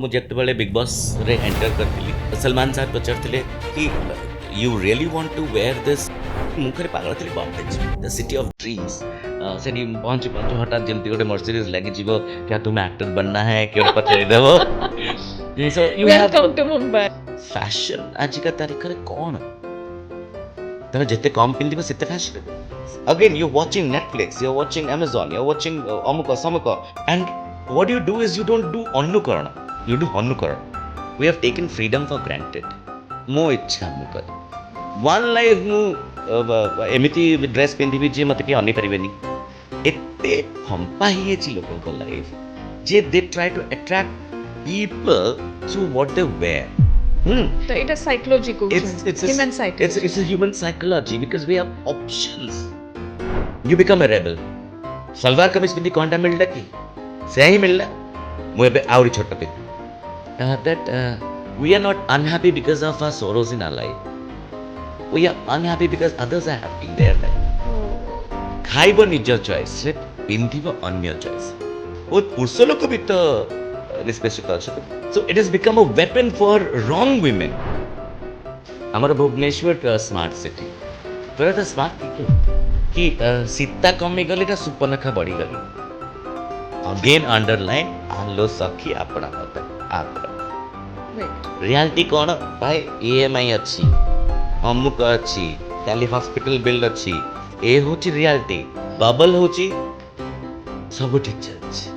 मुझे ଯେତେବେଳେ ବିଗ୍ ବସ୍ରେ ଏଣ୍ଟର କରିଥିଲି ସଲମାନ ସାର୍ ପଚାରିଥିଲେ କି you really want to wear this ମୁଁ ଖାଲି ପାଗଳ ଥିଲି Bombay the city of dreams ସେଠି ପହଞ୍ଚି ପହଞ୍ଚି ହଠାତ୍ ଯେମିତି ଗୋଟେ ମର୍ସିଡିଜ୍ ଲାଗିଯିବ क्या तुम्हें एक्टर बनना है କିଏ ଗୋଟେ ପଚାରିଦେବ so you have Welcome to Mumbai. fashion ଆଜିକା ତାରିଖରେ କ'ଣ ତମେ ଯେତେ କମ୍ ପିନ୍ଧିବ ସେତେ fashion again you're watching Netflix, you're watching Amazon, you're watching ଅମୁକ ସମୁକ and what you do is you don't do ଅନୁକରଣ you do ଅନୁକରଣ we have taken freedom for granted ମୋ ଇଚ୍ଛା ମୁଁ କରେ one life ମୁଁ ଏମିତି ଡ୍ରେସ୍ ପିନ୍ଧିବି ଯେ ମୋତେ କେହି ଅନେଇ ପାରିବେନି ଏତେ ଫମ୍ପା ହେଇଯାଇଛି ଲୋକଙ୍କ ଲାଇଫ୍ ଯେ they try to attract people to what they wear. So it is psychological. Human psychology. It's a human psychology because we have options. You become a rebel. Salwar kameez पिंधि कौनटा मिलला कि से ही मिलला मु एबे आउरी छोटा पे that we are not unhappy because of our sorrows in our life. We are unhappy because others are happy in their life. खाइबो निज चॉइस से पिंधिबो अन्य चॉइस बहुत पुरुष लोक भी तो respect करछथि so it has become a weapon for wrong women. ଆମର Bhubaneswar smart city ପୁରା ତ ସ୍ମାର୍ଟ କି ସୀତା କମିଗଲି ନା ସୁପର୍ଣ୍ଣଖା ବଢ଼ିଗଲି ଅଗେନ୍ ଅଣ୍ଡରଲାଇନ୍ ଆଲୋ ସଖୀ ଆପଣା ମତେ ଆପଣ ରିଆଲିଟି କ'ଣ ଭାଇ EMI ଅଛି ଅମୁକ ଅଛି କାଲି ହସ୍ପିଟାଲ ବିଲ୍ ଅଛି ଏ ହେଉଛି ରିଆଲିଟି ବବଲ୍ ହେଉଛି ସବୁ ଠିକ୍ ଚାଲିଛି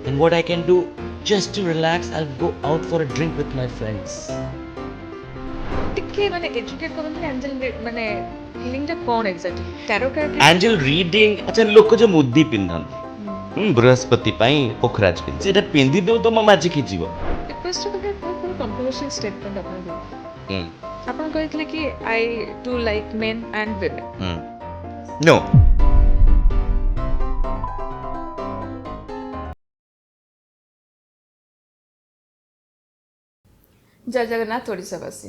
and what I can do just to relax I'll go out for a drink with my friends. टिके माने एजुकेट करन एंजल माने हीलिंग टा कोन exactly tarot card angel reading अच्छा लोक जो मुद्दी पिंधन बृहस्पति पाई पोखराज पिंध सेटा पिंधि दो तो मैजिक ही जीव request to get for controversial statement अपन कहले कि I do like men and women no जय जगन्नाथ ओडिशावासी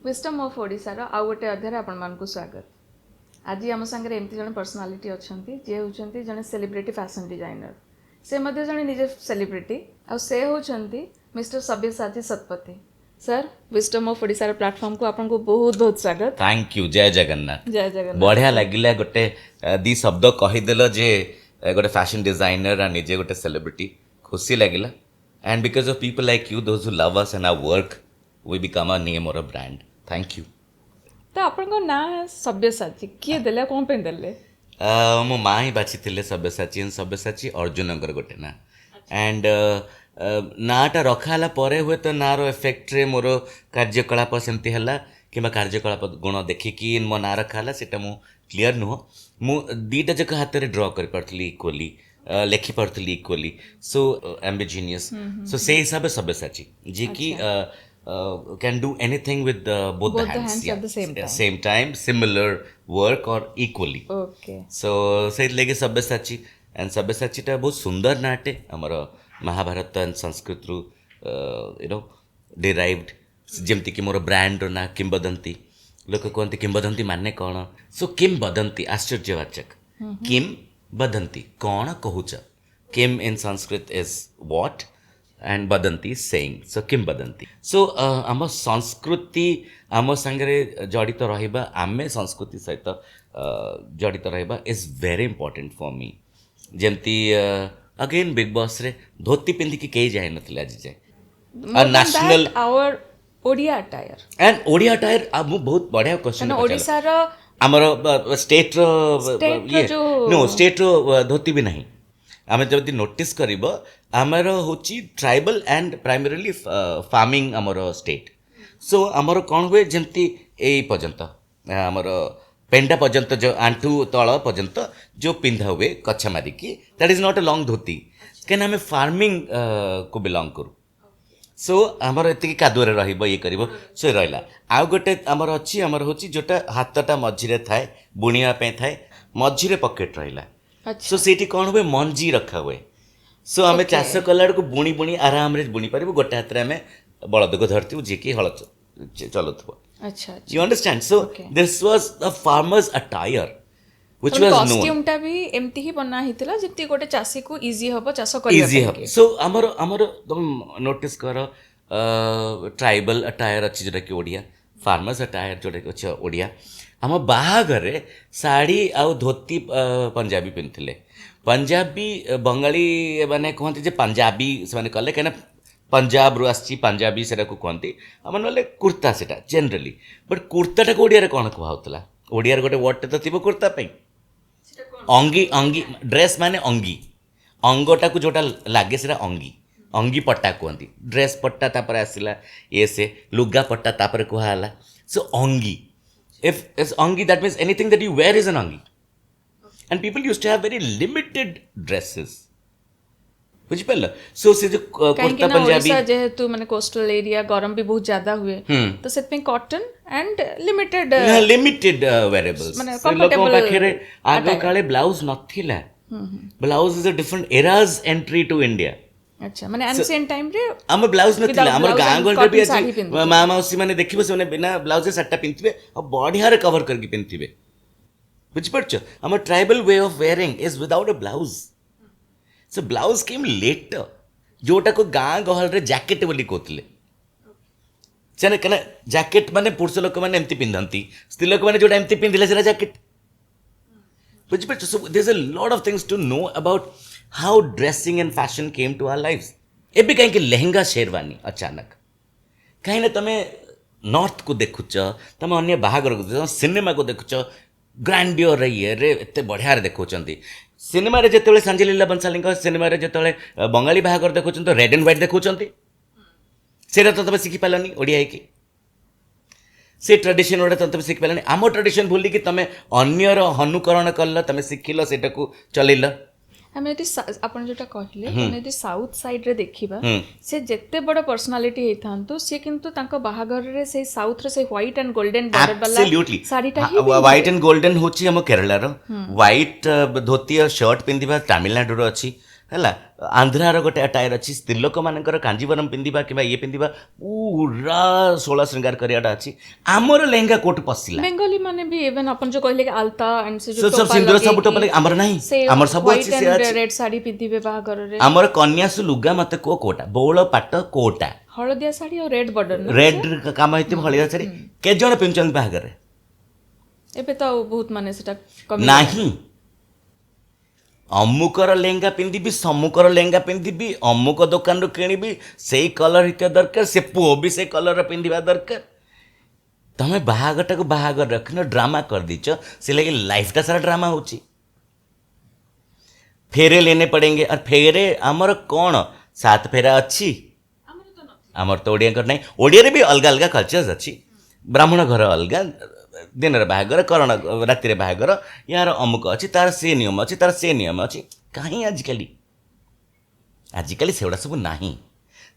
विस्टम ऑफ ओडिशार आउ गोटे अध्याय आपण मानकु स्वागत आज आम सांगे एमती जन पर्सनालीटी अच्छा जी होती जन सेलिब्रिटी फैशन डिजाइनर से मध्य जन निजे सेलिब्रिटी आ से होती mister Sabyasachi Satpathy sir wisdom of ओडिशार प्लेटफॉर्म को आपको बहुत बहुत स्वागत थैंक यू जय जगन्नाथ जय जगन्नाथ बढ़िया लगिला गोटे दी शब्द कहीदेल जे गोटे फैशन डिजाइनर आ निजे गोटे सेलिब्रिटी खुशी लगिला and because of people like you those who love us and our work we become a name or a brand thank you तो आपन को ना सब्यसाची किए देले कोन पे देले मो माँ ही बाछी सब्यसाची अर्जुनकर गोटे ना एंड नाटा रखाला परे हुए तो नार इफेक्ट रे मोर कार्यकलाप सेमती हला कि कार्यकलाप गुण देखिकी मो ना रखाला सेटा मु क्लियर नुह मु दीटा जक हाथ रे ड्रॉ कर पारथली इक्वली लेखि पारथली इक्वली सो एम्बिजिनियस सो से हिसाब से सब्यसाची जी की can do anything with both the hands at the same time similar work or equally okay so से लेके सब्यसाची एंड सब्यसाची टा बहुत सुंदर नाटे हमर महाभारत एंड संस्कृत रु यू नो डिराइव्ड जेमती कि मोर ब्रांड ना किंबदंती लोक कहते किंबदंती माने कौन सो किंबदंती आश्चर्यवाचक किम बदंती कौन कहूच किम in Sanskrit is what and बदंती सेइंग सो किम बदंती सो आम संस्कृति आम सांगे जड़ित रहिबा आमे संस्कृति सहित जड़ित रहिबा is very important for me जेमती अगेन बिग बॉस रे धोती पिंधिकी कई जाए नथिले आज जाए national our Odia attire and Odia attire मु बहुत बढ़िया क्वेश्चन ओडिसा रो आमर स्टेट State रो नो स्टेट रो धोती भी नहीं आम जब नोटिस करिब आमर होची ट्राइबल एंड प्राइमरीली फार्मिंग आमर स्टेट सो आमर कौन हुए जमती ए पर्यंत आमर पेंडा पर्यंत जो आंठू तल पर्यंत जो पिंधा हुए कच्छा मारिकी that is not a long dhoti can आम फार्मिंग को बिलॉन्ग करूँ सो आमर एति कादुरे रहिबो ये करिवो सो रहिला आ गोटे आमर अछि आमर होची जोटा हातटा मझिरे थाए बुनिया पे थाए मझिरे पॉकेट रहिला सो सेठी कोन हुए मंजी रखा हुए सो आमे चाष कला को बुणी बुणी आराम रे बुणी परिबो गोटे हाथ रे आमे बळद को धरतिबो जे की हळ चलुथबो अच्छा you understand so this was the farmers attire which was known. କଷ୍ଟ୍ୟୁମଟା ବି ଏମିତି ହିଁ ବନା ହେଇଥିଲା ଯେମିତି ଗୋଟେ ଚାଷୀକୁ ଇଜି ହବ ଚାଷ କରିବା ଇଜି ପାଇଁ। ହବ। ସୋ ଆମର ତମେ ନୋଟିସ୍ କର ଟ୍ରାଇବାଲ ଆଟାୟାର ଅଛି ଯେଉଁଟାକି ଓଡ଼ିଆ, ଫାର୍ମର୍ସ ଆଟାୟାର ଯେଉଁଟାକି ଅଛି ଓଡ଼ିଆ। ଆମ ବାହାଘରରେ ଶାଢ଼ୀ ଆଉ ଧୋତି ପଞ୍ଜାବୀ ପିନ୍ଧିଥିଲେ। ପଞ୍ଜାବୀ ବଙ୍ଗାଳୀ ମାନେ କୁହନ୍ତି ଯେ ପଞ୍ଜାବୀ ସେମାନେ କଲେ, କାହିଁକିନା ପଞ୍ଜାବରୁ ଆସିଛି ପଞ୍ଜାବୀ ସେଟାକୁ କୁହନ୍ତି। ଆମର ନହେଲେ କୁର୍ତ୍ତା ସେଟା ଜେନେରାଲି। ବଟ୍ କୁର୍ତ୍ତାଟାକୁ ଓଡ଼ିଆରେ କ'ଣ କୁହାହେଉଥିଲା? ଓଡ଼ିଆରେ ଗୋଟେ ୱାର୍ଡ଼ଟେ ତ ଥିବ କୁର୍ତ୍ତା ପାଇଁ। ଅଙ୍ଗି ଅଙ୍ଗି ଡ୍ରେସ୍ ମାନେ ଅଙ୍ଗି, ଅଙ୍ଗଟାକୁ ଯେଉଁଟା ଲାଗେ ସେଟା ଅଙ୍ଗି, ଅଙ୍ଗି ପଟ୍ଟା କୁହନ୍ତି। ଡ୍ରେସ୍ ପଟ୍ଟା ତାପରେ ଆସିଲା ସେ ଲୁଗା ପଟ୍ଟା ତାପରେ କୁହାହେଲା। So angi, if it's angi that means anything that you wear is an angi. And people use to have very limited dresses, ବୁଝିପାରିଲ? ସୋ ସେ ଯେଉଁ କାହିଁକି କୁର୍ତ୍ତା ନା ପଞ୍ଜାବୀ ଓଡ଼ିଶା ଯେହେତୁ ମାନେ କୋଷ୍ଟାଲ ଏରିଆ ଗରମ ବି ବହୁତ ଜ୍ୟାଦା ହୁଏ, ତ ସେଥିପାଇଁ cotton and limited limited wearables. ମାନେ ଲୋକଙ୍କ comfortable ପାଖରେ ଆଗ କାଳେ ବ୍ଲାଉଜ ନଥିଲା। Blouse is a different era's entry to India. ଆଚ୍ଛା ମାନେ ଆନସିଏଣ୍ଟ ଟାଇମରେ ଆମ ବ୍ଲାଉଜ ନଥିଲା। Without ଆମର blouse ଗାଁ and ଗହଳିରେ cotton ବି ଆଜି ଶାଢ଼ୀ ପିନ୍ଧୁଥିଲେ। ମା ମାଉସୀ ମାନେ ଦେଖିବ, ସେମାନେ ବିନା ବ୍ଲାଉଜରେ ଶାଢ଼ୀଟା ପିନ୍ଧିଥିବେ ଆଉ ବଢ଼ିଆରେ କଭର କରିକି ପିନ୍ଧିଥିବେ, ବୁଝିପାରୁଛ? ଆମର tribal way of wiring is without ଅ ବ୍ଲାଉଜ। ସୋ ବ୍ଲାଉଜ କେମ୍ ଲେଟର, ଯେଉଁଟାକୁ ଗାଁ ଗହଳିରେ ଜ୍ୟାକେଟ୍ ବୋଲି କହୁଥିଲେ। ସେମାନେ କାହିଁକିନା ଜ୍ୟାକେଟ୍ ମାନେ ପୁରୁଷ ଲୋକମାନେ ଏମିତି ପିନ୍ଧନ୍ତି, ସ୍ତ୍ରୀ ଲୋକମାନେ ଯେଉଁଟା ଏମିତି ପିନ୍ଧିଲେ ସେଟା ଜ୍ୟାକେଟ୍, ବୁଝିପାରୁଛ? So there is a lot of things to know about how dressing and fashion came to our lives. ଏବେ କାହିଁକି ଲେହେଙ୍ଗା ଶେରୱାନୀ ଅଚାନକ? କାହିଁକିନା ତମେ ନର୍ଥକୁ ଦେଖୁଛ, ତମେ ଅନ୍ୟ ବାହାଘରକୁ ଦେଖୁଛ, ସିନେମାକୁ ଦେଖୁଛ, ଗ୍ରାଣ୍ଡିଓର ଇଏରେ ଏତେ ବଢ଼ିଆରେ ଦେଖାଉଛନ୍ତି। ସିନେମାରେ ଯେତେବେଳେ ସାଞ୍ଜଲିଲା ବଂଶାଲୀଙ୍କ ସିନେମାରେ ଯେତେବେଳେ ବଙ୍ଗାଳୀ ବାହାଘର ଦେଖାଉଛନ୍ତି ତ ରେଡ୍ ଆଣ୍ଡ ହ୍ୱାଇଟ୍ ଦେଖାଉଛନ୍ତି। ସେଇଟା ତ ତମେ ଶିଖିପାରିଲନି ଓଡ଼ିଆ ହେଇକି। ସେ ଟ୍ରାଡିସନ୍ ଗୁଡ଼ା ତ ତମେ ଶିଖିପାରିଲନି। ଆମ ଟ୍ରାଡିସନ୍ ଭୁଲିକି ତମେ ଅନ୍ୟର ଅନୁକରଣ କଲ, ତମେ ଶିଖିଲ, ସେଇଟାକୁ ଚଲେଇଲ। ଆମେ ଯଦି ଆପଣ ଯୋଉଟା କହିଲେ ଆମେ ଯଦି ସାଉଥ ସାଇଡରେ ଦେଖିବା, ସେ ଯେତେ ବଡ଼ ପର୍ସନାଲିଟି ହେଇଥାନ୍ତୁ, ସିଏ କିନ୍ତୁ ତାଙ୍କ ବାହାଘରରେ ସେଇ ସାଉଥର ସେଇ ହ୍ୱାଇଟ୍ ଆଣ୍ଡ ଗୋଲ୍ଡେନ୍ ବର୍ଡର ବାଲା ଶାଢ଼ୀଟା ହିଁ ହ୍ୱାଇଟ୍ ଆଣ୍ଡ ଗୋଲ୍ଡେନ୍ ହେଉଛି ଆମ କେରଳାର, ହ୍ୱାଇଟ୍ ଧୋତି ଆଉ ସର୍ଟ ପିନ୍ଧିବା ତାମିଲନାଡୁର ଅଛି, ହେଲା। ଆନ୍ଧ୍ରାର ଗୋଟେ ଆଟାୟାର ଅଛି, ସ୍ତ୍ରୀ ଲୋକମାନଙ୍କର କାଞ୍ଜିବରମ ପିନ୍ଧିବା କିମ୍ବା ଇଏ ପିନ୍ଧିବା ପୁରା ଷୋଳ ଶୃଙ୍ଗାର କରିବାଟା ଅଛି। ଆମର ଲେହେଙ୍ଗା କୋଉଠୁ ପଶିଲା? ବେଙ୍ଗଲୀ ମାନେ ବି ଇଭେନ୍ ଆପଣ ଯୋଉ କହିଲେ କି ଆଲତା ଆଣ୍ଡ ସେ ସବୁ ସିନ୍ଦୁର ସବୁ ଟୋପା ଲାଗି ଆମର ନାହିଁ, ଆମର ସବୁ ଅଛି। ସେ ଅଛି ରେଡ୍ ଶାଢ଼ୀ ପିନ୍ଧିବେ ବାହାଘରରେ। ଆମର କନ୍ୟାସୁ ଲୁଗା ମତେ କୋଟା ବଉଳ ପାଟ କୋଟା ହଳଦିଆ ଶାଢ଼ୀ ଆଉ ରେଡ୍ ବର୍ଡର, ରେଡ୍ କାମ ହେଇଥିବ, ହଳଦିଆ ଶାଢ଼ୀ କେତେ ଜଣ ପିନ୍ଧୁଛନ୍ତି ବାହାଘରରେ? ଏବେ ତ ଆଉ ବହୁତ ମାନେ ସେଟା କମି ନାହିଁ। ଅମୁକର ଲେହେଙ୍ଗା ପିନ୍ଧିବି, ସମୁକର ଲେହେଙ୍ଗା ପିନ୍ଧିବି, ଅମୁକ ଦୋକାନରୁ କିଣିବି, ସେଇ କଲର ହେଇଥିବା ଦରକାର, ସେ ପୁଅ ବି ସେଇ କଲର ପିନ୍ଧିବା ଦରକାର। ତମେ ବାହାଘରଟାକୁ ବାହାଘର ରଖିନ, ଡ୍ରାମା କରିଦେଇଛ, ସେ ଲାଗି ଲାଇଫଟା ସାରା ଡ୍ରାମା ହେଉଛି। ଫେରେ ଲେନେ ପଡ଼େଙ୍ଗେ, ଆଉ ଫେରେ ଆମର କ'ଣ ସାତ ଫେରା ଅଛି? ଆମର ତ ଓଡ଼ିଆଙ୍କର ନାହିଁ। ଓଡ଼ିଆରେ ବି ଅଲଗା ଅଲଗା କଲଚର୍ସ ଅଛି। ବ୍ରାହ୍ମଣ ଘର ଅଲଗା, ଦିନରେ ବାହାଘର, କରଣ ରାତିରେ ବାହାଘର, ୟାର ଅମୁକ ଅଛି, ତାର ସେ ନିୟମ ଅଛି, ତାର ସେ ନିୟମ ଅଛି। କାହିଁ ଆଜିକାଲି ସେଗୁଡ଼ା ସବୁ ନାହିଁ।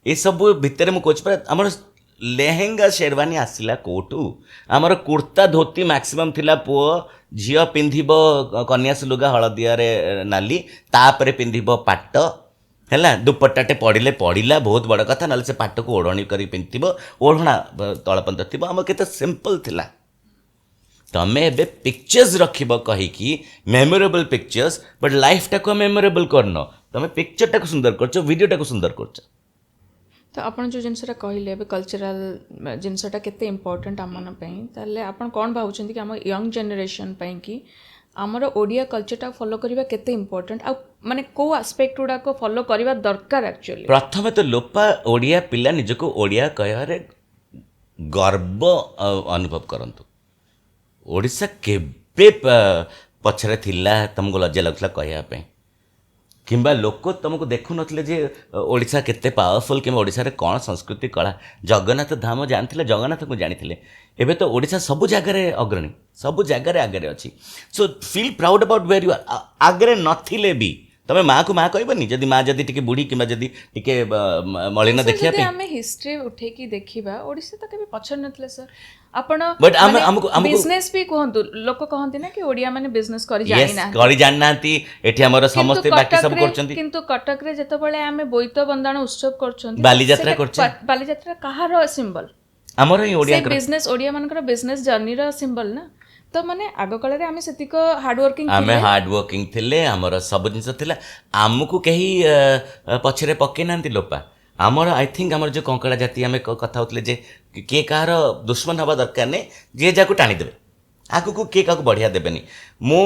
ଏସବୁ ଭିତରେ ମୁଁ କହୁଛି ପରା, ଆମର ଲେହେଙ୍ଗା ଶେରୱାନୀ ଆସିଲା କୋଉଠୁ? ଆମର କୁର୍ତ୍ତା ଧୋତି ମ୍ୟାକ୍ସିମମ୍ ଥିଲା, ପୁଅ ଝିଅ ପିନ୍ଧିବ କନ୍ୟାସୁ ଲୁଗା ହଳଦିଆରେ ନାଲି, ତାପରେ ପିନ୍ଧିବ ପାଟ, ହେଲା। ଦୁପଟ୍ଟାଟେ ପଡ଼ିଲେ ପଡ଼ିଲା, ବହୁତ ବଡ଼ କଥା, ନହେଲେ ସେ ପାଟକୁ ଓଢ଼ଣୀ କରି ପିନ୍ଧିଥିବ, ଓଢ଼ଣା ତଳପନ୍ତ ଥିବ। ଆମର କେତେ ସିମ୍ପଲ୍ ଥିଲା। ତମେ ଏବେ ପିକ୍ଚର୍ସ ରଖିବ କହିକି, ମେମୋରେବଲ୍ ପିକ୍ଚର୍ସ, ବଟ୍ ଲାଇଫଟାକୁ ମେମୋରେବଲ୍ କରିନ। ତମେ ପିକ୍ଚରଟାକୁ ସୁନ୍ଦର କରୁଛ, ଭିଡ଼ିଓଟାକୁ ସୁନ୍ଦର କରୁଛ। ତ ଆପଣ ଯେଉଁ ଜିନିଷଟା କହିଲେ ଏବେ କଲଚରାଲ ଜିନିଷଟା କେତେ ଇମ୍ପୋର୍ଟାଣ୍ଟ ଆମମାନଙ୍କ ପାଇଁ, ତାହେଲେ ଆପଣ କ'ଣ ଭାବୁଛନ୍ତି କି ଆମ ୟଙ୍ଗ ଜେନେରେସନ୍ ପାଇଁ କି ଆମର ଓଡ଼ିଆ କଲଚରଟା ଫଲୋ କରିବା କେତେ ଇମ୍ପୋର୍ଟାଣ୍ଟ, ଆଉ ମାନେ କେଉଁ ଆସ୍ପେକ୍ଟ ଗୁଡ଼ାକ ଫଲୋ କରିବା ଦରକାର ଆକ୍ଚୁଆଲି? ପ୍ରଥମେ ତ ଲୋପା ଓଡ଼ିଆ ପିଲା ନିଜକୁ ଓଡ଼ିଆ କହିବାରେ ଗର୍ବ ଅନୁଭବ କରନ୍ତୁ। ଓଡ଼ିଶା କେବେ ପଛରେ ଥିଲା ତୁମକୁ ଲଜ୍ଜା ଲାଗୁଥିଲା କହିବା ପାଇଁ, କିମ୍ବା ଲୋକ ତୁମକୁ ଦେଖୁନଥିଲେ ଯେ ଓଡ଼ିଶା କେତେ ପାୱାରଫୁଲ୍, କିମ୍ବା ଓଡ଼ିଶାରେ କ'ଣ ସଂସ୍କୃତି କଳା। ଜଗନ୍ନାଥ ଧାମ ଜାଣିଥିଲେ, ଜଗନ୍ନାଥଙ୍କୁ ଜାଣିଥିଲେ। ଏବେ ତ ଓଡ଼ିଶା ସବୁ ଜାଗାରେ ଅଗ୍ରଣୀ, ସବୁ ଜାଗାରେ ଆଗରେ ଅଛି। So feel proud about where you are. ଆଗରେ ନଥିଲେ ବି ତମେ ମାଆକୁ ମାଆ କହିବନି, ଯଦି ମାଆ ଯଦି ଟିକେ ବୁଢ଼ୀ କିମ୍ବା ଯଦି ଟିକେ ମଳିନ ଦେଖିବା ପାଇଁ। ଆମେ ହିଷ୍ଟ୍ରି ଉଠେଇକି ଦେଖିବା, ଓଡ଼ିଶା ତ କେବେ ପଛରେ ନଥିଲା ସାର୍। ଆପଣ ବିଜନେସ୍ ବି କୁହନ୍ତୁ, ଲୋକ କହନ୍ତି ନା କି ଓଡ଼ିଆ ମାନେ ବିଜନେସ୍ କରି ଜାଣିନାହାନ୍ତି, ଏଠି ଆମର ସମସ୍ତେ ବାକି ସବୁ କରୁଛନ୍ତି। କିନ୍ତୁ କଟକରେ ଯେତେବେଳେ ଆମେ ବୋଇତ ବନ୍ଦାଣ ଉତ୍ସବ କରୁଛନ୍ତି, ବାଲିଯାତ୍ରା କରୁଛେ, ବାଲିଯାତ୍ରା କାହାର ସିମ୍ବଲ? ଆମର ହିଁ ଓଡ଼ିଆ ବିଜନେସ୍, ଓଡ଼ିଆ ମାନଙ୍କର ବିଜନେସ୍ ଜର୍ଣ୍ଣିର ସିମ୍ବଲ ନା। ତ तो माने आग काल रे आमे सेतिक हार्ड वर्किंग आमे हार्ड वर्किंग थिले हमर सब जिंस थिला आमको कहीं पछरे पके नांती लोपा आमर आई थिंक आमर जो कंकड़ा जाति आमे कथा होतले जे के कार दुश्मन हवा दरकार ने जे जाको टाणी देबे आगु को के काको बढ़िया देबेनी मु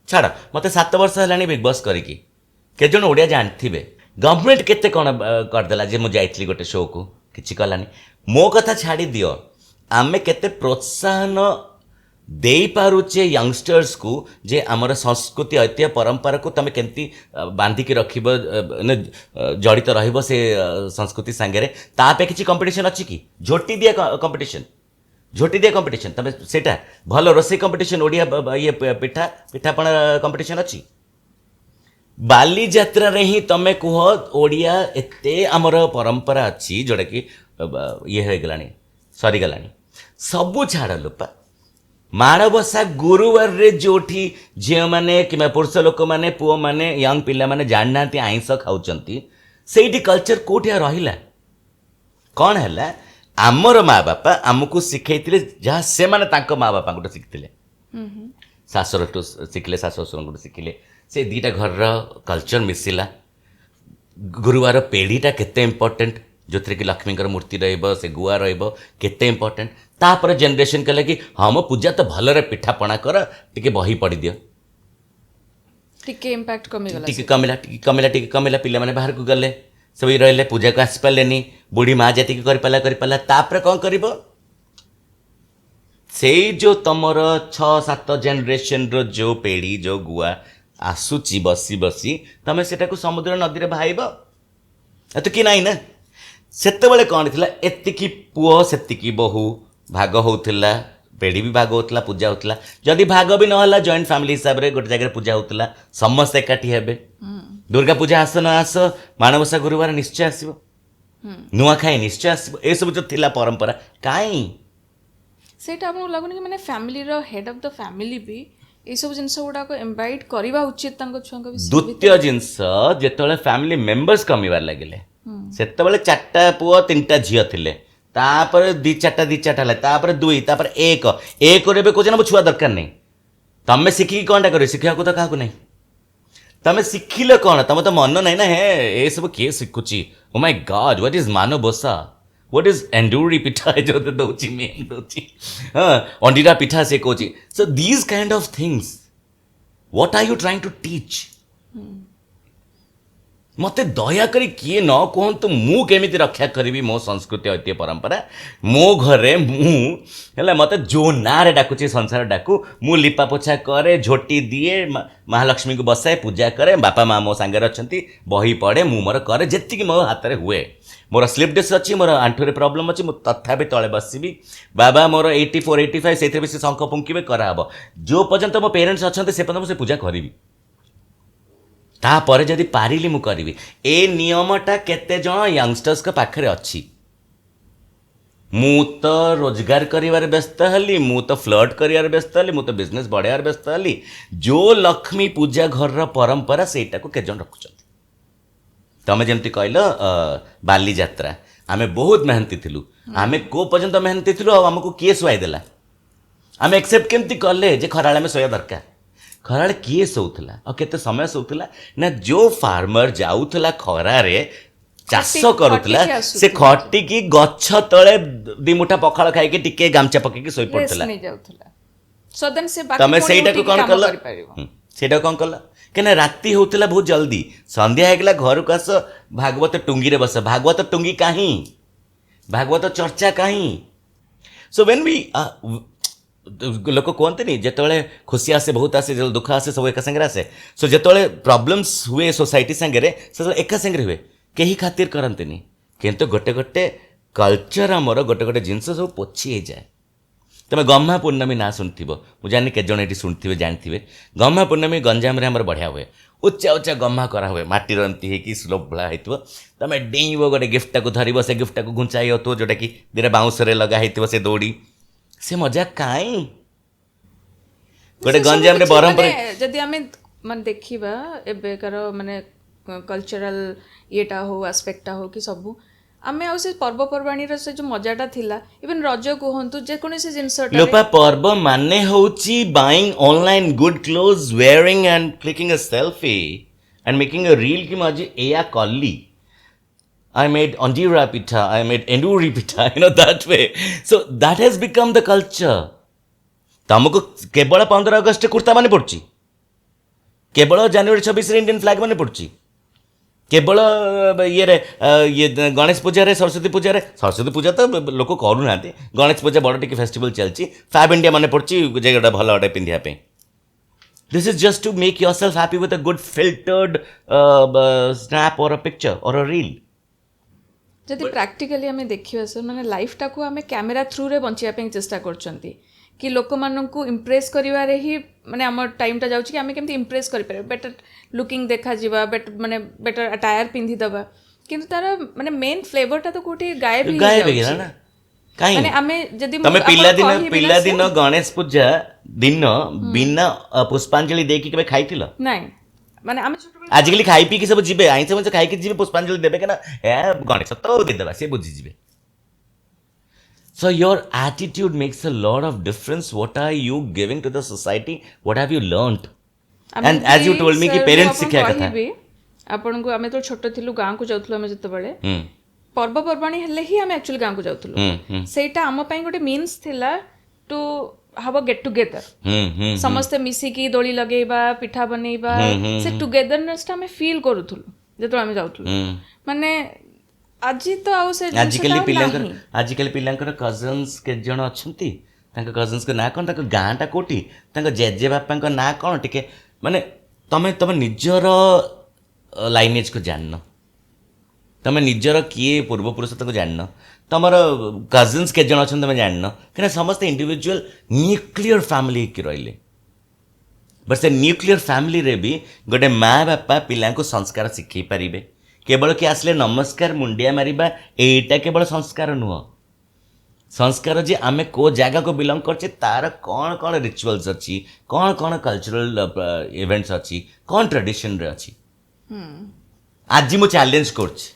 छाड़ मते 7 वर्ष हेलानी बिग बॉस करिकी के जण ओडिया जानथिबे गवर्नमेंट केते कोन करदेला जे मु जाइतली गोटे शो को किछि कलानी मो कथा छाड़ी दियो आमे केते प्रोत्साहन दे पारुचे यंगस्टर्स को जे आमर संस्कृति ऐतिह्य परंपरा को तमे केंती बांधिकी रखिब जड़ित रहिब से संस्कृति सांगरे तापे किछि कंपटीशन अछि कि झोटी दिया कंपटीशन झोटी दिया कंपटीशन तमे सेटा भल रोसे कंपटीशन ओडिया ये पिठा पिठापण कंपटीशन अछि बाली यात्रा रे ही तमे कुह ओडिया एते आमर परंपरा अछि जोडा कि ये हो गलानी सरी गलानी सबु छाड़ लोपा माणबसा गुरुवार रे जोठी झील मैंने कि पुरुष लोक मैंने पुओ मैंने यंग पिला मैंने जानना आइंस खाऊंती से कल्चर कोठी रहिला कौन है आमर माँ बापा आमको शिखई जहाँ से माने तांको माँ बापा को शिखिले शाशुर शिखिले शाशु शशुर शिखिले से दीटा घर कल्चर मिसिला गुरुवार पेढ़ीटा केते इम्पोर्टेंट जो थे कि लक्ष्मी मूर्ति रहिबो से गुआ रहिबो केते इम्पोर्टेंट तापर जनरेशन कले कि हाँ मो पूजा तो भलरे पिठा पଣା कर टिके बही पढ़ी दियो टिके इंपैक्ट कमिगला टिके कमिला पिला माने बाहर को गले सब रहिले पूजा को आसी पालेनी बुढ़ी माँ जाति कर पाला तापर कौन करिबो से जो तमर 6-7 जनरेशन रो जो पेढ़ी जो गुआ आसुची बसी बसी तमे सेटा को समुद्र नदी रे भाइबो तो कि नाही ना सेतेबेले कौन थिला एतिकी पुओ सेतिकी बहु भाग होउथिला पेढ़ी भी भाग होउथिला पूजा होउथिला जदि भाग भी नहला जॉइंट फैमिली हिसाब रे गोटे जगह पूजा होउथिला समस्त एकाठी हेबे दुर्गा पूजा आस न आस माणबसा गुरुवार निश्चय आसीबो नुआ खाई निश्चय आसीबो ए सब जो थिला परंपरा काई सेटा आपन लागुनी कि माने फैमिली रो हेड ऑफ द फैमिली भी ए सब जिंस गुडा को इनवाइट करबा उचित तांको छुंको भी द्वितीय जिंस जेतले फैमिली मेंबर्स कमिवार लागिले सेतेबेले 4टा पुओ 3टा झियो थिले तापर 2-4टा हला तापर 2 तापर 1 रे बे को जना छुआ दरकार नहीं तमे सिखी कोनटा करियो सिखिया को तो काहू नहीं तमे सिखिले कोन तमे तो मन नहीं ना हे ए सब के सिखुची oh my God what is मानबोसा व्हाट इज एंडूरी पिठा जो दोची मेन दोची हां अंडीरा पिठा से कोची so this kind of things what are you trying to teach मते दया करी किए न कहतु मु केमिति रक्षा करी मो संस्कृति ऐतिह्य परंपरा मो घरे मुला मते जो ना रे डाकुची संसार डाकू मु लिपा पोछा करे झोटी दिए महालक्ष्मी को बसाए पूजा करे बापा माँ मो सांगे अच्छी बही पढ़े मु मोर करे जेतिकी मो हाथ में हुए मोर स्लिप डिस्क अच्छी मोर आंठुरे प्रॉब्लम अच्छी मु तथापि तले बसबी बाबा मोर 84-85 से बेसी शंख फुंकिबे कराहब जो पर्यंत मो पेरेंट्स अच्छा से पर्यंत से पूजा करी तापर जदि पारिली मु करी ए नियमटा केते जण यंगस्टर्स के पाखरे अच्छी मु तो रोजगार करिवार व्यस्त हली मु तो फ्लर्ट करिवार व्यस्त हली मु तो बिजनेस बढ़ाइबार व्यस्त हली जो लक्ष्मी पूजा घर परंपरा सेटा को के जण रखुछथि तमे जेमति कहलो बाली यात्रा आमे बहुत मेहनती थिलु आमे को पर्यंत मेहनती थिलु आ हमको किए सुआई देला आमे एक्सेप्ट केमति करले जे खराळे में सोया दरकार खराळे किए सोउथला और केते समय सोउथला ना जो फार्मर जाउथला खरारे चाष करूथला से खटी की गछ तळे दी मुठा पखाळ खाई के टिके गामचा पके के सोई पड़थला नहीं जाउथला सदन से बाकी तमे सेटा को कोन करला सेटा कोन करला केना राती होउथला बहुत जल्दी संध्या हेगला घर को आस भागवत टुंगी रे बस भागवत टुंगी काहे भागवत चर्चा काहे सो व्हेन वी लोक कहते नहीं जिते खुशी आसे बहुत आसे जो दुख आसे सब एक संगे आसे सो जिते प्रॉब्लम्स हुए सोसाइटी सांगे से एका संगे हुए कहीं खातिर करते नहीं किंतु गोटे गोटे कल्चर आमर गोटे गोटे जिनस सब पोछी जाए तुम गम्हा पूर्णमी ना शुणुव मुझे जानी के जन ये शुणुवे जानते गम्हा पूर्णमी गंजाम बढ़िया हुए उच्चा उच्चा गम्हा करा हुए माटी रंती है स्लोप भला हो तुम डेइब गोटे गिफ्टा को धरब से गिफ्टा को घुंचाई हो जोटा कि दिटा बाउंस लगा हो से दौड़ी से मजा काई गोटे गंजाम रे बरहमपुर जदि आमे मन देखिबा एबेकार माने कल्चरल येटा हो एस्पेक्टा हो कि सबु ଆମେ ଆଉ ସେ ପର୍ବପର୍ବାଣୀର ସେ ଯୋଉ ମଜାଟା ଥିଲା ଇଭେନ୍ ରଜ କୁହନ୍ତୁ ଯେକୌଣସି ଜିନିଷଟା ଲୋପା पर्व माने होची buying online good clothes, wearing and clicking a selfie and making a reel ki maji eya kalli. I made anjira pitha, I made enduri pitha, that way. So that has become the culture. ତମକୁ କେବଳ 15 ଅଗଷ୍ଟରେ କୁର୍ତ୍ତା ମାନେ ପଡୁଛି, କେବଳ ଜାନୁଆରୀ 26ରେ Indian flag ମାନେ ପଡୁଛି, କେବଳ ଇଏ ଗଣେଶ ପୂଜାରେ ସରସ୍ୱତୀ ପୂଜା ତ ଲୋକ କରୁନାହାନ୍ତି, ଗଣେଶ ପୂଜା ବଡ଼ ଟିକେ ଫେଷ୍ଟିଭାଲ ଚାଲିଛି, ଫ୍ୟାବ୍ ଇଣ୍ଡିଆ ମାନେ ପଡୁଛି ଯେ ଗୋଟେ ଭଲ ଗୋଟେ ପିନ୍ଧିବା ପାଇଁ. This is just to make yourself happy with a good filtered snap or a picture or a reel. ଯଦି ପ୍ରାକ୍ଟିକାଲି ଆମେ ଦେଖିବା ସାର୍ ମାନେ ଲାଇଫଟାକୁ ଆମେ କ୍ୟାମେରା ଥ୍ରୁରେ ବଞ୍ଚିବା ପାଇଁ ଚେଷ୍ଟା କରୁଛନ୍ତି କି ଲୋକମାନଙ୍କୁ ଇମ୍ପ୍ରେସ୍ କରିବାରେ ହିଁ ମାନେ ଆମ ଟାଇମ୍ଟା ଯାଉଛି କି ଆମେ କେମିତି ଇମ୍ପ୍ରେସ୍ କରିପାରିବା, ବେଟର ଲୁକିଂ ଦେଖାଯିବା, ମାନେ ବେଟର ଆଟାୟାର ପିନ୍ଧିଦେବା, କିନ୍ତୁ ତାର ମାନେ ମେନ୍ ଫ୍ଲେଭରଟା ତ କୋଉଠି ଗାୟବ ହେଇଯାଉଛି ନା କାହିଁ ମାନେ ଆମେ ଯଦି ତମେ ପିଲାଦିନ ଗଣେଶ ପୂଜା ଦିନ ବିନା ପୁଷ୍ପାଞ୍ଜଳି ଦେଇକି କେବେ ଖାଇଥିଲ? ନାଇଁ ମାନେ ଆମେ ଛୋଟବେଳେ ଆଜିକାଲି ଖାଇ ପିଇକି ସବୁ ଯିବେ, ଆଇଁଷ ମଣିଷ ଖାଇକି ଯିବେ, ପୁଷ୍ପାଞ୍ଜଳି ଦେବେ କାରଣ ଗଣେଶ ତ ଦେଇଦେବା, ସେ ବୁଝିଯିବେ. So your attitude makes a lot of difference. What are you giving to the society? What have you learned? And as you told me कि parents ଶିଖିବା କଥା. ଆପଣଙ୍କୁ ଆମେ ତ ଛୋଟ ଥିଲୁ ଗାଁକୁ ଯାଉଥିଲୁ, ଆମେ ଯେତେବେଳେ ପର୍ବପର୍ବାଣୀ ହେଲେ ହିଁ ଆମେ ଆକ୍ଚୁଆଲି ଗାଁକୁ ଯାଉଥିଲୁ, ସେଇଟା ଆମ ପାଇଁ ଗୋଟେ ମିନ୍ସ ଥିଲା ଟୁ ହାଭ୍ ଅ ଗେଟ୍ ଟୁଗେଦର, ସମସ୍ତେ ମିଶିକି ଦୋଳି ଲଗେଇବା, ପିଠା ବନେଇବା, ସେ ଟୁଗେଦରନେସଟା ଆମେ ଫିଲ୍ କରୁଥିଲୁ ଯେତେବେଳେ ଆମେ ଯାଉଥିଲୁ. ମାନେ ଆଜି ତ ଆଉ ସେ ଆଜିକାଲି ପିଲାଙ୍କର କଜନ୍ସ କେତେ ଜଣ ଅଛନ୍ତି, ତାଙ୍କ କଜନ୍ସଙ୍କ ନାଁ କ'ଣ, ତାଙ୍କ ଗାଁଟା କୋଉଠି, ତାଙ୍କ ଜେଜେ ବାପାଙ୍କ ନାଁ କ'ଣ, ଟିକେ ମାନେ ତମେ ନିଜର ଲାଇନେଜକୁ ଜାଣିନ, ତମେ ନିଜର କିଏ ପୂର୍ବପୁରୁଷ ତାକୁ ଜାଣିନ, ତମର କଜନ୍ସ କେତେ ଜଣ ଅଛନ୍ତି ତମେ ଜାଣିନ, କାହିଁକିନା ସମସ୍ତେ ଇଣ୍ଡିଭିଜୁଆଲ ନ୍ୟୁକ୍ଲିୟର ଫ୍ୟାମିଲି ହେଇକି ରହିଲେ. ବଟ୍ ସେ ନ୍ୟୁକ୍ଲିୟର ଫ୍ୟାମିଲିରେ ବି ଗୋଟେ ମା ବାପା ପିଲାଙ୍କୁ ସଂସ୍କାର ଶିଖେଇ ପାରିବେ. କେବଳ କିଏ ଆସିଲେ ନମସ୍କାର ମୁଣ୍ଡିଆ ମାରିବା ଏଇଟା କେବଳ ସଂସ୍କାର ନୁହଁ. ସଂସ୍କାର ଯେ ଆମେ କେଉଁ ଜାଗାକୁ ବିଲଙ୍ଗ କରୁଛେ, ତାର କ'ଣ କ'ଣ ରିଚୁଆଲ୍ସ ଅଛି, କ'ଣ କ'ଣ କଲଚରାଲ ଇଭେଣ୍ଟସ୍ ଅଛି, କ'ଣ ଟ୍ରାଡିସନରେ ଅଛି. ଆଜି ମୁଁ ଚ୍ୟାଲେଞ୍ଜ କରୁଛି,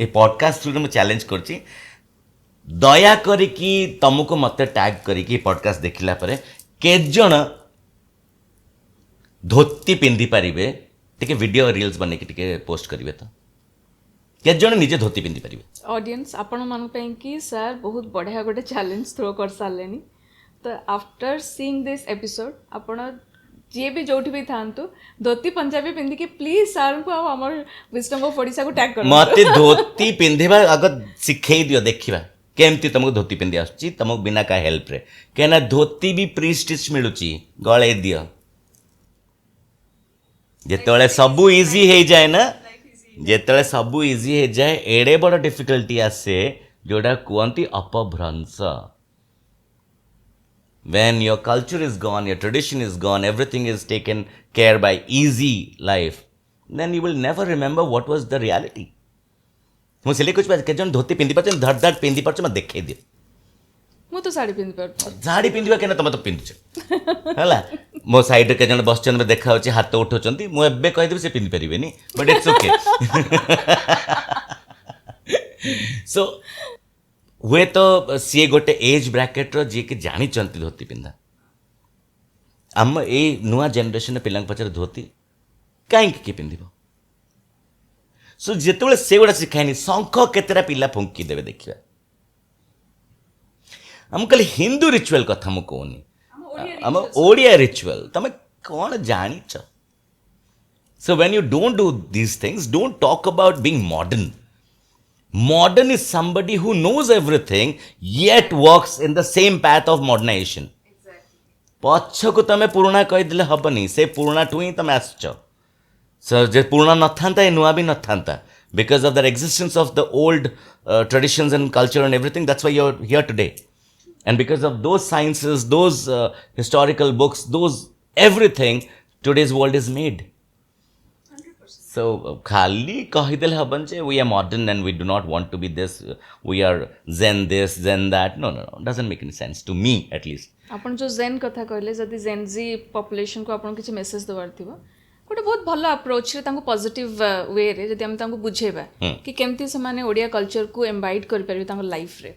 ଏ ପଡକାଷ୍ଟ ଥ୍ରୁରେ ମୁଁ ଚ୍ୟାଲେଞ୍ଜ କରୁଛି, ଦୟା କରିକି ତମକୁ ମୋତେ ଟ୍ୟାଗ୍ କରିକି ପଡକାଷ୍ଟ ଦେଖିଲା ପରେ କେତେଜଣ ଧୋତି ପିନ୍ଧି ପାରିବେ, ଟିକେ ଭିଡ଼ିଓ ରିଲ୍ସ ବନେଇକି ଟିକେ ପୋଷ୍ଟ କରିବେ ତ, କେତେଜଣ ନିଜେ ଧୋତି ପିନ୍ଧି ପାରିବେ? ଅଡ଼ିଏନ୍ସ ଆପଣମାନଙ୍କ ପାଇଁ କି ସାର୍ ବହୁତ ବଢ଼ିଆ ଗୋଟେ ଚ୍ୟାଲେଞ୍ଜ ଥ୍ରୋ କରିସାରିଲେଣି. ତ ଆଫ୍ଟର ସିଇଂ ଦିସ୍ ଏପିସୋଡ଼ ଆପଣ ଯିଏ ବି ଯୋଉଠି ବି ଥାଆନ୍ତୁ ଧୋତି ପଞ୍ଜାବୀ ପିନ୍ଧିକି ପ୍ଲିଜ୍ ସାର୍ଙ୍କୁ ଆଉ ଆମର ୱିଜଡମ୍ ଅଫ୍ ଓଡ଼ିଶାକୁ ଟ୍ୟାଗ୍ କରନ୍ତୁ. ମୋତେ ଧୋତି ପିନ୍ଧିବା ଆଗ ଶିଖେଇ ଦିଅ, ଦେଖିବା କେମିତି ତମକୁ ଧୋତି ପିନ୍ଧି ଆସୁଛି, ତମକୁ ବିନା କାହା ହେଲ୍ପରେ. କାହିଁକିନା ଧୋତି ବି ପ୍ରି ଷ୍ଟିଚ୍ ମିଳୁଛି, ଗଳେଇ ଦିଅ. ଯେତେବେଳେ ସବୁ ଇଜି ହେଇଯାଏ ନା, ଯେତେବେଳେ ସବୁ ଇଜି ହେଇଯାଏ, ଏଡ଼େ ବଡ଼ ଡିଫିକଲ୍ଟି ଆସେ ଯୋଉଟା କୁହନ୍ତି ଅପଭ୍ରଂଶ. When your culture is gone, your tradition is gone, everything is taken care by easy life, then you will never remember what was the reality. ମୁଁ ସିଲେଇ କରୁଛି, କେତେ ଜଣ ଧୋତି ପିନ୍ଧି ପାରୁଛନ୍ତି, ଧଡ଼ ଧଡ଼ ପିନ୍ଧି ପାରୁଛ, ମୋତେ ଦେଖେଇ ଦିଅ. ମୁଁ ତ ଶାଢ଼ୀ ପିନ୍ଧି ପାରୁଛି. ଶାଢ଼ୀ ପିନ୍ଧିବା କେନା, ତମେ ତ ପିନ୍ଧୁଛ ହେଲା. ମୋ ସାଇଡ଼ରେ କେତେ ଜଣ ବସିଛନ୍ତି, ଦେଖାଯାଉଛି, ହାତ ଉଠାଉଛନ୍ତି, ମୁଁ ଏବେ କହିଦେବି ସେ ପିନ୍ଧି ପାରିବେନି, ବଟ୍ ଇଟ୍ସ ଓକେ. ସୋ ହୁଏତ ସିଏ ଗୋଟେ ଏଜ୍ ବ୍ରାକେଟ୍ର ଯିଏକି ଜାଣିଛନ୍ତି ଧୋତି ପିନ୍ଧା. ଆମ ଏଇ ନୂଆ ଜେନେରେସନ୍ର ପିଲାଙ୍କ ପଛରେ ଧୋତି କାହିଁକି କିଏ ପିନ୍ଧିବ? ସୋ ଯେତେବେଳେ ସେଗୁଡ଼ା ଶିଖାଏନି, ଶଙ୍ଖ କେତେଟା ପିଲା ଫୁଙ୍କି ଦେବେ ଦେଖିବା. ଆମ ଖାଲି ହିନ୍ଦୁ ରିଚୁଆଲ କଥା ମୁଁ କହୁନି, ଆମ ଓଡ଼ିଆ ରିଚୁଆଲ ତମେ କ'ଣ ଜାଣିଛ? So when you don't do these things, don't talk about being modern. Modern is somebody who knows everything yet walks in the same path of modernization. ପଛକୁ ତମେ ପୁରୁଣା କହିଦେଲେ ହବନି, ସେ ପୁରୁଣାଠୁ ହିଁ ତମେ ଆସିଛ. ଯେ ପୁରୁଣା ନଥାନ୍ତା ଏ ନୂଆ ବି ନଥାନ୍ତା. Because of the existence of the old traditions and culture and everything, that's why you're here today. And because of those sciences, those historical books, those everything, today's world is made. So khali kahidele haban je we are modern and we do not want to be this, we are zen this, zen that. No, doesn't make any sense to me at least. ଆପଣ ଯେଉଁ ଜେନ୍ କଥା କହିଲେ, ଯଦି ଜେନ୍ G ପପୁଲେସନକୁ ଆପଣ କିଛି message ଦେବାର ଥିବ, गोटे बहुत भल अप्रोच रे तांको पॉजिटिव वे रे जदि हम तांको बुझेबा कि केमती से माने ओडिया कल्चर को एम्बाइड कर परबे तांको लाइफ रे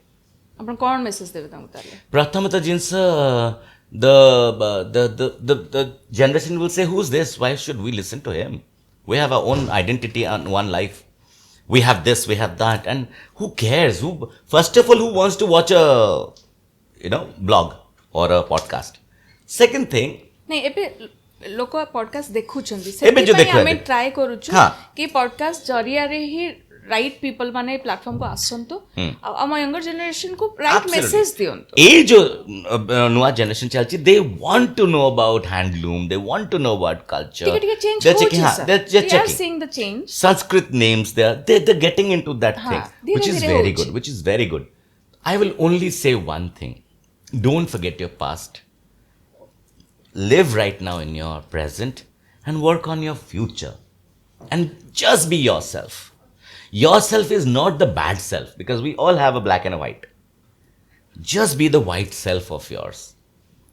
आपण कोन मेसेज देबे तांको ताले प्रथम तो जिनस the generation will say, who's this? Why should we listen to him? We have our own identity and one life. We have this, we have that, and who cares? Who, first of all, who wants to watch a blog or a podcast? Second thing, नहीं एबे लोक podcast देखुछंती एबे जो सेति देखु हमें एबे। Try करूछु हाँ। कि पॉडकास्ट जरिया रे ही राइट पीपल माने प्लेटफॉर्म को आसंतो हम यंगर जनरेशन को राइट Absolutely. मेसेज दियंतो ये जो नुआ generation चलची, they want to know about handloom, they want to know about culture. टिके टिके चेंज They're होछि checking, हाँ, sir they're we are checking. Seeing the change Sanskrit names, they're getting into that हाँ, thing, धीरे which is धीरे very होछि। good, which is very good. I will only say one thing: don't forget your past. Live right now in your present and work on your future, and just be yourself. Yourself is not the bad self, because we all have a black and a white. Just be the white self of yours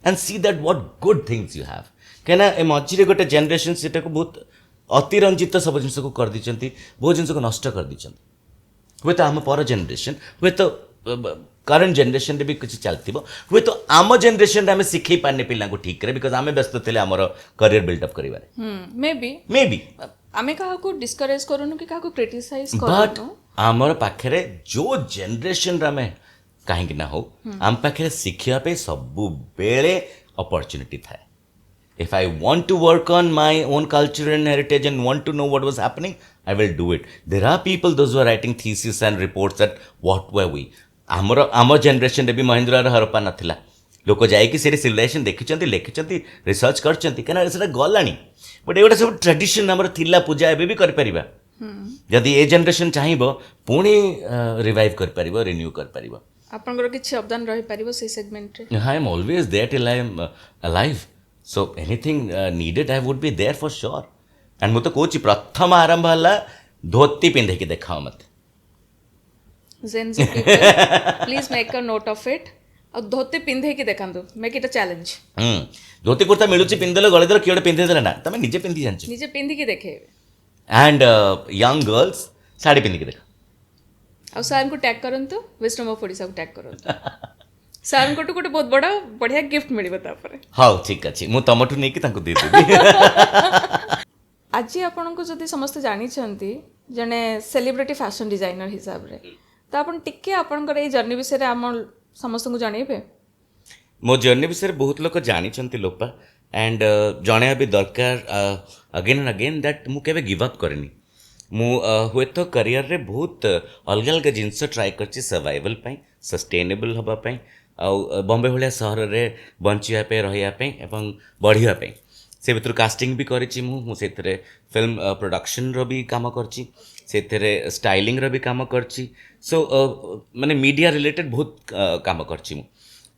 and see that what good things you have. कहना ए मझिरे गोटे generation सेटा को बहुत अतिरंजित सब जिनस को कर दीचंती, बहुत जिनस को नष्ट कर दीचंती। हुए तो आम पर जनरेशन, हुए तो करंट जनरेशन रे भी कुछ चलथिबो, हुए तो आम जनरेशन रे हमें सिखै पाने पिला को ठीक करे, बिकॉज़ आमे व्यस्त थिले हमर करियर बिल्ड अप करिवारे। मे बी आमे कहा को डिस्करेज करूनु कि कहा को क्रिटिसाइज बट करूनु आमर पाखरे जो जनरेशन रे हमें कहीं ना हो, आम पाखरे शिखिया पे सबु बेले अपॉर्चुनिटी थाए। If I want to work on my own culture and heritage and want to know what was happening, I will do it. There are people, those who are writing thesis and reports that what were we. आम generation रे भी महेंद्र हरप्पा नथिला, लोक जाइकी से civilisation देखिचंती, लेखिचंती, research करचंती, केना सेटा गलानी। But एगोटा सब tradition हमर थिला, पूजा एबे भी कर परिबा। यदि ए जनरेशन चाहिबो पुणी रिवाइव कर परिबो, रिन्यू कर परिबो। आपनकर किछि अवदान रहि परिबो से सेगमेंट रे I am always there till I am alive. So anything needed, I would be there for sure. And ମୁଁ ତ କହୁଛି ପ୍ରଥମ ଆରମ୍ଭ ହେଲା ଧୋତି ପିନ୍ଧିକି ଦେଖାଅ ମତେ। Gen Z people, please make a note of it. ଆଉ ଧୋତି ପିନ୍ଧେଇକି ଦେଖାନ୍ତୁ, make it a challenge. Dhoti kurta ମିଳୁଛି, ପିନ୍ଧିଦେଲେ ଗଳେଇଦେଲେ, କିଏ ଗୋଟେ ପିନ୍ଧିଦେଲେ ନା, ତମେ ନିଜେ ପିନ୍ଧି ଜାଣିଛ। ନିଜେ ପିନ୍ଧିକି ଦେଖେଇବେ। ଆଣ୍ଡ ୟଙ୍ଗ ଗର୍ଲସ ଶାଢ଼ୀ ପିନ୍ଧିକି ଦେଖ। ଆଉ ସାର୍ଙ୍କୁ ଟ୍ୟାଗ୍ କରନ୍ତୁ, wisdom of ଓଡ଼ିଶାକୁ ଟ୍ୟାଗ୍ କରନ୍ତୁ। ସାର୍ଙ୍କଠୁ ଗୋଟେ ବହୁତ ବଡ଼ ବଢ଼ିଆ ଗିଫ୍ଟ ମିଳିବ ତାପରେ। ହଉ ଠିକ୍ ଅଛି, ମୁଁ ତମଠୁ ନେଇକି ତାଙ୍କୁ ଦେଇଦେବି। ଆଜି ଆପଣଙ୍କୁ ଯଦି ସମସ୍ତେ ଜାଣିଛନ୍ତି ଜଣେ ସେଲିବ୍ରିଟି ଫ୍ୟାସନ ଡିଜାଇନର ହିସାବରେ, ତ ଆପଣ ଟିକେ ଆପଣଙ୍କର ଏଇ ଜର୍ଣ୍ଣି ବିଷୟରେ ଆମ ସମସ୍ତଙ୍କୁ ଜଣେଇବେ। ମୋ ଜର୍ଣ୍ଣି ବିଷୟରେ ବହୁତ ଲୋକ ଜାଣିଛନ୍ତି ଲୋପା, ଆଣ୍ଡ ଜଣେଇବା ବି ଦରକାର ଅଗେନ୍ ଆଣ୍ଡ ଅଗେନ୍ ଦ୍ୟାଟ୍ ମୁଁ କେବେ ଗିଭ୍ ଅପ୍ କରେନି। ମୁଁ ହୁଏତ କ୍ୟାରିୟରରେ ବହୁତ ଅଲଗା ଅଲଗା ଜିନିଷ ଟ୍ରାଏ କରିଛି ସର୍ଭାଇଭାଲ୍ ପାଇଁ, ସଷ୍ଟେନେବଲ୍ ହେବା ପାଇଁ, ଆଉ ବମ୍ବେ ଭଳିଆ ସହରରେ ବଞ୍ଚିବା ପାଇଁ, ରହିବା ପାଇଁ ଏବଂ ବଢ଼ିବା ପାଇଁ। ସେ ଭିତରୁ କାଷ୍ଟିଂ ବି କରିଛି ମୁଁ ସେଥିରେ ଫିଲ୍ମ ପ୍ରଡକ୍ସନ୍ର ବି କାମ କରିଛି, ସେଥିରେ ଷ୍ଟାଇଲିଂର ବି କାମ କରିଛି। ସୋ ମାନେ ମିଡ଼ିଆ ରିଲେଟେଡ୍ ବହୁତ କାମ କରିଛି ମୁଁ।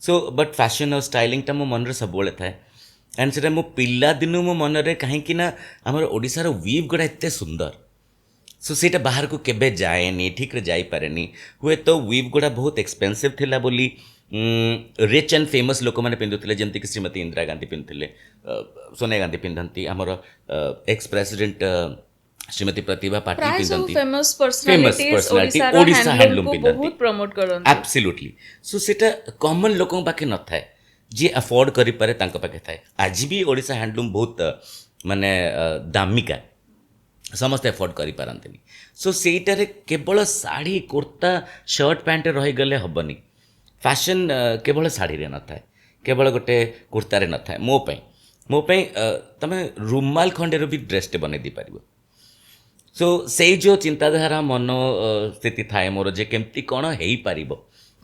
ସୋ ବଟ୍ ଫ୍ୟାସନ୍ ଆଉ ଷ୍ଟାଇଲିଂଟା ମୋ ମନରେ ସବୁବେଳେ ଥାଏ। ଆଣ୍ଡ ସେଇଟା ମୋ ପିଲାଦିନୁ ମୋ ମନରେ, କାହିଁକି ନା ଆମର ଓଡ଼ିଶାର ୱିଭ୍ ଗୁଡ଼ା ଏତେ ସୁନ୍ଦର, ସୋ ସେଇଟା ବାହାରକୁ କେବେ ଯାଏନି, ଠିକ୍ରେ ଯାଇପାରେନି। ହୁଏତ ୱିଭ୍ ଗୁଡ଼ା ବହୁତ ଏକ୍ସପେନ୍ସିଭ୍ ଥିଲା ବୋଲି ରିଚ୍ ଆଣ୍ଡ ଫେମସ୍ ଲୋକମାନେ ପିନ୍ଧୁଥିଲେ, ଯେମିତିକି ଶ୍ରୀମତୀ ଇନ୍ଦିରା ଗାନ୍ଧୀ ପିନ୍ଧୁଥିଲେ, ସୋନିଆ ଗାନ୍ଧୀ ପିନ୍ଧନ୍ତି, ଆମର ଏକ୍ସ ପ୍ରେସିଡେଣ୍ଟ ଶ୍ରୀମତୀ ପ୍ରତିଭା ପାଟିଲ ପିନ୍ଧନ୍ତି, ଫେମସ୍ ପର୍ସନାଲିଟି ଓଡ଼ିଶା ହ୍ୟାଣ୍ଡଲୁମ୍ ପିନ୍ଧନ୍ତି, ବହୁତ ପ୍ରମୋଟ କରନ୍ତି। ଆବସଲ୍ୟୁଟଲି। ସୋ ସେଇଟା କମନ୍ ଲୋକଙ୍କ ପାଖେ ନଥାଏ, ଯିଏ ଆଫୋର୍ଡ କରିପାରେ ତାଙ୍କ ପାଖେ ଥାଏ। ଆଜି ବି ଓଡ଼ିଶା ହ୍ୟାଣ୍ଡଲୁମ୍ ବହୁତ ମାନେ ଦାମିକା, ସମସ୍ତେ ଆଫୋର୍ଡ କରିପାରନ୍ତିନି। ସୋ ସେଇଟାରେ କେବଳ ଶାଢ଼ୀ, କୁର୍ତ୍ତା, ସର୍ଟ ପ୍ୟାଣ୍ଟ ରହିଗଲେ ହେବନି। ଫ୍ୟାସନ୍ କେବଳ ଶାଢ଼ୀରେ ନଥାଏ, କେବଳ ଗୋଟେ କୁର୍ତ୍ତାରେ ନଥାଏ। ମୋ ପାଇଁ ତମେ ରୁମାଲ ଖଣ୍ଡେର ବି ଡ୍ରେସ୍ଟେ ବନେଇ ଦେଇପାରିବ। ସୋ ସେଇ ଯେଉଁ ଚିନ୍ତାଧାରା ମନସ୍ଥିତି ଥାଏ ମୋର, ଯେ କେମିତି କ'ଣ ହେଇପାରିବ,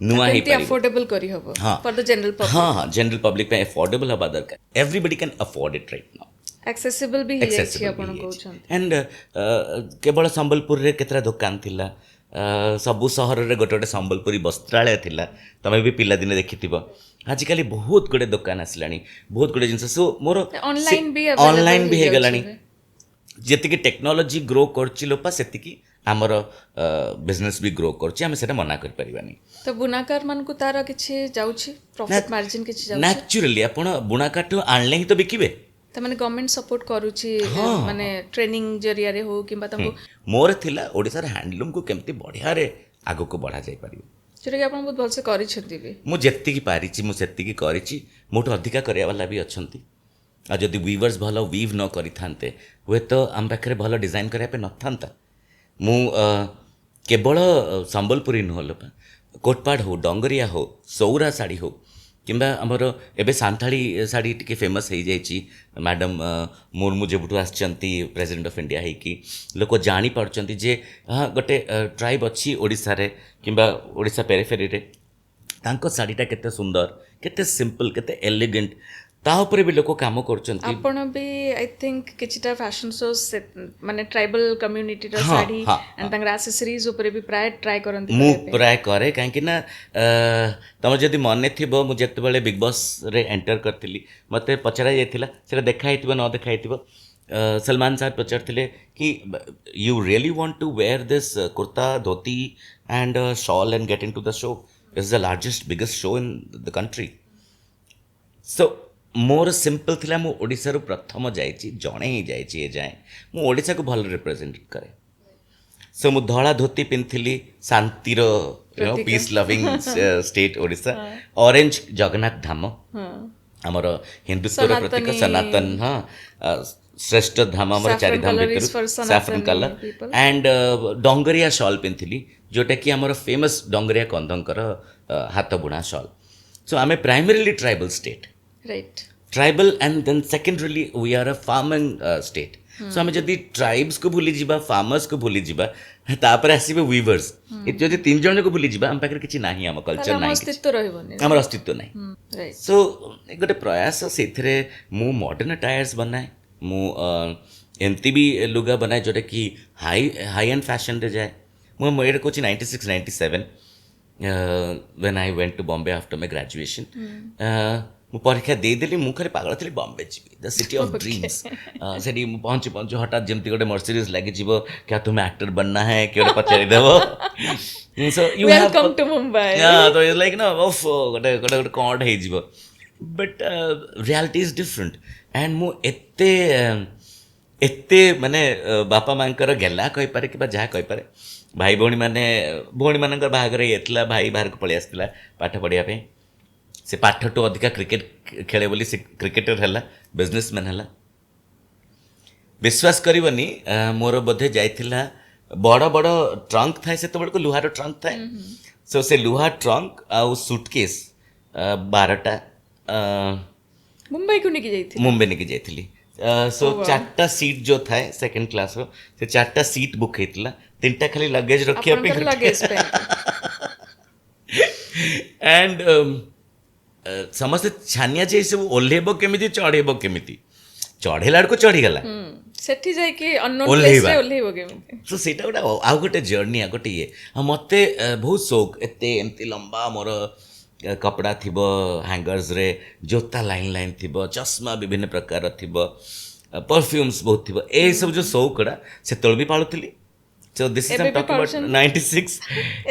ନୂଆ ହେଇପାରିବ, ଆଫୋର୍ଡେବଲ କରିହବ ଫର ଦ ଜେନରାଲ ପବ୍ଲିକ। ହଁ, ଜେନରାଲ ପବ୍ଲିକ ପାଇଁ ଆଫୋର୍ଡେବଲ ହେବା ଦରକାର। Everybody can afford it right now. Accessible ବି ହେଇଯାଇଛି ଆପଣ କହୁଛନ୍ତି। ଆଣ୍ଡ କେବଳ ସମ୍ବଲପୁରରେ କେତେଟା ଦୋକାନ ଥିଲା, ସବୁ ସହରରେ ଗୋଟେ ଗୋଟେ ସମ୍ବଲପୁରୀ ବସ୍ତ୍ରାଳୟ ଥିଲା, ତମେ ବି ପିଲାଦିନେ ଦେଖିଥିବ। ଆଜିକାଲି ବହୁତ ଗୁଡ଼େ ଦୋକାନ ଆସିଲାଣି, ବହୁତ ଗୁଡ଼େ ଜିନିଷ। ସୋ ମୋର ଅନଲାଇନ୍ ବି ହେଇଗଲାଣି। ଯେତିକି ଟେକ୍ନୋଲୋଜି ଗ୍ରୋ କରୁଛି ଲୋପା, ସେତିକି ଆମର ବିଜନେସ୍ ବି ଗ୍ରୋ କରୁଛି, ଆମେ ସେଇଟା ମନା କରିପାରିବାନି। ତ ବୁଣାକାର ମାନଙ୍କୁ ତାର କିଛି ଯାଉଛି ପ୍ରଫିଟ୍ ମାର୍ଜିନ୍ କିଛି ଯାଉଛି? ନ୍ୟାଚୁରାଲି ଆପଣ ବୁଣାକାରଠୁ ଆଣିଲେ ହିଁ ତ ବିକିବେ। ତ ତାମାନେ ଗଭର୍ଣ୍ଣମେଣ୍ଟ ସପୋର୍ଟ କରୁଛି ମାନେ ଟ୍ରେନିଂ ଜରିଆରେ ହଉ କିମ୍ବା ତାଙ୍କୁ ମୋର ଥିଲା ଓଡ଼ିଶାର ହ୍ୟାଣ୍ଡଲୁମ୍କୁ କେମିତି ବଢ଼ିଆରେ ଆଗକୁ ବଢ଼ାଯାଇପାରିବ। ଯେଉଁଟାକି ଆପଣ ବହୁତ ଭଲସେ କରିଛନ୍ତି ବି। ମୁଁ ଯେତିକି ପାରିଛି ମୁଁ ସେତିକି କରିଛି। ମୋଠୁ ଅଧିକା କରିବା ବାଲା ବି ଅଛନ୍ତି। ଆଉ ଯଦି ୱିଭର୍ସ ଭଲ ୱିଭ୍ ନ କରିଥାନ୍ତେ ହୁଏତ ଆମ ପାଖରେ ଭଲ ଡିଜାଇନ୍ କରିବା ପାଇଁ ନଥାନ୍ତା। ମୁଁ କେବଳ ସମ୍ବଲପୁରୀ ନୁହଁ ଲୋ, କୋଟପାଡ଼ ହଉ, ଡଙ୍ଗରିଆ ହଉ, ସୌରା ଶାଢ଼ୀ ହଉ କିମ୍ବା ଆମର ଏବେ ସାନ୍ତାଳୀ ଶାଢ଼ୀ ଟିକେ ଫେମସ୍ ହେଇଯାଇଛି। ମ୍ୟାଡ଼ାମ୍ ମୁର୍ମୁ ଯେବେଠୁ ଆସିଛନ୍ତି ପ୍ରେସିଡେଣ୍ଟ ଅଫ୍ ଇଣ୍ଡିଆ ହେଇକି ଲୋକ ଜାଣିପାରୁଛନ୍ତି ଯେ ହଁ ଗୋଟେ ଟ୍ରାଇବ୍ ଅଛି ଓଡ଼ିଶାରେ କିମ୍ବା ଓଡ଼ିଶା ପେରିଫେରିରେ, ତାଙ୍କ ଶାଢ଼ୀଟା କେତେ ସୁନ୍ଦର, କେତେ ସିମ୍ପଲ୍, କେତେ ଏଲିଗେଣ୍ଟ, ତା ଉପରେ ବି ଲୋକ କାମ କରୁଛନ୍ତି। ଆପଣ ବି ଆଇ ଥିଙ୍କ କିଛିଟା ଫ୍ୟାସନ୍ ଶୋ ମାନେ ଟ୍ରାଇବାଲ କମ୍ୟୁନିଟିର ଶାଢ଼ୀ ଆଣ୍ଡ ତାଙ୍କର ଆକ୍ସେସରିଜ୍ ଉପରେ ବି ପ୍ରାୟ ଟ୍ରାଏ କରନ୍ତି। ମୁଁ ପ୍ରାୟ କରେ, କାହିଁକି ନା ତମର ଯଦି ମନେ ଥିବ ମୁଁ ଯେତେବେଳେ ବିଗ୍ ବସ୍ରେ ଏଣ୍ଟର କରିଥିଲି ମୋତେ ପଚରା ଯାଇଥିଲା ସେଇଟା ଦେଖା ହେଇଥିବ ନ ଦେଖା ହେଇଥିବ। ସଲମାନ ସାର୍ ପଚାରିଥିଲେ କି you really want to wear this kurta dhoti and shawl and get into the show, it's the largest biggest show in the country. So ମୋର ସିମ୍ପଲ୍ ଥିଲା, ମୁଁ ଓଡ଼ିଶାରୁ ପ୍ରଥମ ଯାଇଛି, ଜଣେ ହିଁ ଯାଇଛି ଏ ଯାଏଁ, ମୁଁ ଓଡ଼ିଶାକୁ ଭଲ ରିପ୍ରେଜେଣ୍ଟ କରେ। ସୋ ମୁଁ ଧଳା ଧୋତି ପିନ୍ଧିଥିଲି, ଶାନ୍ତିର peace loving state Odisha. Orange Jagannath Dham, ଆମର ହିନ୍ଦୁତ୍ୱର ପ୍ରତୀକ, ସନାତନ, ହଁ ଶ୍ରେଷ୍ଠ ଧାମ ଆମର ଚାରିଧାମ ଭିତରୁ, saffron colour. And Dongria shawl ପିନ୍ଧିଥିଲି, ଯେଉଁଟାକି ଆମର ଫେମସ୍ ଡଙ୍ଗରିଆ କନ୍ଧଙ୍କର ହାତ ବୁଣା ସଲ୍। ସୋ ଆମେ primarily tribal state, right, tribal and then secondarily we are a farming state. So ଆମେ ଯଦି ଟ୍ରାଇବ୍ସକୁ ଭୁଲିଯିବା, ଫାର୍ମର୍ସକୁ ଭୁଲିଯିବା, ତାପରେ ଆସିବେ ୱିଭର୍ସ, ଯଦି ତିନି ଜଣକୁ ଭୁଲିଯିବା ଆମ ପାଖରେ କିଛି ନାହିଁ, ଆମ କଲଚର ନାହିଁ, ଆମର ଅସ୍ତିତ୍ୱ ନାହିଁ। ସୋ ଗୋଟେ ପ୍ରୟାସ, ସେଇଥିରେ ମୁଁ ମଡ଼ର୍ଣ୍ଣ ଟାୟାର୍ସ ବନାଏ, ମୁଁ ଏମିତି ବି ଲୁଗା ବନାଏ ଯେଉଁଟାକି ହାଇ ଆଣ୍ଡ ଫ୍ୟାସନ୍ରେ ଯାଏ। ମୁଁ ଏଇଟା କହୁଛି 96, 97 when I went to Bombay after my graduation. ମୁଁ ପରୀକ୍ଷା ଦେଇଦେଲି, ମୁଁ ଖାଲି ପାଗଳ ଥିଲି ବମ୍ବେ ଯିବି, ଦ ସିଟି ଅଫ୍ ଡ୍ରିମ୍ସ। ସେଠି ମୁଁ ପହଞ୍ଚୁ ପହଞ୍ଚୁ ହଠାତ୍ ଯେମିତି ଗୋଟେ ମର୍ସିଡିଜ୍ ଲାଗିଯିବ, କ୍ୟା ତୁମେ ଆକ୍ଟର ବନନା ହେ କିଏ ଗୋଟେ ପଚାରିଦେବ। So you welcome to Mumbai, ତ ଇଟ୍ସ ଲାଇକ୍ ନା ଓଫ୍ ଗୋଟେ ଗୋଟେ ଗୋଟେ କ'ଣ ହେଇଯିବ। But reality is different. And ମୁଁ ଏତେ ମାନେ ବାପା ମାଆଙ୍କର ଗେଲା କହିପାରେ କିମ୍ବା ଯାହା କହିପାରେ, ଭାଇ ଭଉଣୀମାନଙ୍କର ବାହାଘର ହେଇଯାଇଥିଲା, ଭାଇ ବାହାରକୁ ପଳେଇ ଆସିଥିଲା ପାଠ ପଢ଼ିବା ପାଇଁ। ସେ ପାଠଠୁ ଅଧିକା କ୍ରିକେଟ ଖେଳେ ବୋଲି ସେ କ୍ରିକେଟର ହେଲା, ବିଜନେସମ୍ୟାନ୍ ହେଲା। ବିଶ୍ୱାସ କରିବନି, ମୋର ବୋଧେ ଯାଇଥିଲା, ବଡ଼ ବଡ଼ ଟ୍ରଙ୍କ ଥାଏ ସେତେବେଳକୁ, ଲୁହାର ଟ୍ରଙ୍କ ଥାଏ। ସୋ ସେ ଲୁହା ଟ୍ରଙ୍କ ଆଉ ସୁଟକେସ୍ 12ଟା ମୁମ୍ବାଇକୁ ନେଇକି ଯାଇଥିଲି, ମୁମ୍ବାଇ ନେଇକି ଯାଇଥିଲି। ସୋ 4ଟା ସିଟ୍ ଯେଉଁ ଥାଏ ସେକେଣ୍ଡ କ୍ଲାସ୍ର, ସେ 4ଟା ସିଟ୍ ବୁକ୍ ହେଇଥିଲା, 3ଟା ଖାଲି ଲଗେଜ ରଖିବା ପାଇଁ। ଆଣ୍ଡ ସମସ୍ତେ ଛାନିଆ ଯେ ଏସବୁ ଓହ୍ଲେଇବ କେମିତି, ଚଢ଼େଇବ କେମିତି, ଚଢ଼େଇଲା ବେଳକୁ ଚଢ଼ିଗଲା, ସେଠି ଯାଇକି ଓହ୍ଲେଇବ କେମିତି। ତ ସେଇଟା ଗୋଟେ ଆଉ ଗୋଟେ ଜର୍ଣ୍ଣି, ଆଉ ଗୋଟେ ଇଏ। ଆଉ ମୋତେ ବହୁତ ସୌକ, ଏମିତି ଲମ୍ବା ମୋର କପଡ଼ା ଥିବ ହ୍ୟାଙ୍ଗର୍ସରେ, ଜୋତା ଲାଇନ୍ ଲାଇନ୍ ଥିବ, ଚଷମା ବିଭିନ୍ନ ପ୍ରକାର ଥିବ, ପରଫ୍ୟୁମ୍ସ ବହୁତ ଥିବ, ଏସବୁ ଯେଉଁ ସୌକଟା ସେତେବେଳେ ବି ପାଳୁଥିଲି। So this is I'm talking about 96.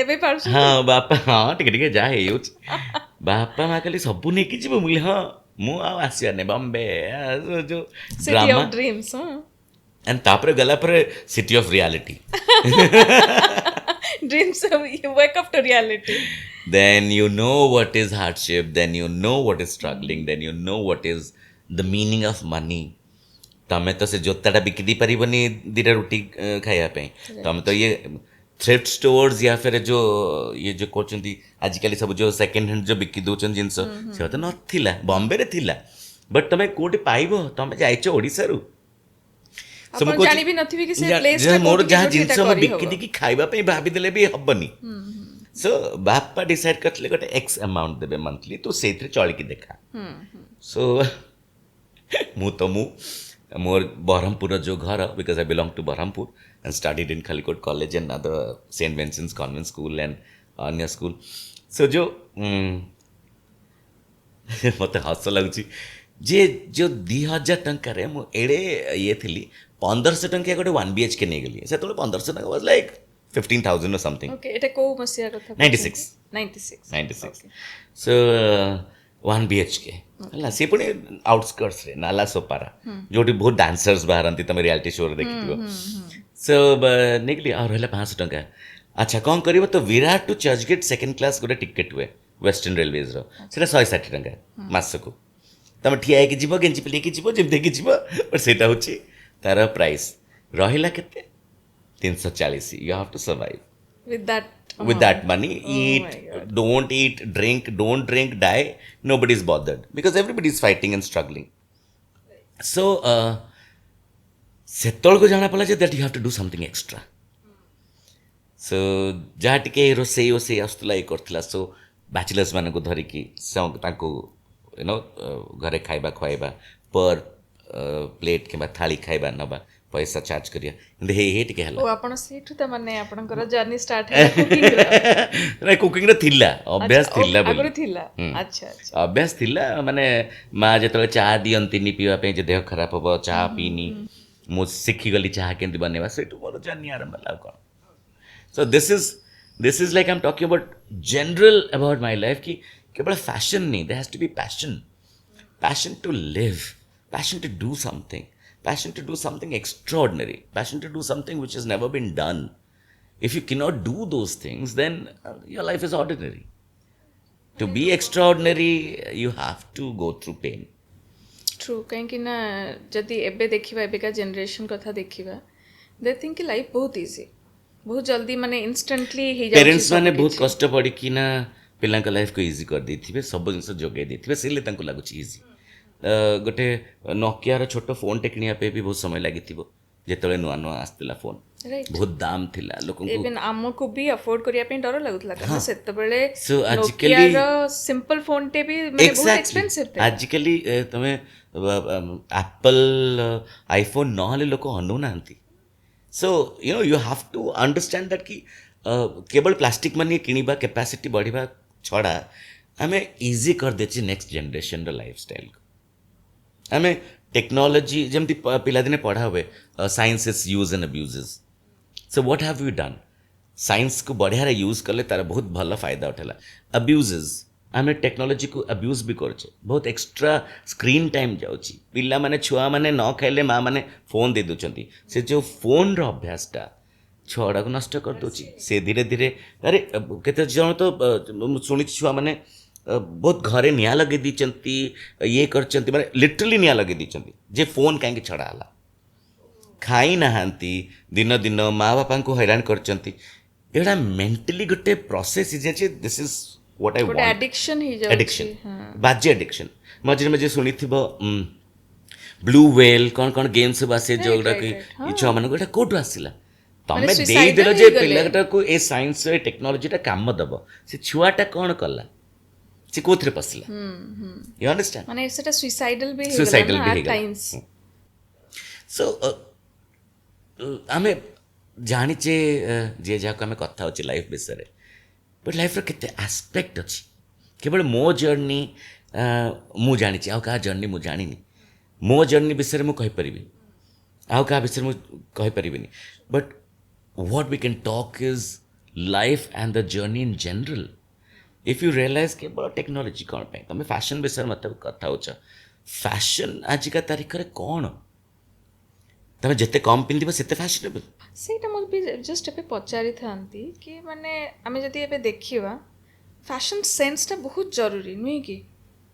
ଏବେ ପାରୁଛନ୍ତି? ହଁ ବାପା, ହଁ ଟିକେ ଟିକେ ଯାହା ହେଇଯାଉଛି। ବାପା ମା ଖାଲି ସବୁ ନେଇକି ଯିବ, ମୁଁ କହିଲି ହଁ, ମୁଁ ଆଉ ଆସିବାର ନାହିଁ, ବମ୍ବେ ଯୋଉ ଡ୍ରାମା ଡ୍ରିମ୍ସ, ଆଣ୍ଡ ତାପରେ ଗଲା ପରେ city of reality, dreams wake up to reality. then you know what is hardship, then you know what is struggling, then you know what is the meaning of money. ତମେ ତ ସେ ଜୋତାଟା ବିକି ଦେଇପାରିବନି ଦୁଇଟା ରୁଟି ଖାଇବା ପାଇଁ, ତମେ ତ ଇଏ थ्रिफ्ट स्टोर्स या फिर जो ये जो कौन आजिकल सब जो सेकेंड हैंड जो बिकी दौरान जिनस से तो ना बॉम्बे रे थिला बट तमे कोटी पाइबो तमे जाइछ ओडिसा रु अपन जानि भी नथिबी कि से प्लेस टा मोर जहाँ जिनस हम बिकी दिकी खाइबा पे भाभी देले भी हबनी। सो बापा डिसाइड करले गोटे एक्स अमाउंट देबे मंथली तो सेथरे चली की देखा। सो मु तो मोर बरहमपुर जो घर because I belong to Berhampur and studied in Khalikot College and other St. Vincent's Convent School and Anya School. So जो मत हस लगुच जे जो 2000 टंका रे मु एड़े ये थी 1500 टंका गोटे 1 BHK नहीं गली से 1500 टंका was like 15,000 or something. Okay, एटा को मसिया कथा 96 96 So वन BHK ହେଲା ସେ ପୁଣି ଆଉଟସ୍କର୍ଟସରେ ନାଲା ସୋପାରା ଯୋଉଠି ବହୁତ ଡାନ୍ସର୍ସ ବାହାରନ୍ତି ତମେ ରିଆଲିଟି ଶୋରେ ଦେଖିଥିବ ସୋ ନେଇଗଲି ଆଉ ରହିଲା 500 ଟଙ୍କା ଆଚ୍ଛା କ'ଣ କରିବ ତ ବିରାଟ ଟୁ ଚର୍ଚ୍ଚଗେଟ୍ ସେକେଣ୍ଡ କ୍ଲାସ୍ ଗୋଟେ ଟିକେଟ୍ ହୁଏ ୱେଷ୍ଟର୍ଣ୍ଣ ରେଲୱେଜ୍ର ସେଇଟା 160 ଟଙ୍କା ମାସକୁ ତମେ ଠିଆ ହେଇକି ଯିବ ଗେଞ୍ଜି ପିଲେଇକି ଯିବ ଯେମିତି ହେଇକି ଯିବ ବଟ୍ ସେଇଟା ହେଉଛି ତାର ପ୍ରାଇସ୍ ରହିଲା କେତେ 340 you have to survive with that with that money my eat God. don't drink die nobody's bothered because everybody's fighting and struggling so ସେତେବେଳକୁ ଜଣା ପଡ଼ିଲା ଯେ that you have to do something extra so ଯାହା ଟିକେ ରୋଷେଇ ଆସୁଥିଲା ଇଏ କରୁଥିଲା so ବ୍ୟାଚଲର୍ସ ମାନଙ୍କୁ ଧରିକି ତାଙ୍କୁ ଘରେ ଖାଇବା ଖୁଆଇବା ପର୍ ପ୍ଲେଟ୍ କିମ୍ବା ଥାଳି ଖାଇବା ନେବା ପଇସା ଚାର୍ଜ କରିବା କିନ୍ତୁ ହେଇ ଟିକେ ହେଲା ଓ ଆପଣ ସେଇଠୁ ତ ମାନେ ଆପଣଙ୍କର ଜର୍ନି ଷ୍ଟାର୍ଟ ହେଲା କୁକିଂର ନାଇଁ କୁକିଂର ଥିଲା ଅଭ୍ୟାସ ଥିଲା ବୋଲି ଆଗରୁ ଥିଲା ଆଚ୍ଛା ଆଚ୍ଛା ଅଭ୍ୟାସ ଥିଲା ମାନେ ମା ଯେତେବେଳେ ଚାହା ଦିଅନ୍ତିନି ପିଇବା ପାଇଁ ଯେ ଦେହ ଖରାପ ହବ ଚାହା ପିଇନି ମୁଁ ଶିଖିଗଲି ଚାହା କେମିତି ବନେଇବା ସେଇଠୁ ମୋର ଜର୍ନି ଆରମ୍ଭ ହେଲା ଆଉ କ'ଣ so this is like I am talking about general about my life କି କେବଳ ଫ୍ୟାସନ୍ ନି they has to be passion to live, passion to do something, passion to do something extraordinary, passion to do something which has never been done. If you cannot do those things, then your life is ordinary. To be extraordinary, you have to go through pain. True कहीं ना जदि एबे देखिबा एबेका generation कथा देखिबा they think कि life बहुत easy बहुत जल्दी माने इंस्टेंटली हे जाउछि पेरेंट्स माने बहुत कष्ट पड़ी कि ना पिलांक लाइफ को इजी कर देथिबे सब जिनिस जोगे देथिबे सेले तांको लागुछि इजी गोटे नोकियार छोट फोन टे किनिया पे भी बहुत समय लागिथिबो जेतले नुआ नुआ आस्तिला फोन राइट बहुत दाम थिला लोकन को इवन हमको भी अफोर्ड करिया पे डर लागुतला कारण सेते बेले So, नोकियार सिंपल फोन टे भी माने बहुत एक्सपेंसिव थे आजिकली तमे एप्पल आईफोन नहले लोक अनु नांती so you have to understand that कि केवल प्लास्टिक मनी किनिबा कैपेसिटी बढ़िबा छड़ा आमे इजी कर देछि नेक्स्ट जनरेशन रो लाइफस्टाइल आमे टेक्नोलॉजी जमती पिलादिने पढ़ा हुए science is use and abuses so what have you done science को बढ़िया यूज कले तार बहुत भल फायदा उठेला अब्यूजेस आमे टेक्नोलॉजी को अब्यूज भी करछे बहुत एक्स्ट्रा स्क्रीन टाइम जाउची पिला माने छुआ माने न खाइले माँ माने फोन दे दोचंती से जो फोन रो अभ्यासटा छुआड़ा को नष्ट कर दोची से धीरे धीरे अरे केते जण तो सुनी छुआ माने बहुत घरे निया लगे दीचंती ये करचंती माने लिटरली निया लगे दीचंती जे फोन काहे छड़ा हला खाई नहांती दिन दिन माँ बापा को हैरान करचंती एड़ा मेंटली गोटे process is this is what I want addiction ही जाउछि एडिक्शन बाजे एडिक्शन मझे मझे सुनी थिबो ब्लू व्हेल कौन कौन गेम सब आसे जोड़ा कि छुआ मन गोटा कोटु आसिला तमे देई देलो जे पिलाटा को ए साइंस ए टेक्नोलॉजी टा काम दबो से छुआटा कोन कला से कोथरे पसला यू अंडरस्टैंड माने सेटा सुसाइडल भी सुसाइडल हेगला भी एट हेगला टाइम्स सो आमे जानिचे जे जाको आमे कथा होची लाइफ विषय बट लाइफ रो केते एस्पेक्ट अछि केवल मो जर्नी मु जानिचे आ का जर्नी मु जानिनी मो जर्नी विषय मु कहि परिबी आ का विषय मु कहि परिबिनी but what we can talk is life and the journey in general if you realize कि बड़ा टेक्नोलॉजी कौन पे तमें फैशन विषय मतलब कथा होचा फैशन आज का तारीख रे कौन तमें जते कम पिंदिबो सेते फैशनेबल सेटा मो भी जस्ट एबे पचारि थांती कि माने आमे जदि एबे देखिबा फैशन सेंस ता बहुत जरूरी नुई कि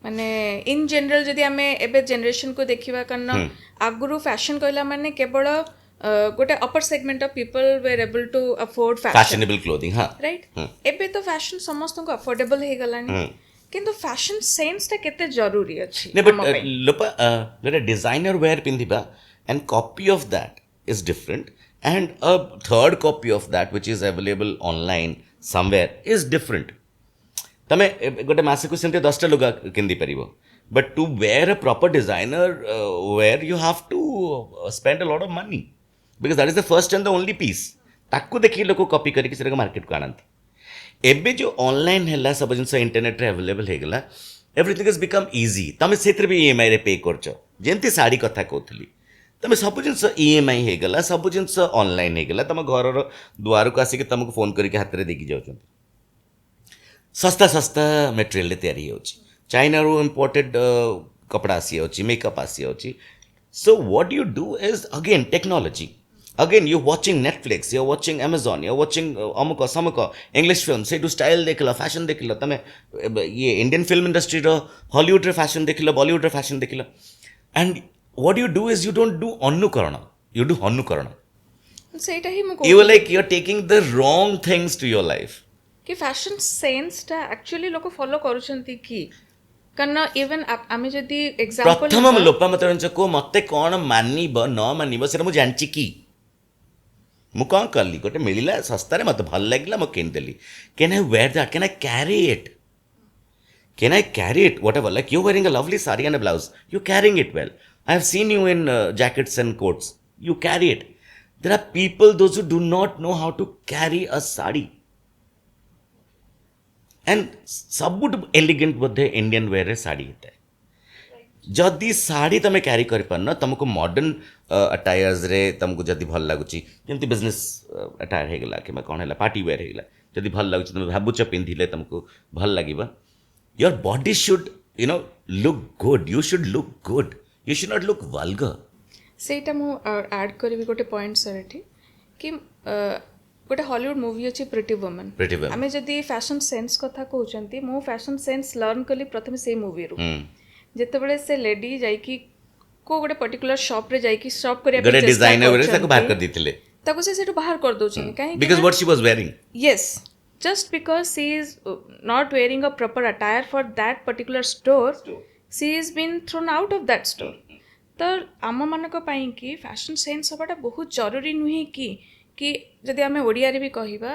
माने इन जनरल जदि आमे एबे जनरेशन को देखिबा कारण आगुरु फैशन कहला माने केवल गोटे upper segment of people were able to afford fashionable clothing हां राइट एबे तो फैशन समस्त को अफोर्डेबल हे गलानी किंतु फैशन सेंस ता केते जरूरी अछि ने but Lopa let a designer wear पिंदिबा and copy of that is different and a third copy of that which is available online somewhere is different तमे गोटे मासे को सेंते 10 टा लुगा किंदी परिबो but to wear a proper designer wear you have to spend a lot of money because that is the first and the only piece ताकू देखिए लोग कॉपी करके से मार्केट को आनती एबे जो ऑनलाइन है सब जिन इंटरनेट रे अवेलेबल हो गला एवरीथिंग इज बिकम इजी तमें से भी EMI रे पे करछ जेंती साड़ी कथा कहतली तमें सब जिन EMI हो गला सब जिन ऑनलाइन हो गला तुम घर द्वार को आसिक तुमको फोन करके हाथ में देकी जाऊँ सस्ता सस्ता मटेरियल तैयारी होची ଚାଇନାରୁ ଇମ୍ପୋର୍ଟେଡ୍ କପଡ଼ା ଆସିଯାଉଛି ମେକଅପ୍ ଆସିଯାଉଛି so what you do is again technology again you watching Netflix you watching Amazon you watching अमुक समुक इंग्लिश फिल्म से स्टाइल देख फैशन देख तुम ये Indian film industry Hollywood fashion देख बॉलीवुड फैशन देख and what you do is you don't do अनुकरण यू डू अनुकरण ସେଇଟା ହିଁ ମୁଁ you like you are taking the wrong things to your life कि फैशन सेन्सटा एक्चुअली लोक फॉलो करूछंती कि कारण इवन आमे जदी एग्जांपल प्रथम लोपामत को मते कौन मानिब न मानिब से मुझे जानची की मु कौन कली गोटे मिलला सस्तार मत भल लगे मुझे किनदेली can I wear that can I carry it whatever like you wearing a lovely sari and a blouse you carrying it well I have seen you in jackets and coats you carry it there are people those who do not know how to carry a sari and सबुठ elegant बोधे Indian wear रे साड़ी होता है जदि साड़ी तुम क्यारी कर तुमको मॉडर्न अटायर्स रे तुमको जदि भल लगुच जमी बिजनेस अटायर होगला कि कौन है पार्टी वेयर होगला जदि भल लगुच तुम भावुच पिंधिले तुमको भल लगे your body should you know look good you should look good you should not look vulgar ସେଇଟା ମୁଁ ଆଡ୍ କରିବି ଗୋଟେ ପଏଣ୍ଟ ସାର୍ ଏଠି କି ଗୋଟେ ହଲିଉଡ୍ ମୁଭି ଅଛି ପ୍ରିଟି ୱୁମେନ୍ ଆମେ ଯଦି ଫ୍ୟାସନ୍ ସେନ୍ସ କଥା କହୁଛନ୍ତି ମୁଁ ଫ୍ୟାସନ୍ ସେନ୍ସ ଲର୍ନ କଲି ପ୍ରଥମେ ସେଇ ମୁଭିରୁ ଯେତେବେଳେ ସେ ଲେଡି ଯାଇକି କୋଉ ଗୋଟେ ପର୍ଟିକୁଲାର ସପ୍ରେ ଯାଇକି ସପ୍ କରିବା ପାଇଁ डिजाइनर ताको बाहर कर दिथिले ତାକୁ ସେ ସେଠୁ ବାହାର କରିଦେଉଛନ୍ତି କାହିଁକି because what she was wearing yes just because she is not wearing a proper attire for that particular store she is been thrown out of that store तो आम मानक पाई कि फैशन सेन्स हवाटा बहुत जरूरी नुहे कि जदि आम ओडिया भी कहवा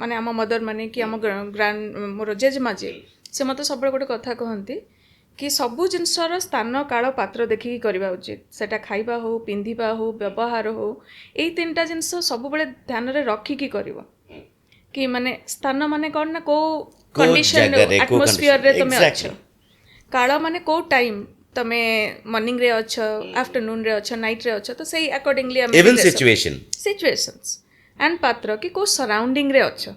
माने आम मदर माने कि आम ग्रांड मोर जेजेमा जे से मत सब गोटे कथा कहती कि सबू जिनसर स्थान काल पात्र देखिकी करवा उचित सेटा खाइबा हो पिंधिबा हो व्यवहार हो यही तीनटा जिनस सब ध्यान रे रखिकी करिवो कि माने स्थान माने कौन ना को कंडीशन एटमॉस्फेयर रे तुम अच्छो काल माने को टाइम तमे मॉर्निंग रे अच्छो आफ्टरनून रे अच्छो नाइट रे अच्छो तो सही अकॉर्डिंगली इवन सिचुएशंस एंड पात्र कि को सराउंडिंग रे अच्छो